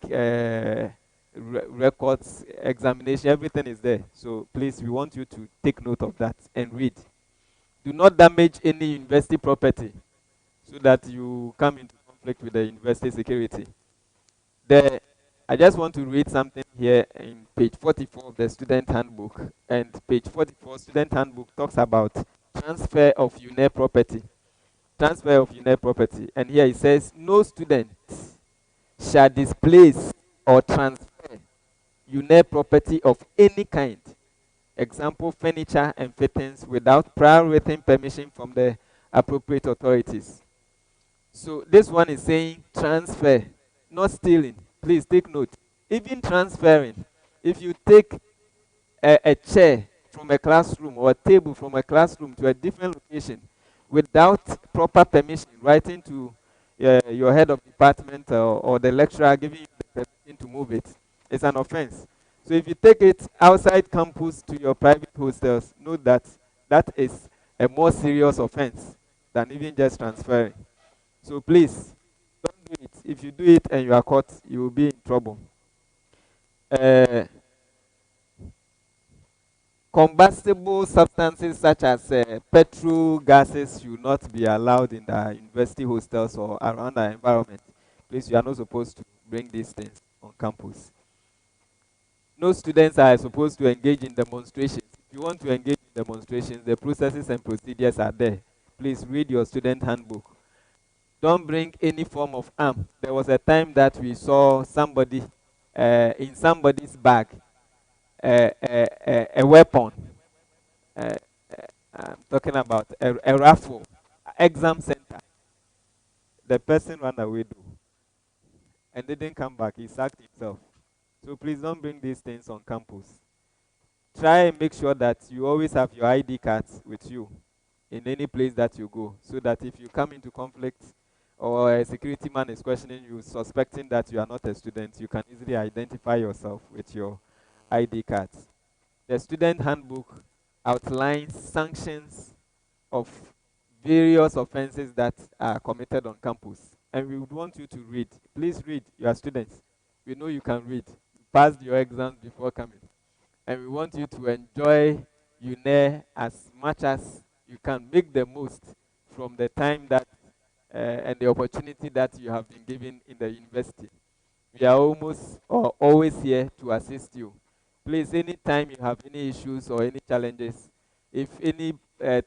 records, examination, everything is there. So please, we want you to take note of that and read. Do not damage any university property so that you come into conflict with the university security. I just want to read something here in page 44 of the student handbook. And page 44 student handbook talks about transfer of Uenr property. Transfer of Uenr property. And here it says, no student shall displace or transfer Uenr property of any kind, example furniture and fittings, without prior written permission from the appropriate authorities. So this one is saying transfer, not stealing. Please take note. Even transferring, if you take a chair from a classroom or a table from a classroom to a different location without proper permission, writing to your head of department or the lecturer giving you the permission to move it, it's an offense. So if you take it outside campus to your private hostels, know that that is a more serious offense than even just transferring. So please, don't do it. If you do it and you are caught, you will be in trouble. Uh, Combustible substances such as petrol gases should not be allowed in the university hostels or around the environment. Please, you are not supposed to bring these things on campus. No students are supposed to engage in demonstrations. If you want to engage in demonstrations, the processes and procedures are there. Please read your student handbook. Don't bring any form of arm. There was a time that we saw somebody in somebody's bag, a weapon. Uh, I'm talking about a raffle, exam center. The person ran away though and didn't come back. He sacked himself. So please don't bring these things on campus. Try and make sure that you always have your ID cards with you in any place that you go, so that if you come into conflict or a security man is questioning you, suspecting that you are not a student, you can easily identify yourself with your ID cards. The student handbook outlines sanctions of various offenses that are committed on campus. And we would want you to read. Please read. You are students. We know you can read. You passed your exams before coming. And we want you to enjoy Uenr as much as you can. Make the most from the time that and the opportunity that you have been given in the university. We are almost or always here to assist you. Please, anytime you have any issues or any challenges, if any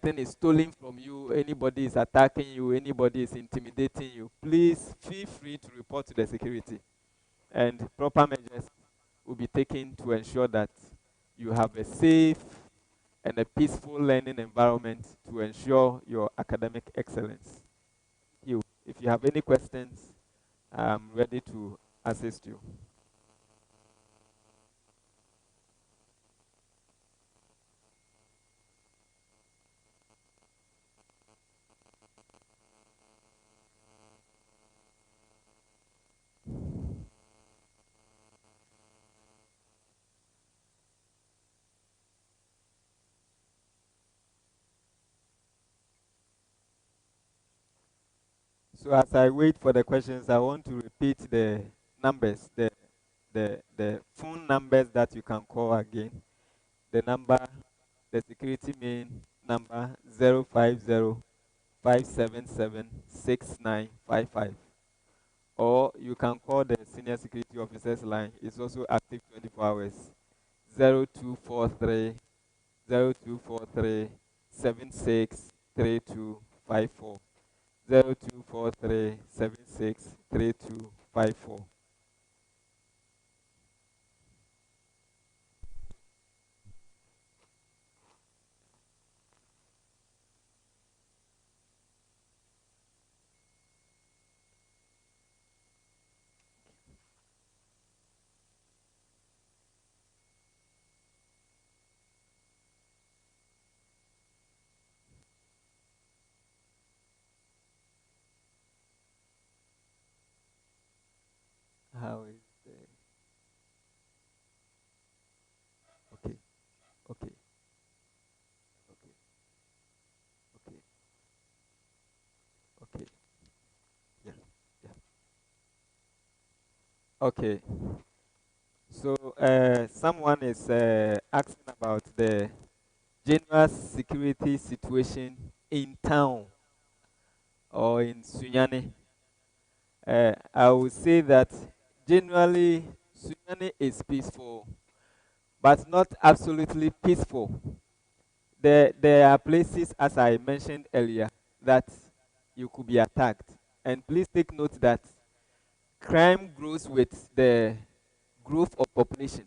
thing is stolen from you, anybody is attacking you, anybody is intimidating you, please feel free to report to the security. And proper measures will be taken to ensure that you have a safe and a peaceful learning environment to ensure your academic excellence. Thank you. If you have any questions, I'm ready to assist you. So as I wait for the questions, I want to repeat the numbers, the phone numbers that you can call again. The number, the security main number 050-577-6955. Or you can call the senior security officer's line. It's also active 24 hours. 0243 0243 763254. 0243 763254. Okay. So someone is asking about the general security situation in town or in Sunyani. I would say that generally Sunyani is peaceful, but not absolutely peaceful. There are places, as I mentioned earlier, that you could be attacked. And please take note that crime grows with the growth of population.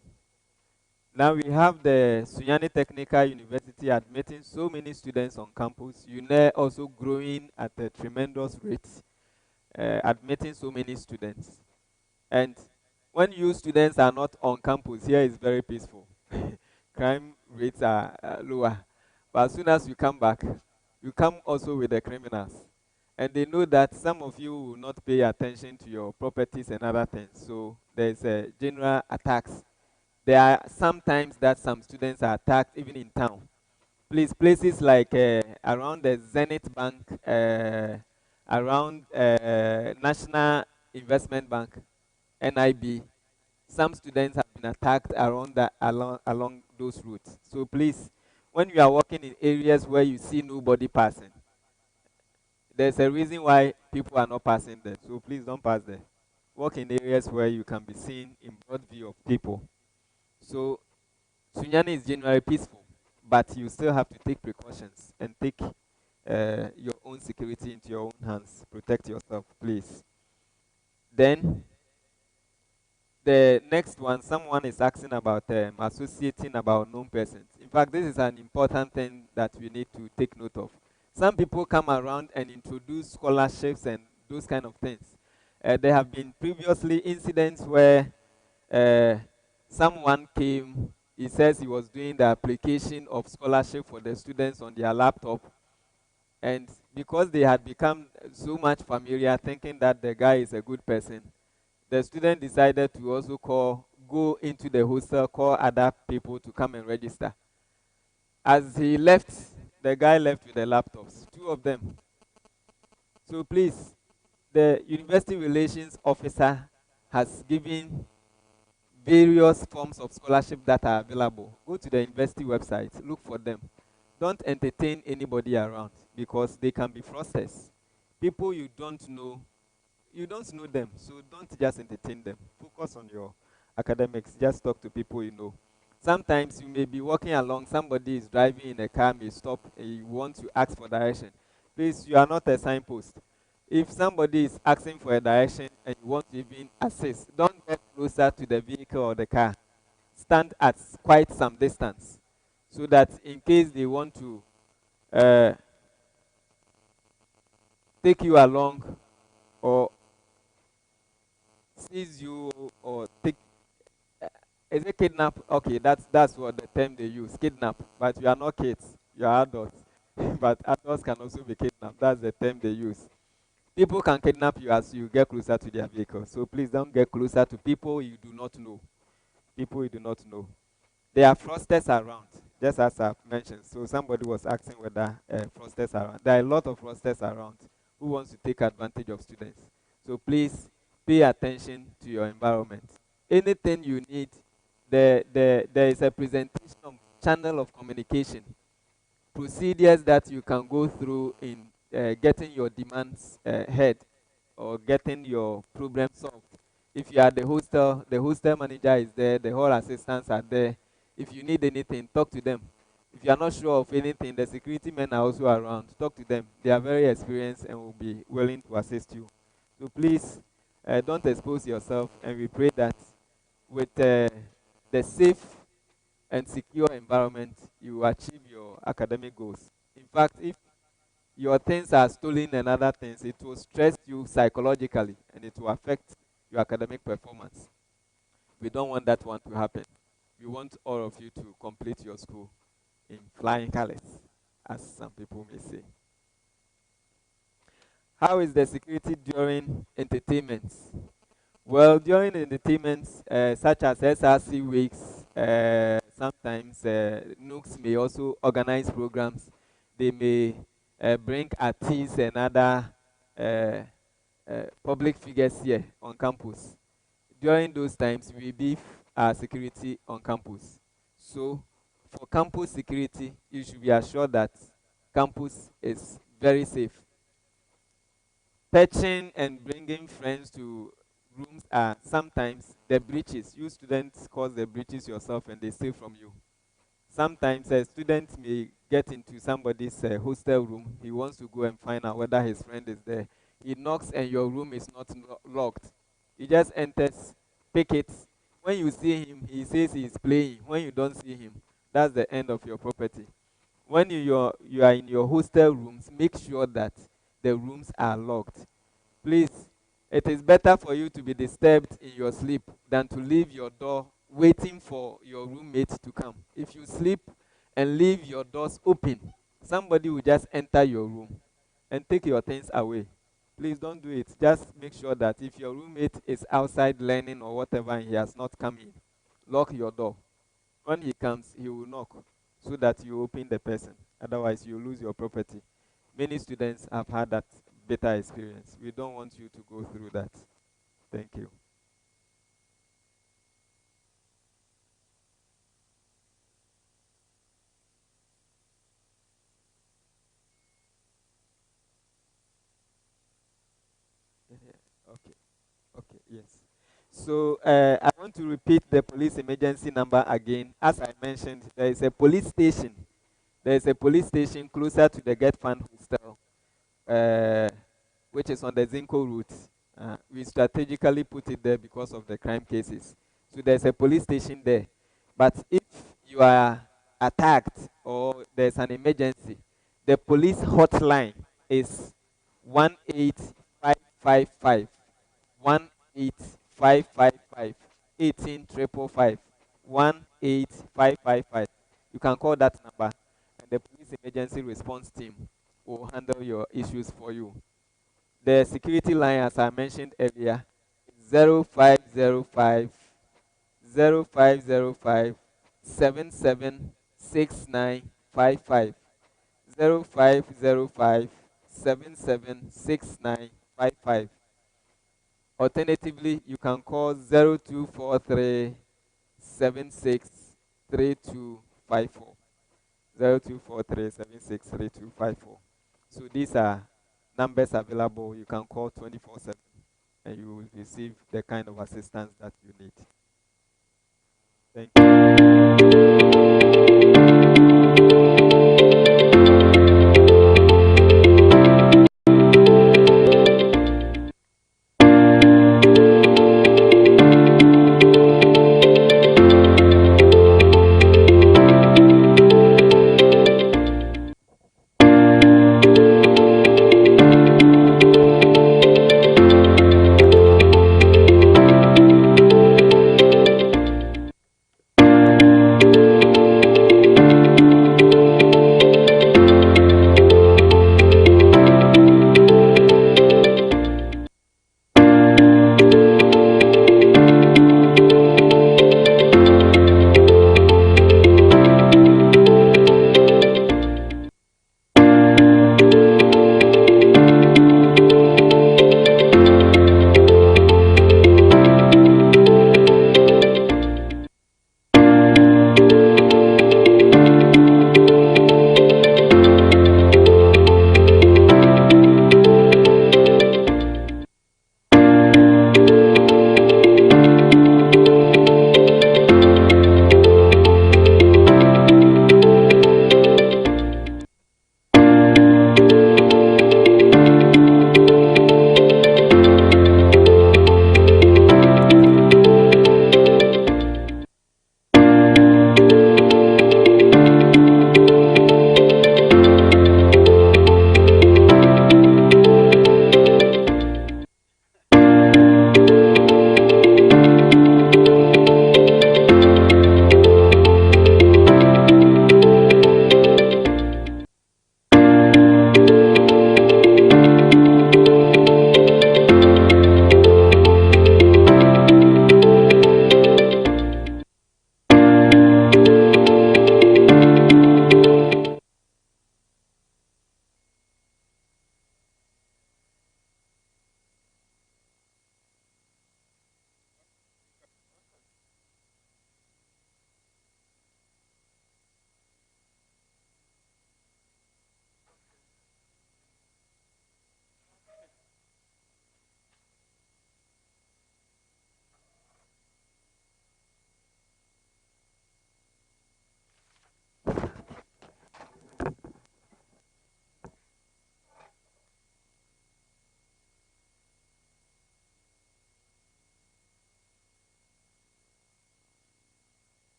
Now we have the Sunyani Technical University admitting so many students on campus. UNER also growing at a tremendous rate, admitting so many students. And when you students are not on campus, here is very peaceful. Crime rates are lower. But as soon as you come back, you come also with the criminals. And they know that some of you will not pay attention to your properties and other things. So there's a general attacks. There are sometimes that some students are attacked even in town. Please, places like around the Zenith Bank, around National Investment Bank, NIB, some students have been attacked around along those routes. So please, when you are walking in areas where you see nobody passing, there's a reason why people are not passing there. So please don't pass there. Walk in areas where you can be seen in broad view of people. So Sunyani is generally peaceful, but you still have to take precautions and take your own security into your own hands. Protect yourself, please. Then the next one, someone is asking about associating about known persons. In fact, this is an important thing that we need to take note of. Some people come around and introduce scholarships and those kind of things. There have been previously incidents where uh, someone came, he says he was doing the application of scholarship for the students on their laptop, and because they had become so much familiar, thinking that the guy is a good person, the student decided to also go into the hostel, call other people to come and register. As he left, the guy left with the laptops, two of them. So please, the university relations officer has given various forms of scholarship that are available. Go to the university website, look for them. Don't entertain anybody around because they can be fraudsters. People you don't know them, so don't just entertain them. Focus on your academics. Just talk to people you know. Sometimes you may be walking along, somebody is driving in a car, may stop, and you want to ask for direction. Please, you are not a signpost. If somebody is asking for a direction and you want to even assist, don't get closer to the vehicle or the car. Stand at quite some distance so that in case they want to uh, take you along or seize you or take is it kidnap? Okay, that's what the term they use, kidnap. But you are not kids, you are adults. But adults can also be kidnapped. That's the term they use. People can kidnap you as you get closer to their vehicle. So please don't get closer to people you do not know. People you do not know. There are fraudsters around, just as I've mentioned. So somebody was asking whether fraudsters are around. There are a lot of fraudsters around who wants to take advantage of students. So please pay attention to your environment. Anything you need, there is a presentation of channel of communication, procedures that you can go through in getting your demands heard or getting your problem solved. If you are the hostel manager is there, the hall assistants are there. If you need anything, talk to them. If you are not sure of anything, the security men are also around. Talk to them. They are very experienced and will be willing to assist you. So please, don't expose yourself, and we pray that with the safe and secure environment, you will achieve your academic goals. In fact, if your things are stolen and other things, it will stress you psychologically and it will affect your academic performance. We don't want that one to happen. We want all of you to complete your school in flying colors, as some people may say. How is the security during entertainments? Well, during entertainments, such as SRC weeks, sometimes Nooks may also organize programs. They may bring artists and other public figures here on campus. during those times, we beef our security on campus. So, for campus security, you should be assured that campus is very safe. Fetching and bringing friends to rooms are sometimes the breaches. You students cause the breaches yourself and they steal from you. Sometimes a student may get into somebody's hostel room. He wants to go and find out whether his friend is there. He knocks and your room is not locked. He just enters, pick it. When you see him, he says he is playing. When you don't see him, that's the end of your property. When you are in your hostel rooms, make sure that the rooms are locked. Please, it is better for you to be disturbed in your sleep than to leave your door waiting for your roommate to come. If you sleep and leave your doors open, somebody will just enter your room and take your things away. Please don't do it. Just make sure that if your roommate is outside learning or whatever and he has not come in, lock your door. When he comes, he will knock so that you open the person. Otherwise, you lose your property. Many students have had that bitter experience. We don't want you to go through that. Thank you. Okay. Okay. Yes. So I want to repeat the police emergency number again. As I mentioned, there is a police station. There is a police station closer to the Get Fund Hostel, which is on the Zinco route. We strategically put it there because of the crime cases. So there's a police station there. But if you are attacked or there's an emergency, the police hotline is 18555. 18555 18555. 18555. You can call that number and the police emergency response team will handle your issues for you. The security line, as I mentioned earlier, is 0505 0505 776955. 0505 776955. Alternatively, you can call 0243 763254. 0243763254. So these are numbers available. You can call 24/7 and you will receive the kind of assistance that you need. Thank you.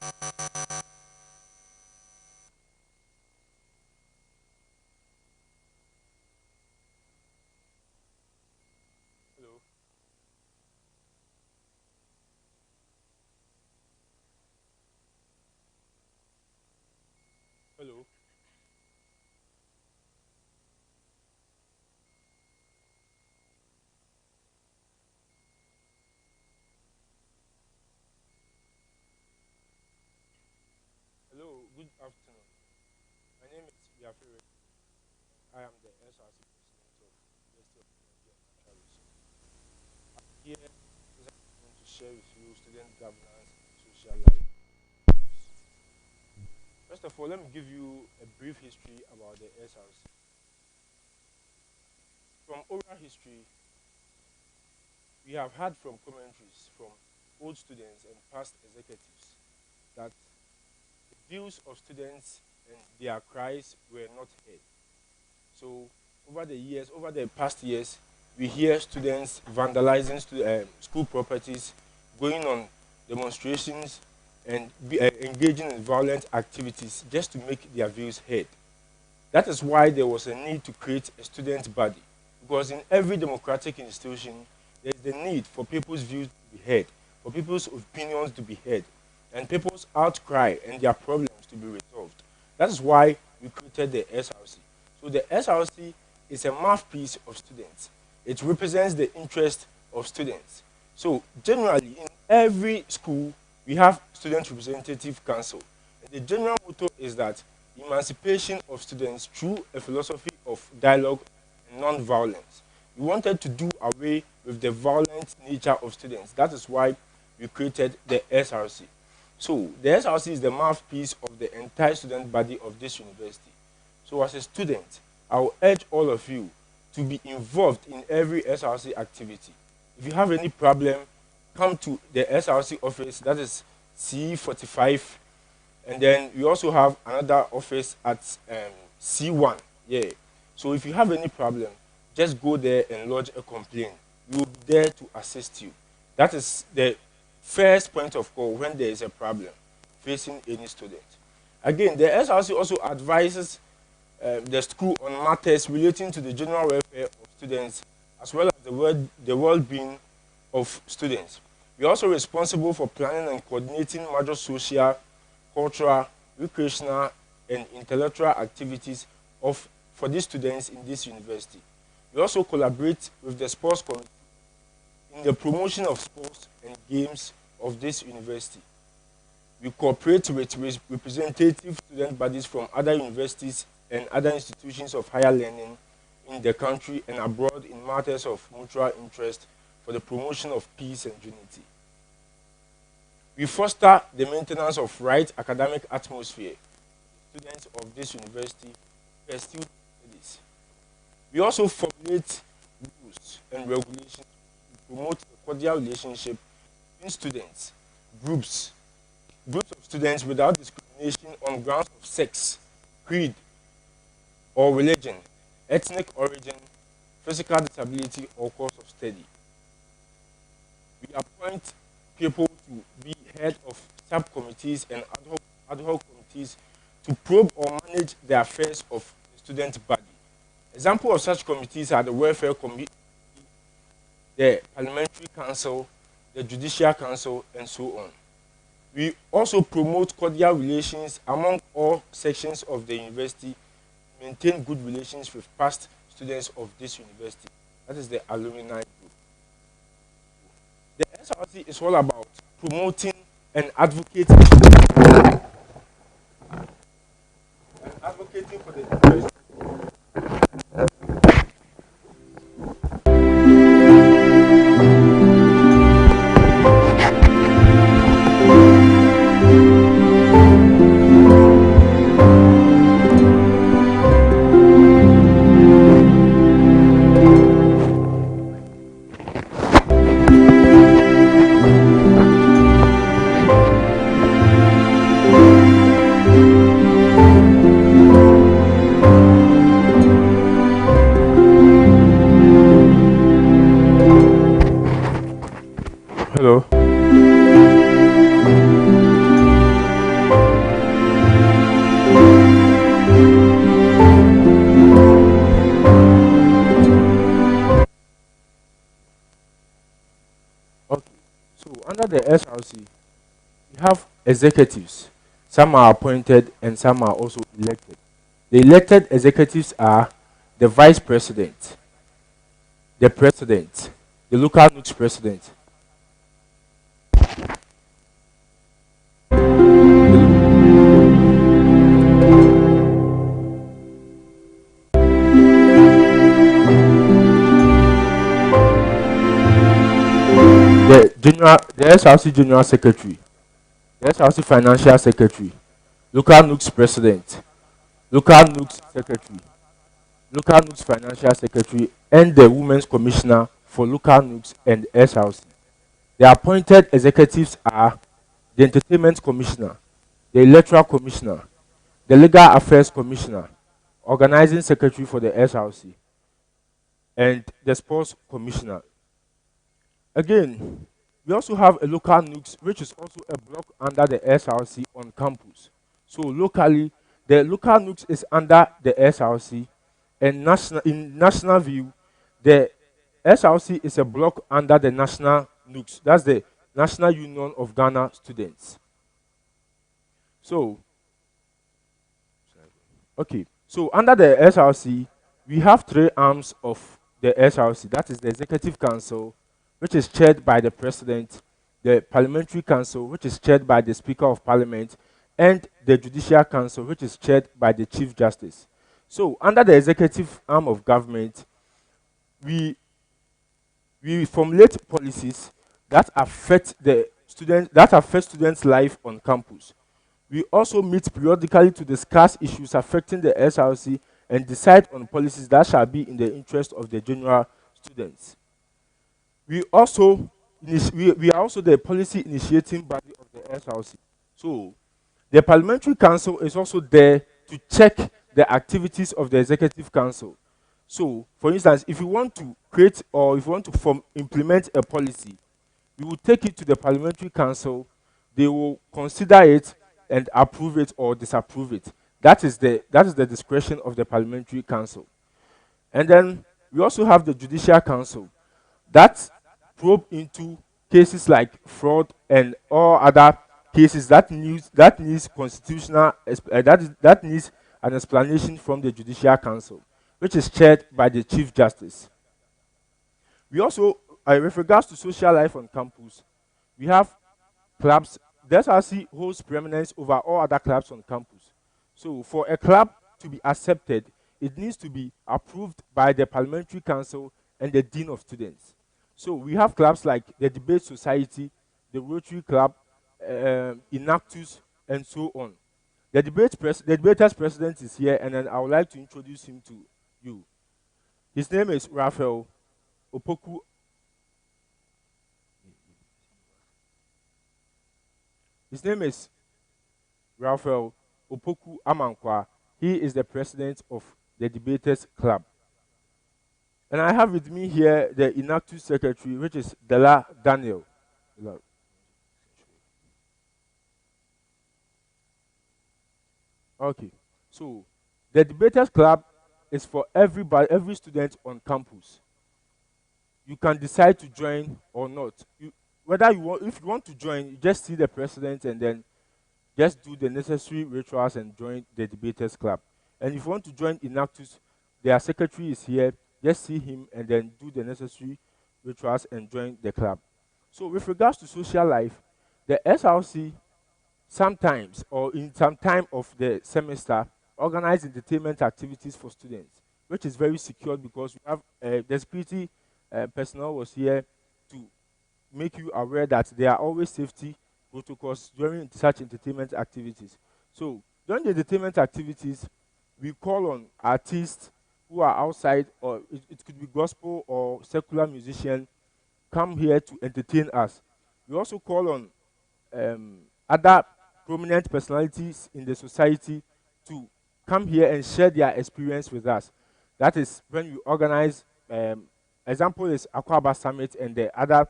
Hello. Hello. Hello. Good afternoon. My name is Yafire. I am the SRC president of University of Nigeria Natural Resources. Here, I'm going to share with you student governance and social life. First of all, let me give you a brief history about the SRC. From oral history, we have heard from commentaries from old students and past executives that the views of students and their cries were not heard. So over the past years, we hear students vandalizing school properties, going on demonstrations, and engaging in violent activities just to make their views heard. That is why there was a need to create a student body, because in every democratic institution, there is the need for people's views to be heard, for people's opinions to be heard, and people's outcry and their problems to be resolved. That is why we created the SRC. So the SRC is a mouthpiece of students. It represents the interest of students. So generally, in every school, we have student representative council. And the general motto is that emancipation of students through a philosophy of dialogue and non-violence. We wanted to do away with the violent nature of students. That is why we created the SRC. So the SRC is the mouthpiece of the entire student body of this university. So as a student, I will urge all of you to be involved in every SRC activity. If you have any problem, come to the SRC office, that is C45, and then we also have another office at C1. Yeah. So if you have any problem, just go there and lodge a complaint. We will be there to assist you. That is the first point of call when there is a problem facing any student. Again, the SRC also advises the school on matters relating to the general welfare of students as well as the well-being of students. We are also responsible for planning and coordinating major social, cultural, recreational, and intellectual activities for these students in this university. We also collaborate with the sports committee in the promotion of sports and games of this university. We cooperate with representative student bodies from other universities and other institutions of higher learning in the country and abroad in matters of mutual interest for the promotion of peace and unity. We foster the maintenance of right academic atmosphere for students of this university who pursue studies. We also formulate rules and regulations to promote a cordial relationship between students, groups of students without discrimination on grounds of sex, creed, or religion, ethnic origin, physical disability, or course of study. We appoint people to be head of subcommittees and ad hoc committees to probe or manage the affairs of the student body. Examples of such committees are the Welfare Committee, the Parliamentary Council, the Judicial Council, and so on. We also promote cordial relations among all sections of the university, maintain good relations with past students of this university. That is the alumni group. The SRC is all about promoting and advocating for the university. under the SRC, we have executives. Some are appointed and some are also elected. The elected executives are the vice president, the president, the local NUCS president. The SRC general secretary, the SRC financial secretary, local NUCS president, local NUCS secretary, local NUCS financial secretary, and the women's commissioner for local NUCS and SRC. The appointed executives are the entertainment commissioner, the electoral commissioner, the legal affairs commissioner, organizing secretary for the SRC, and the sports commissioner. Again, we also have a local NUCS, which is also a block under the SRC on campus. So locally, the local NUCS is under the SRC, and in national view, the SRC is a block under the national NUCS. That's the National Union of Ghana Students. So, okay, so under the SRC, we have three arms of the SRC. That is the Executive Council, which is chaired by the President, the Parliamentary Council, which is chaired by the Speaker of Parliament, and the Judicial Council, which is chaired by the Chief Justice. So, under the executive arm of government, we formulate policies that affect students' life on campus. We also meet periodically to discuss issues affecting the SRC and decide on policies that shall be in the interest of the general students. We are also the policy initiating body of the SRC. So, the Parliamentary Council is also there to check the activities of the Executive Council. So, for instance, if you want to create or if you want to implement a policy, we will take it to the Parliamentary Council. They will consider it and approve it or disapprove it. That is the discretion of the Parliamentary Council. And then we also have the Judicial Council that probe into cases like fraud and all other cases that needs constitutional that needs an explanation from the Judicial Council, which is chaired by the Chief Justice. We also, with regards to social life on campus, we have clubs. The SRC holds preeminence over all other clubs on campus. So for a club to be accepted, it needs to be approved by the Parliamentary Council and the Dean of Students. So we have clubs like the Debate Society, the Rotary Club, Inactus, and so on. The debater's president is here, and then I would like to introduce him to you. His name is Raphael Opoku. His name is Raphael Opoku Amankwa. He is the president of the Debaters Club. And I have with me here the Inactus secretary, which is Dela Daniel. Okay, so the Debaters Club is for everybody, every student on campus. You can decide to join or not. If you want to join, you just see the president and then just do the necessary rituals and join the Debaters Club. And if you want to join Inactus, their secretary is here. Just see him and then do the necessary rituals and join the club. So with regards to social life, the SRC sometimes or in some time of the semester organize entertainment activities for students, which is very secure because we have the security personnel was here to make you aware that there are always safety protocols during such entertainment activities. So during the entertainment activities, we call on artists who are outside, or it could be gospel or secular musician, come here to entertain us. We also call on other prominent personalities in the society to come here and share their experience with us. That is when we organize, example is Akwaba Summit and the other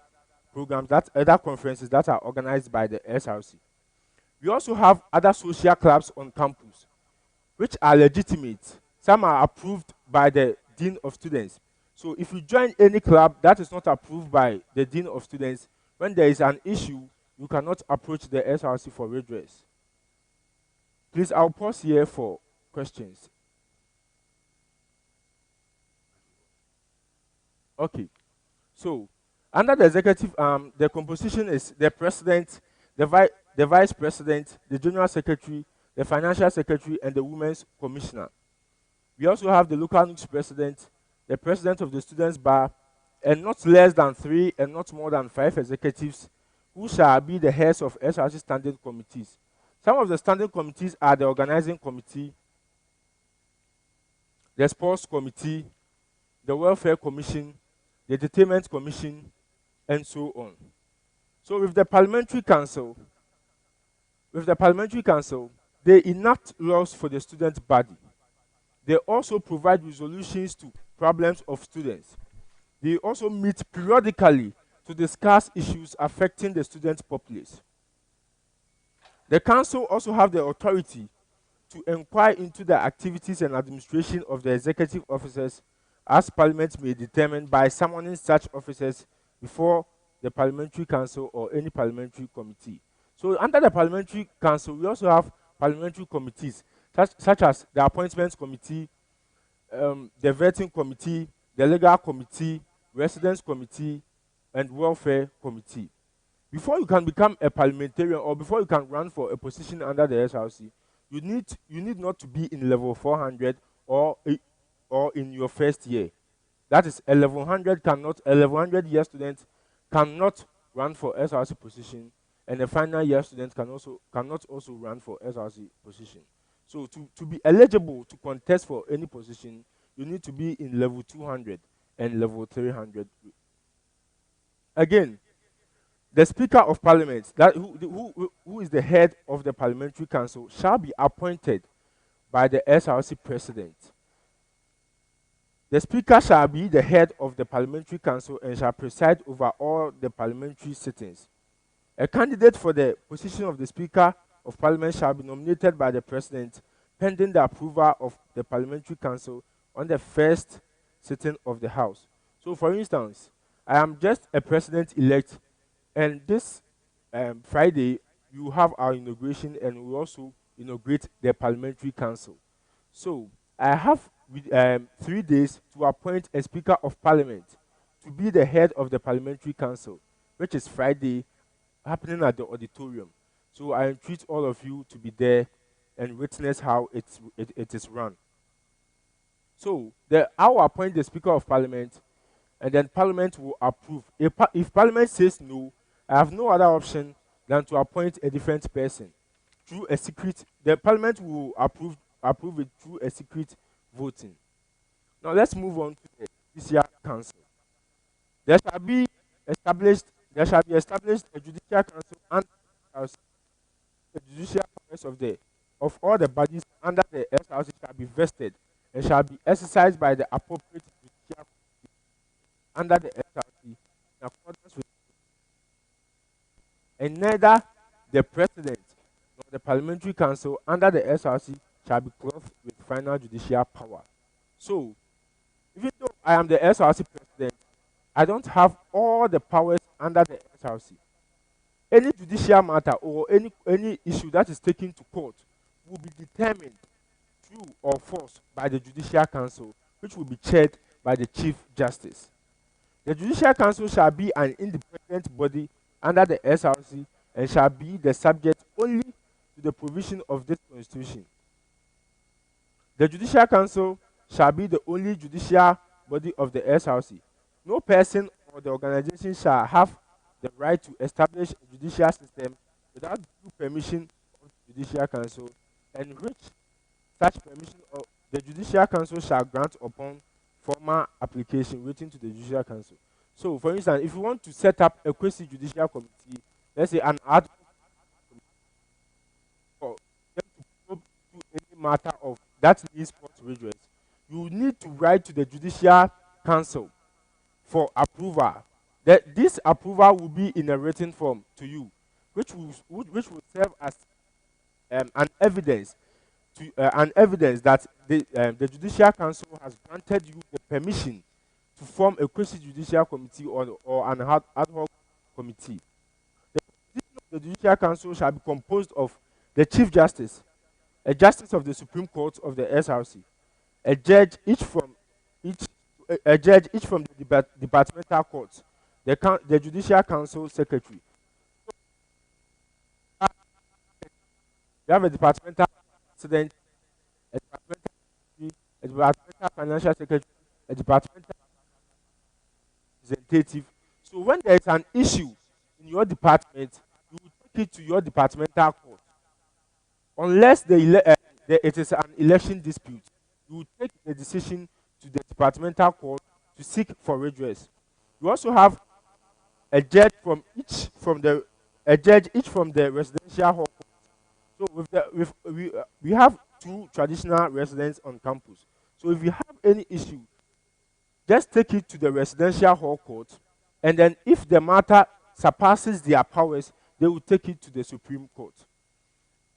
programs, other conferences that are organized by the SRC. We also have other social clubs on campus, which are legitimate. Some are approved by the Dean of Students. So if you join any club that is not approved by the Dean of Students, when there is an issue, you cannot approach the SRC for redress. Please, I'll pause here for questions. Okay. So, under the executive arm, the composition is the president, the vice president, the general secretary, the financial secretary, and the women's commissioner. We also have the local NUCS president, the president of the students' bar, and not less than 3 and not more than 5 executives who shall be the heads of SRC standing committees. Some of the standing committees are the organizing committee, the sports committee, the welfare commission, the entertainment commission, and so on. So with the parliamentary council, they enact laws for the student body. They also provide resolutions to problems of students. They also meet periodically to discuss issues affecting the student populace. The council also have the authority to inquire into the activities and administration of the executive officers as Parliament may determine by summoning such officers before the Parliamentary Council or any parliamentary committee. So under the Parliamentary Council, we also have parliamentary committees, such as the Appointments Committee, the Vetting Committee, the Legal Committee, Residence Committee, and Welfare Committee. Before you can become a parliamentarian or before you can run for a position under the SRC, you need not to be in level 400 or in your first year. That is, a level 100 year student cannot run for SRC position, and a final year student cannot also run for SRC position. So to be eligible to contest for any position, you need to be in level 200 and level 300. Again, the Speaker of Parliament, who is the head of the Parliamentary Council, shall be appointed by the SRC President. The Speaker shall be the head of the Parliamentary Council and shall preside over all the parliamentary sittings. A candidate for the position of the Speaker of Parliament shall be nominated by the President pending the approval of the Parliamentary Council on the first sitting of the House. So, for instance, I am just a President-elect, and this Friday, you have our inauguration, and we also inaugurate the Parliamentary Council. So, I have 3 days to appoint a Speaker of Parliament to be the head of the Parliamentary Council, which is Friday, happening at the auditorium. So, I entreat all of you to be there and witness how it is run. So, I will appoint the Speaker of Parliament, and then Parliament will approve. If Parliament says no, I have no other option than to appoint a different person through a secret. The Parliament will approve it through a secret voting. Now let's move on to the Judicial Council. There shall be established a Judicial Council and the judicial powers of all the bodies under the SRC shall be vested and shall be exercised by the appropriate judicial under the SRC in accordance with, and neither the President nor the Parliamentary Council under the SRC shall be clothed with final judicial power. So, even though I am the SRC President, I don't have all the powers under the SRC. Any judicial matter or any issue that is taken to court will be determined true or false by the Judicial Council, which will be chaired by the Chief Justice. The Judicial Council shall be an independent body under the SRC and shall be the subject only to the provision of this Constitution. The Judicial Council shall be the only judicial body of the SRC. No person or the organization shall have the right to establish a judicial system without due permission of the Judicial Council, and which such permission of the Judicial Council shall grant upon formal application written to the Judicial Council. So, for instance, if you want to set up a quasi-judicial committee, let's say an ad hoc committee, for them to probe to any matter of that needs court redress, you need to write to the Judicial Council for approval. This approval will be in a written form to you, which will serve as an evidence that the Judicial Council has granted you the permission to form a quasi-judicial committee or an ad hoc Committee. The composition of the Judicial Council shall be composed of the Chief Justice, a Justice of the Supreme Court of the SRC, a judge each from each a judge each from the departmental courts, the Judicial Council Secretary. We have a departmental president, a departmental secretary, a departmental financial secretary, a departmental representative. So when there is an issue in your department, you will take it to your departmental court. Unless it is an election dispute, you will take the decision to the departmental court to seek for redress. You also have a judge each from the residential hall. So we have 2 traditional residents on campus. So if you have any issue, just take it to the residential hall court, and then if the matter surpasses their powers, they will take it to the Supreme Court.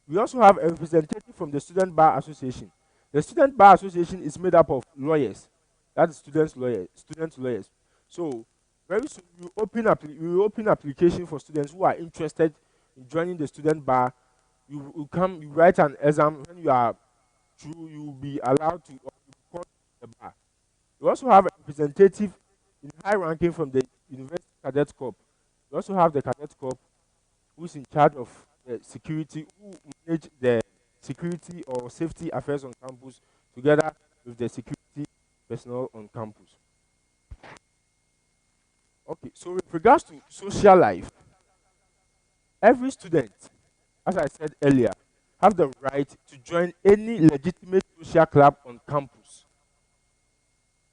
We also have a representative from the Student Bar Association. The Student Bar Association is made up of lawyers. That is student lawyers. So very soon we will open application for students who are interested in joining the student bar. You write an exam. When you are through, you will be allowed to call the bar. We also have a representative in high ranking from the University Cadet Corps. We also have the Cadet Corps, who is in charge of the security, who manage the security or safety affairs on campus together with the security personnel on campus. Okay, so with regards to social life, every student, as I said earlier, have the right to join any legitimate social club on campus.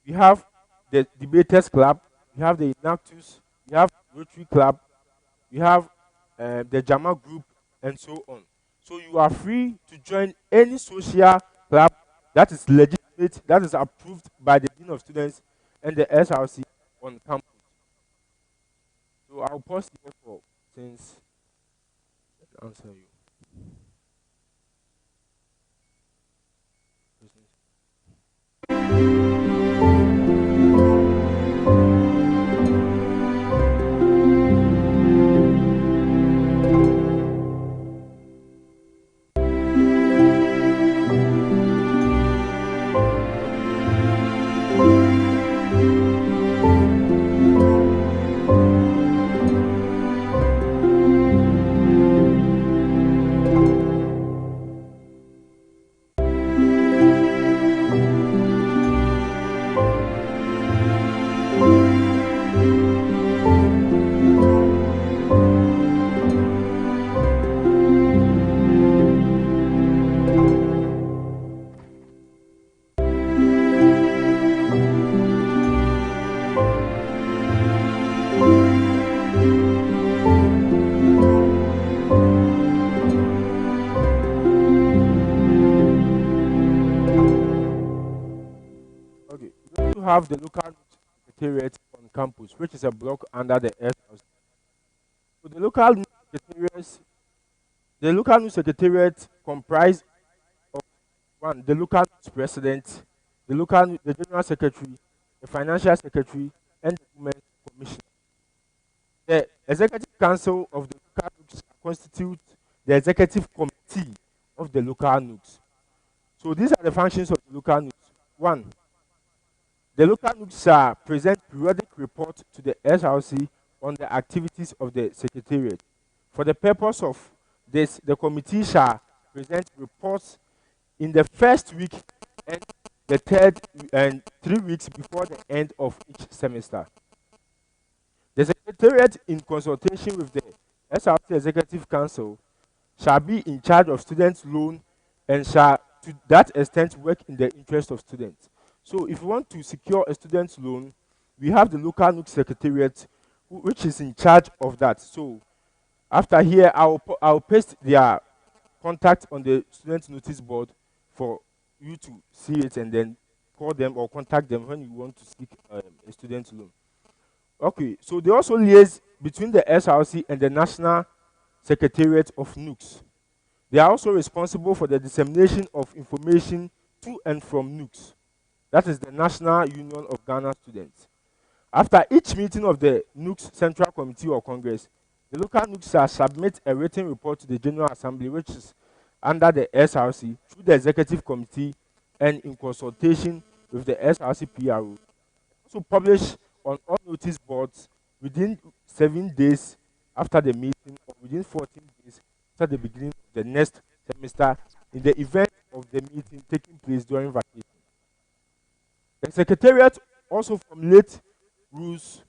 We have the Debaters Club, we have the Inactus, we have Rotary Club, we have the Jama Group, and so on. So you are free to join any social club that is legitimate, that is approved by the Dean of Students and the SRC on campus. So I'll pause here for since I answer you. Have the local secretariat on campus, which is a block under the SRC. So the local news secretariat comprise of one, the local news president, the general secretary, the financial secretary, and the women's commissioner. The executive council of the local news constitutes the executive committee of the local news. So these are the functions of the local news. One, the local news shall present periodic report to the SRC on the activities of the secretariat. For the purpose of this, the committee shall present reports in the first week and the third and 3 weeks before the end of each semester. The secretariat, in consultation with the SRC Executive Council, shall be in charge of students' loan and shall, to that extent, work in the interest of students. So if you want to secure a student's loan, we have the local NUC secretariat, which is in charge of that. So after here, I'll paste their contact on the student notice board for you to see it and then call them or contact them when you want to seek a student loan. Okay, so they also liaise between the SRC and the National Secretariat of NUCs. They are also responsible for the dissemination of information to and from NUCs. That is the National Union of Ghana Students. After each meeting of the NUC's Central Committee or Congress, the local NUCs shall submit a written report to the General Assembly, which is under the SRC, through the Executive Committee and in consultation with the SRC PRO. Also publish on all notice boards within 7 days after the meeting or within 14 days after the beginning of the next semester in the event of the meeting taking place during vacation. The Secretariat also formulate rules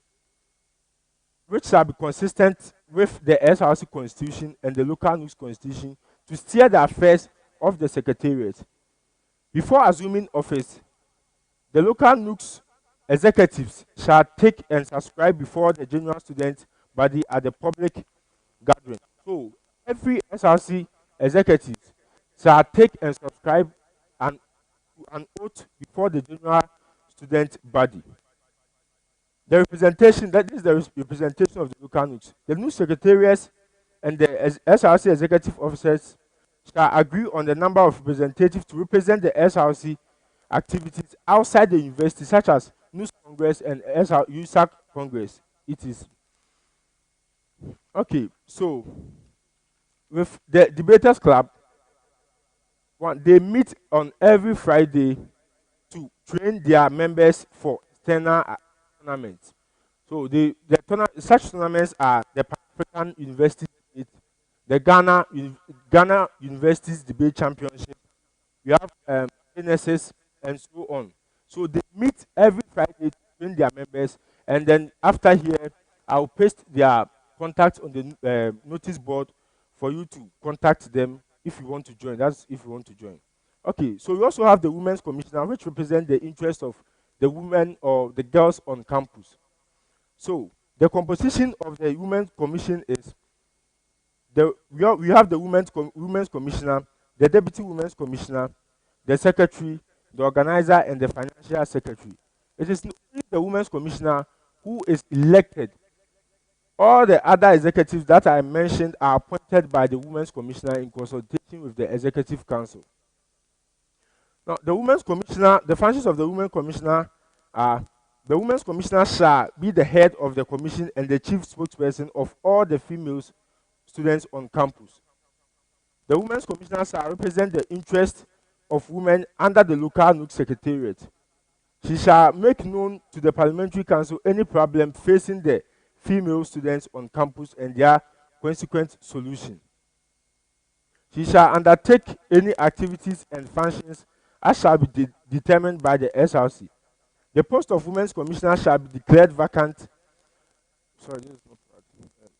which shall be consistent with the SRC Constitution and the local NUC's Constitution to steer the affairs of the Secretariat. Before assuming office, the local NUC's executives shall take and subscribe before the general student body at the public gathering. So, every SRC executive shall take and subscribe an oath before the general student body. The representation, that is the representation of the local NUCs. The new secretariats and the SRC executive officers shall agree on the number of representatives to represent the SRC activities outside the university, such as NUS Congress and USAC Congress. It is okay. So, with the Debaters Club, they meet on every Friday to train their members for external tournaments. So, such tournaments are the Pan African University Debate, the Ghana Universities Debate Championship. We have NSS and so on. So they meet every Friday to train their members, and then after here, I'll paste their contact on the notice board for you to contact them if you want to join. That's if you want to join. Okay, so we also have the Women's Commissioner, which represents the interest of the women or the girls on campus. So the composition of the Women's Commission is we have the Women's Commissioner, the Deputy Women's Commissioner, the Secretary, the Organizer, and the Financial Secretary. It is only the Women's Commissioner who is elected. All the other executives that I mentioned are appointed by the Women's Commissioner in consultation with the Executive Council. Now, the Women's Commissioner, the functions of the Women's Commissioner are: the Women's Commissioner shall be the head of the commission and the chief spokesperson of all the female students on campus. The Women's Commissioner shall represent the interest of women under the local NUC Secretariat. She shall make known to the Parliamentary Council any problem facing the female students on campus and their consequent solution. She shall undertake any activities and functions as shall be determined by the SRC. The post of Women's Commissioner shall be declared vacant. Sorry, this is not right.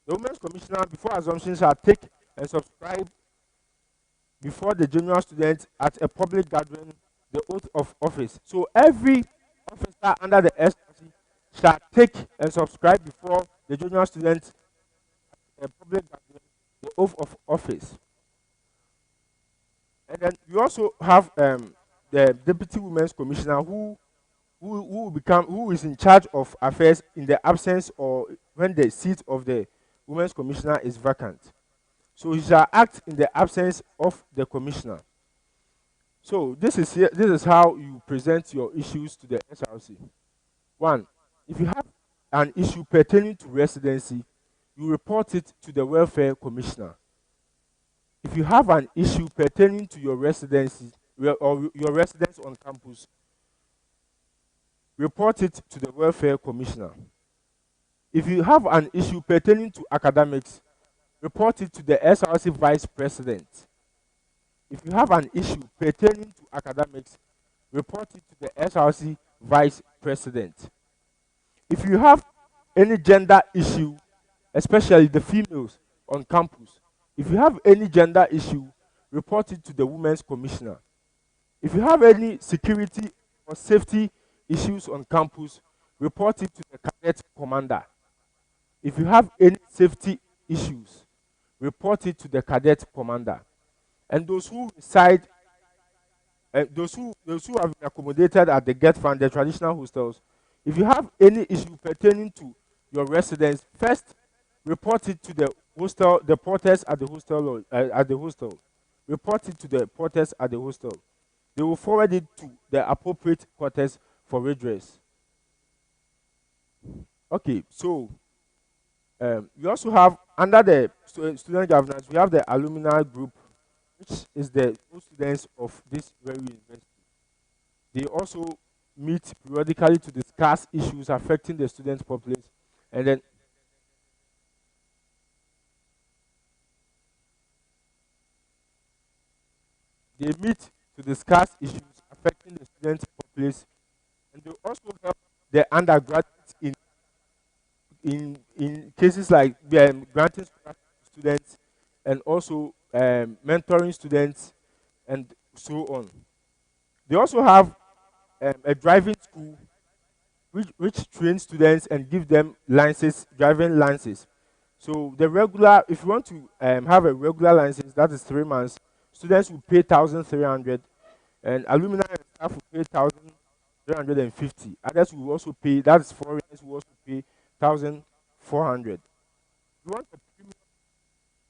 The Women's Commissioner, before assumption, shall take and subscribe before the general student at a public gathering the oath of office. So every officer under the SRC shall take and subscribe before the general student at a public gathering the oath of office. And then we also have the Deputy Women's Commissioner who is in charge of affairs in the absence or when the seat of the Women's Commissioner is vacant. So he shall act in the absence of the commissioner. So this is how you present your issues to the SRC. 1. If you have an issue pertaining to residency, you report it to the Welfare Commissioner. If you have an issue pertaining to your residency or your residence on campus, report it to the Welfare Commissioner. If you have an issue pertaining to academics, report it to the SRC Vice President. If you have an issue pertaining to academics, report it to the SRC Vice President. If you have any gender issue, especially the females on campus, if you have any gender issue, report it to the Women's Commissioner. If you have any security or safety issues on campus, report it to the Cadet Commander. If you have any safety issues, report it to the Cadet Commander. And those who reside, those who have been accommodated at the Get Fund, the traditional hostels, if you have any issue pertaining to your residence, first report it to the hostel, the porters at the hostel. Report it to the porters at the hostel. They will forward it to the appropriate quarters for redress. Okay, so we also have under the student governance, we have the alumni group, which is the old students of this very university. They also meet periodically to discuss issues affecting the student population, and then they meet to discuss issues affecting the student population, and they also help the undergraduates in cases like granting scholarships to students, and also mentoring students, and so on. They also have a driving school which trains students and give them licenses, driving licenses. So the regular, if you want to have a regular license, that is 3 months. Students will pay 1,300, and alumni and staff will pay 1,350. Others will also pay. That is foreigners will also pay 1,400. If you want a premium,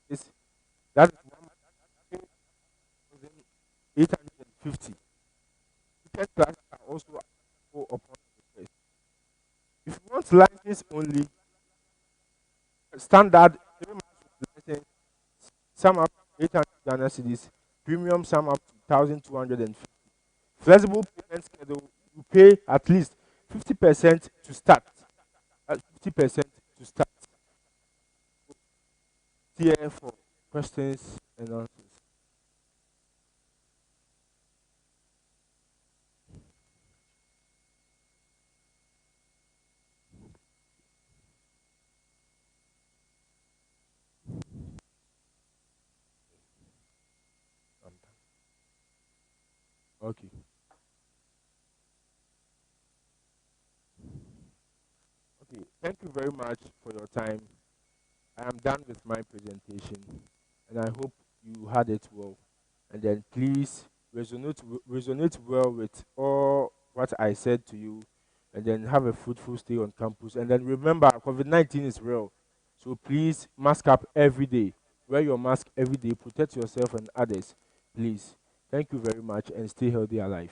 is that is 1,850. Ticket classes are also available upon request. If you want license only, standard 3 months license, some up to 800 Ghana cedis, premium some up to 1,250. Flexible payment schedule, you pay at least 50% to start. 50% to start. Here for questions and answers. Okay. Okay. Thank you very much for your time. I am done with my presentation, and I hope you had it well. And then please resonate well with all what I said to you, and then have a fruitful stay on campus. And then remember, COVID-19 is real, so please mask up every day. Wear your mask every day. Protect yourself and others, please. Thank you very much, and stay healthy alive.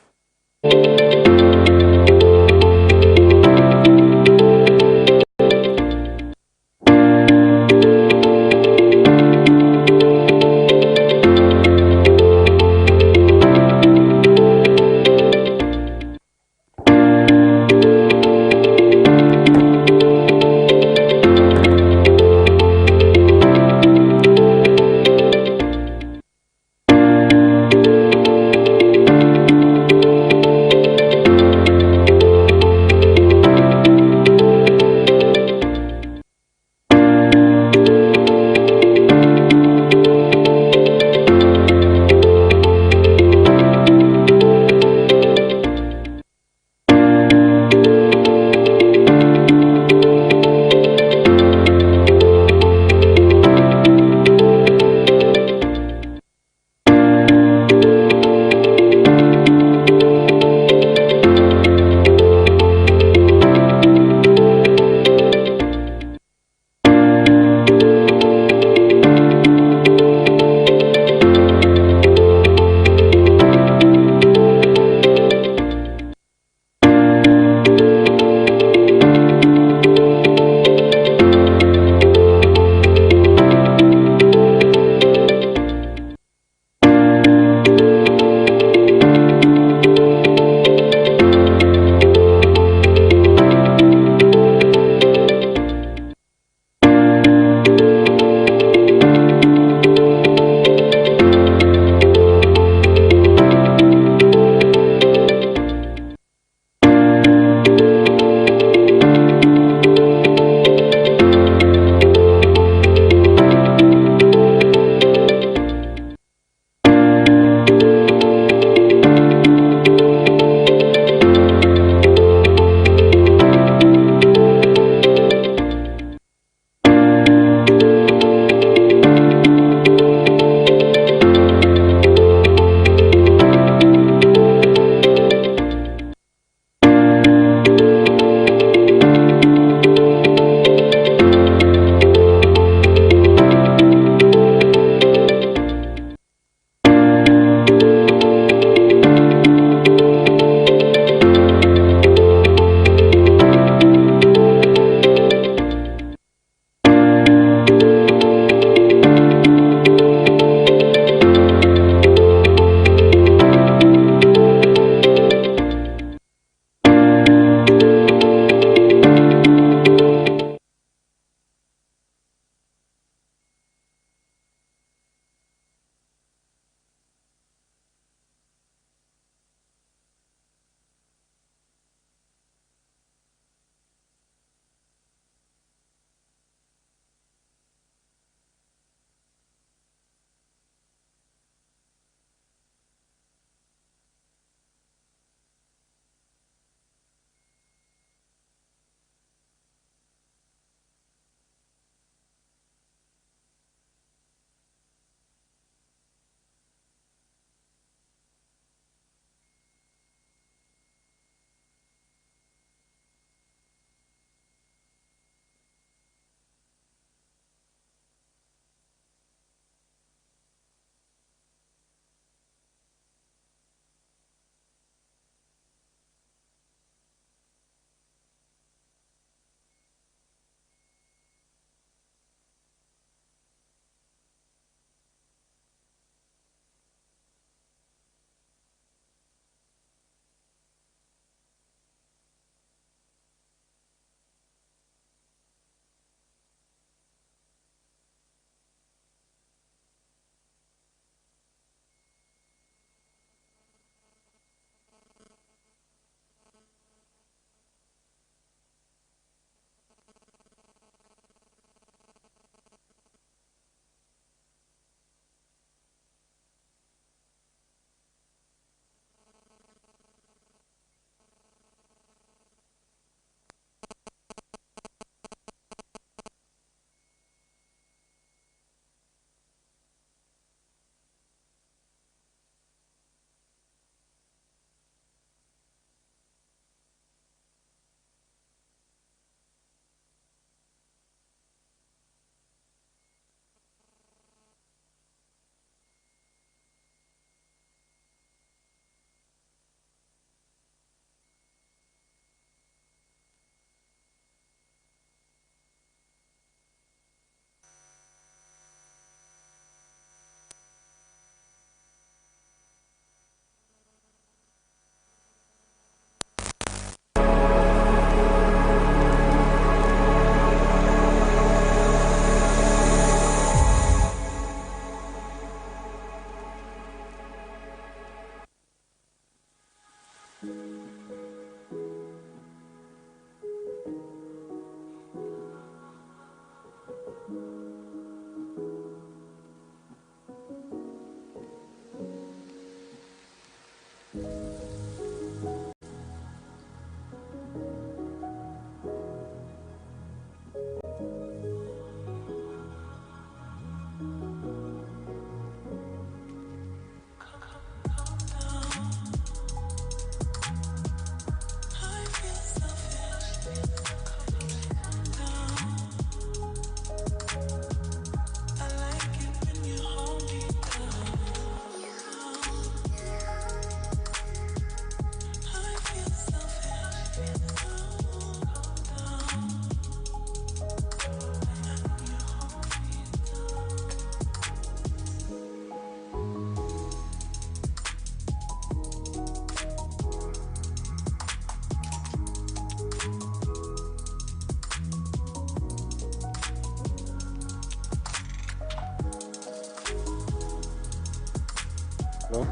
Hello?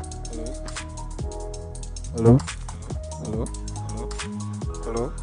Hello? Hello? Hello?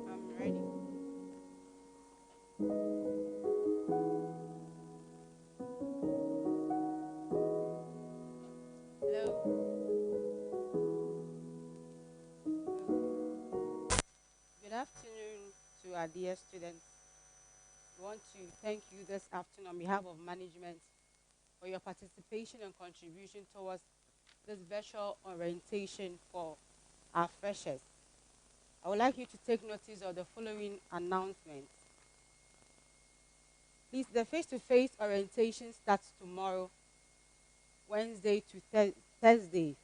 I'm ready. Hello. Good afternoon to our dear students. We want to thank you this afternoon on behalf of management for your participation and contribution towards this virtual orientation for our freshers. I would like you to take notice of the following announcements. Please, the face-to-face orientation starts tomorrow, Wednesday to Thursday.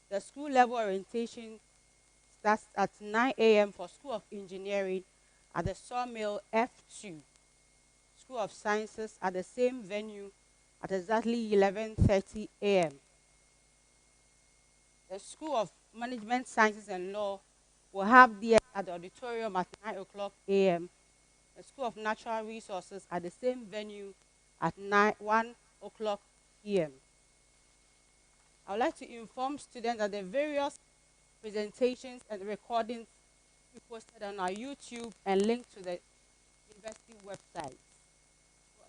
The school level orientation starts at 9 a.m. for School of Engineering at the Sawmill F2. School of Sciences at the same venue at exactly 11:30 a.m. The School of Management Sciences and Law will have theirs at the auditorium at 9 o'clock a.m. The School of Natural Resources at the same venue at 1 o'clock p.m. I would like to inform students that the various presentations and recordings will be posted on our YouTube and linked to the university website.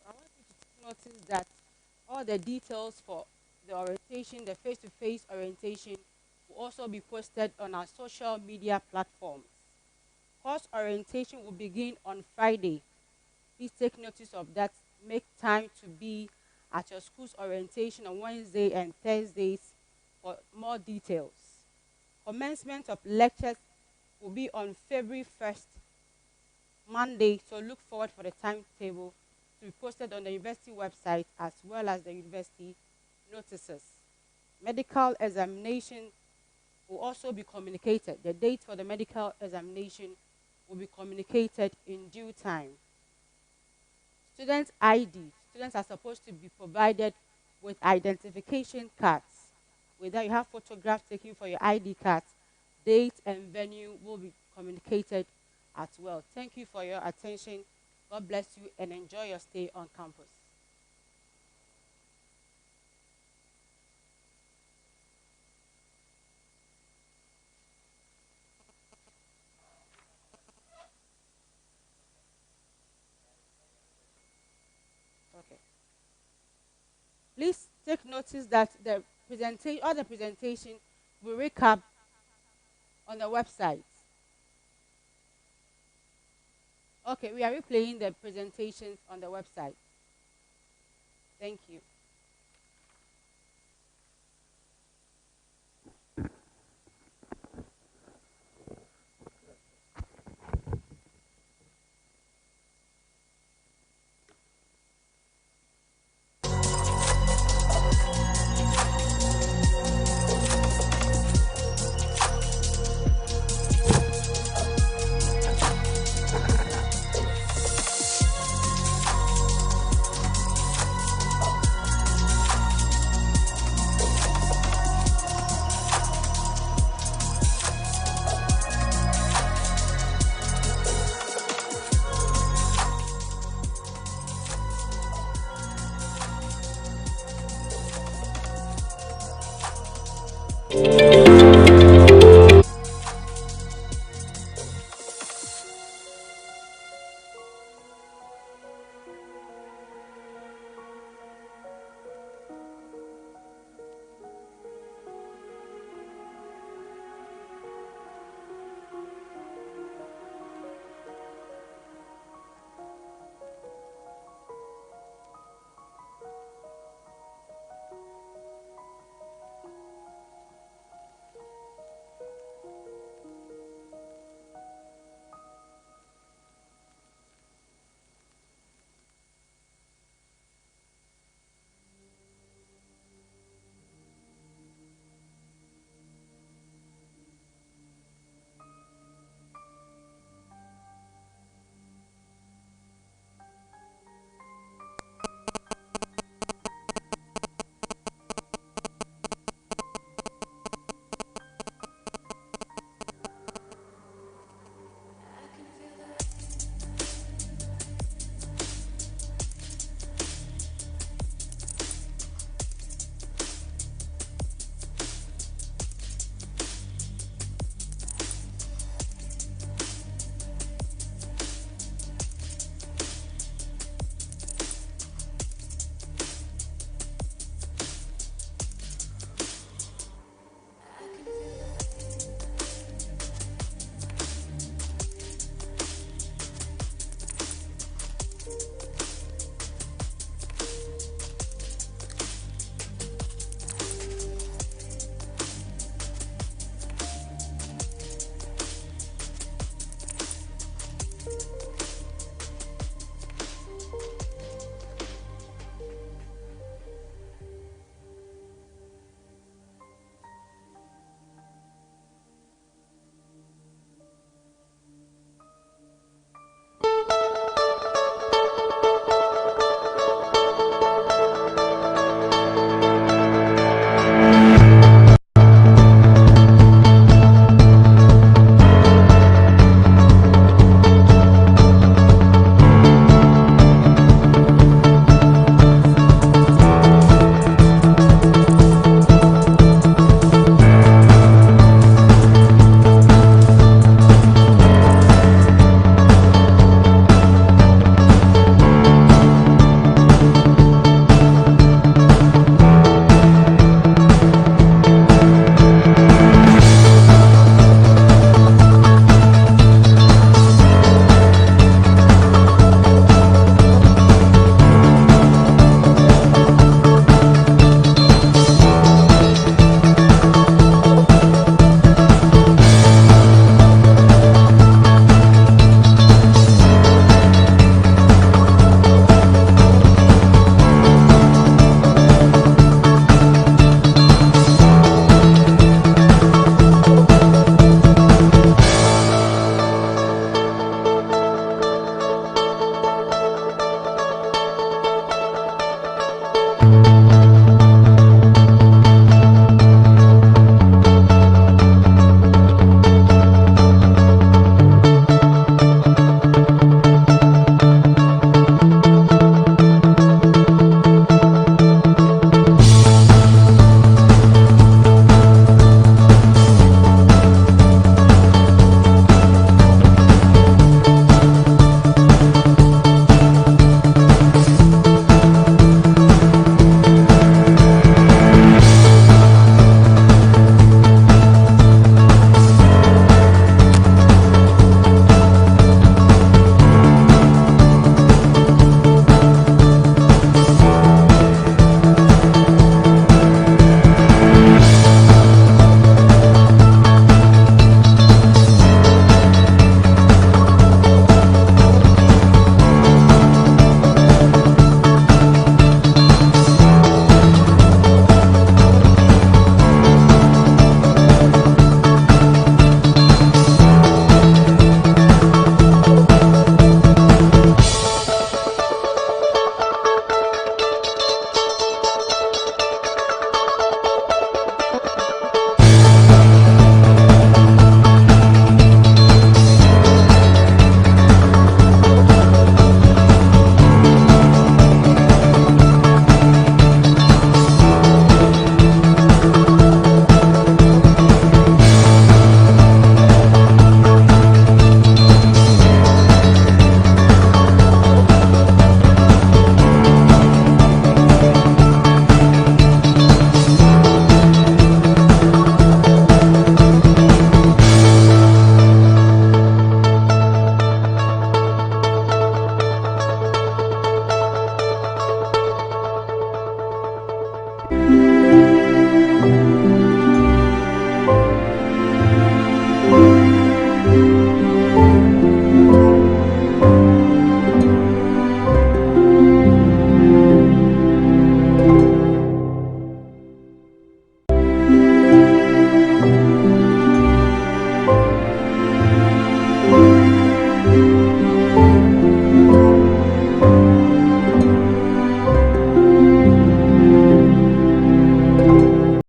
I want you to take notice that all the details for the orientation, the face-to-face orientation, will also be posted on our social media platforms. Course orientation will begin on Friday. Please take notice of that. Make time to be at your school's orientation on Wednesday and Thursdays for more details. Commencement of lectures will be on February 1st, Monday, so look forward for the timetable to be posted on the university website as well as the university notices. Medical examination will also be communicated. The date for the medical examination will be communicated in due time. Student ID. Students are supposed to be provided with identification cards. Whether you have photographs taken for your ID cards, date and venue will be communicated as well. Thank you for your attention. God bless you and enjoy your stay on campus. Okay. Please take notice that the presentation, all the presentation will recap on the website. Okay, we are replaying the presentations on the website. Thank you.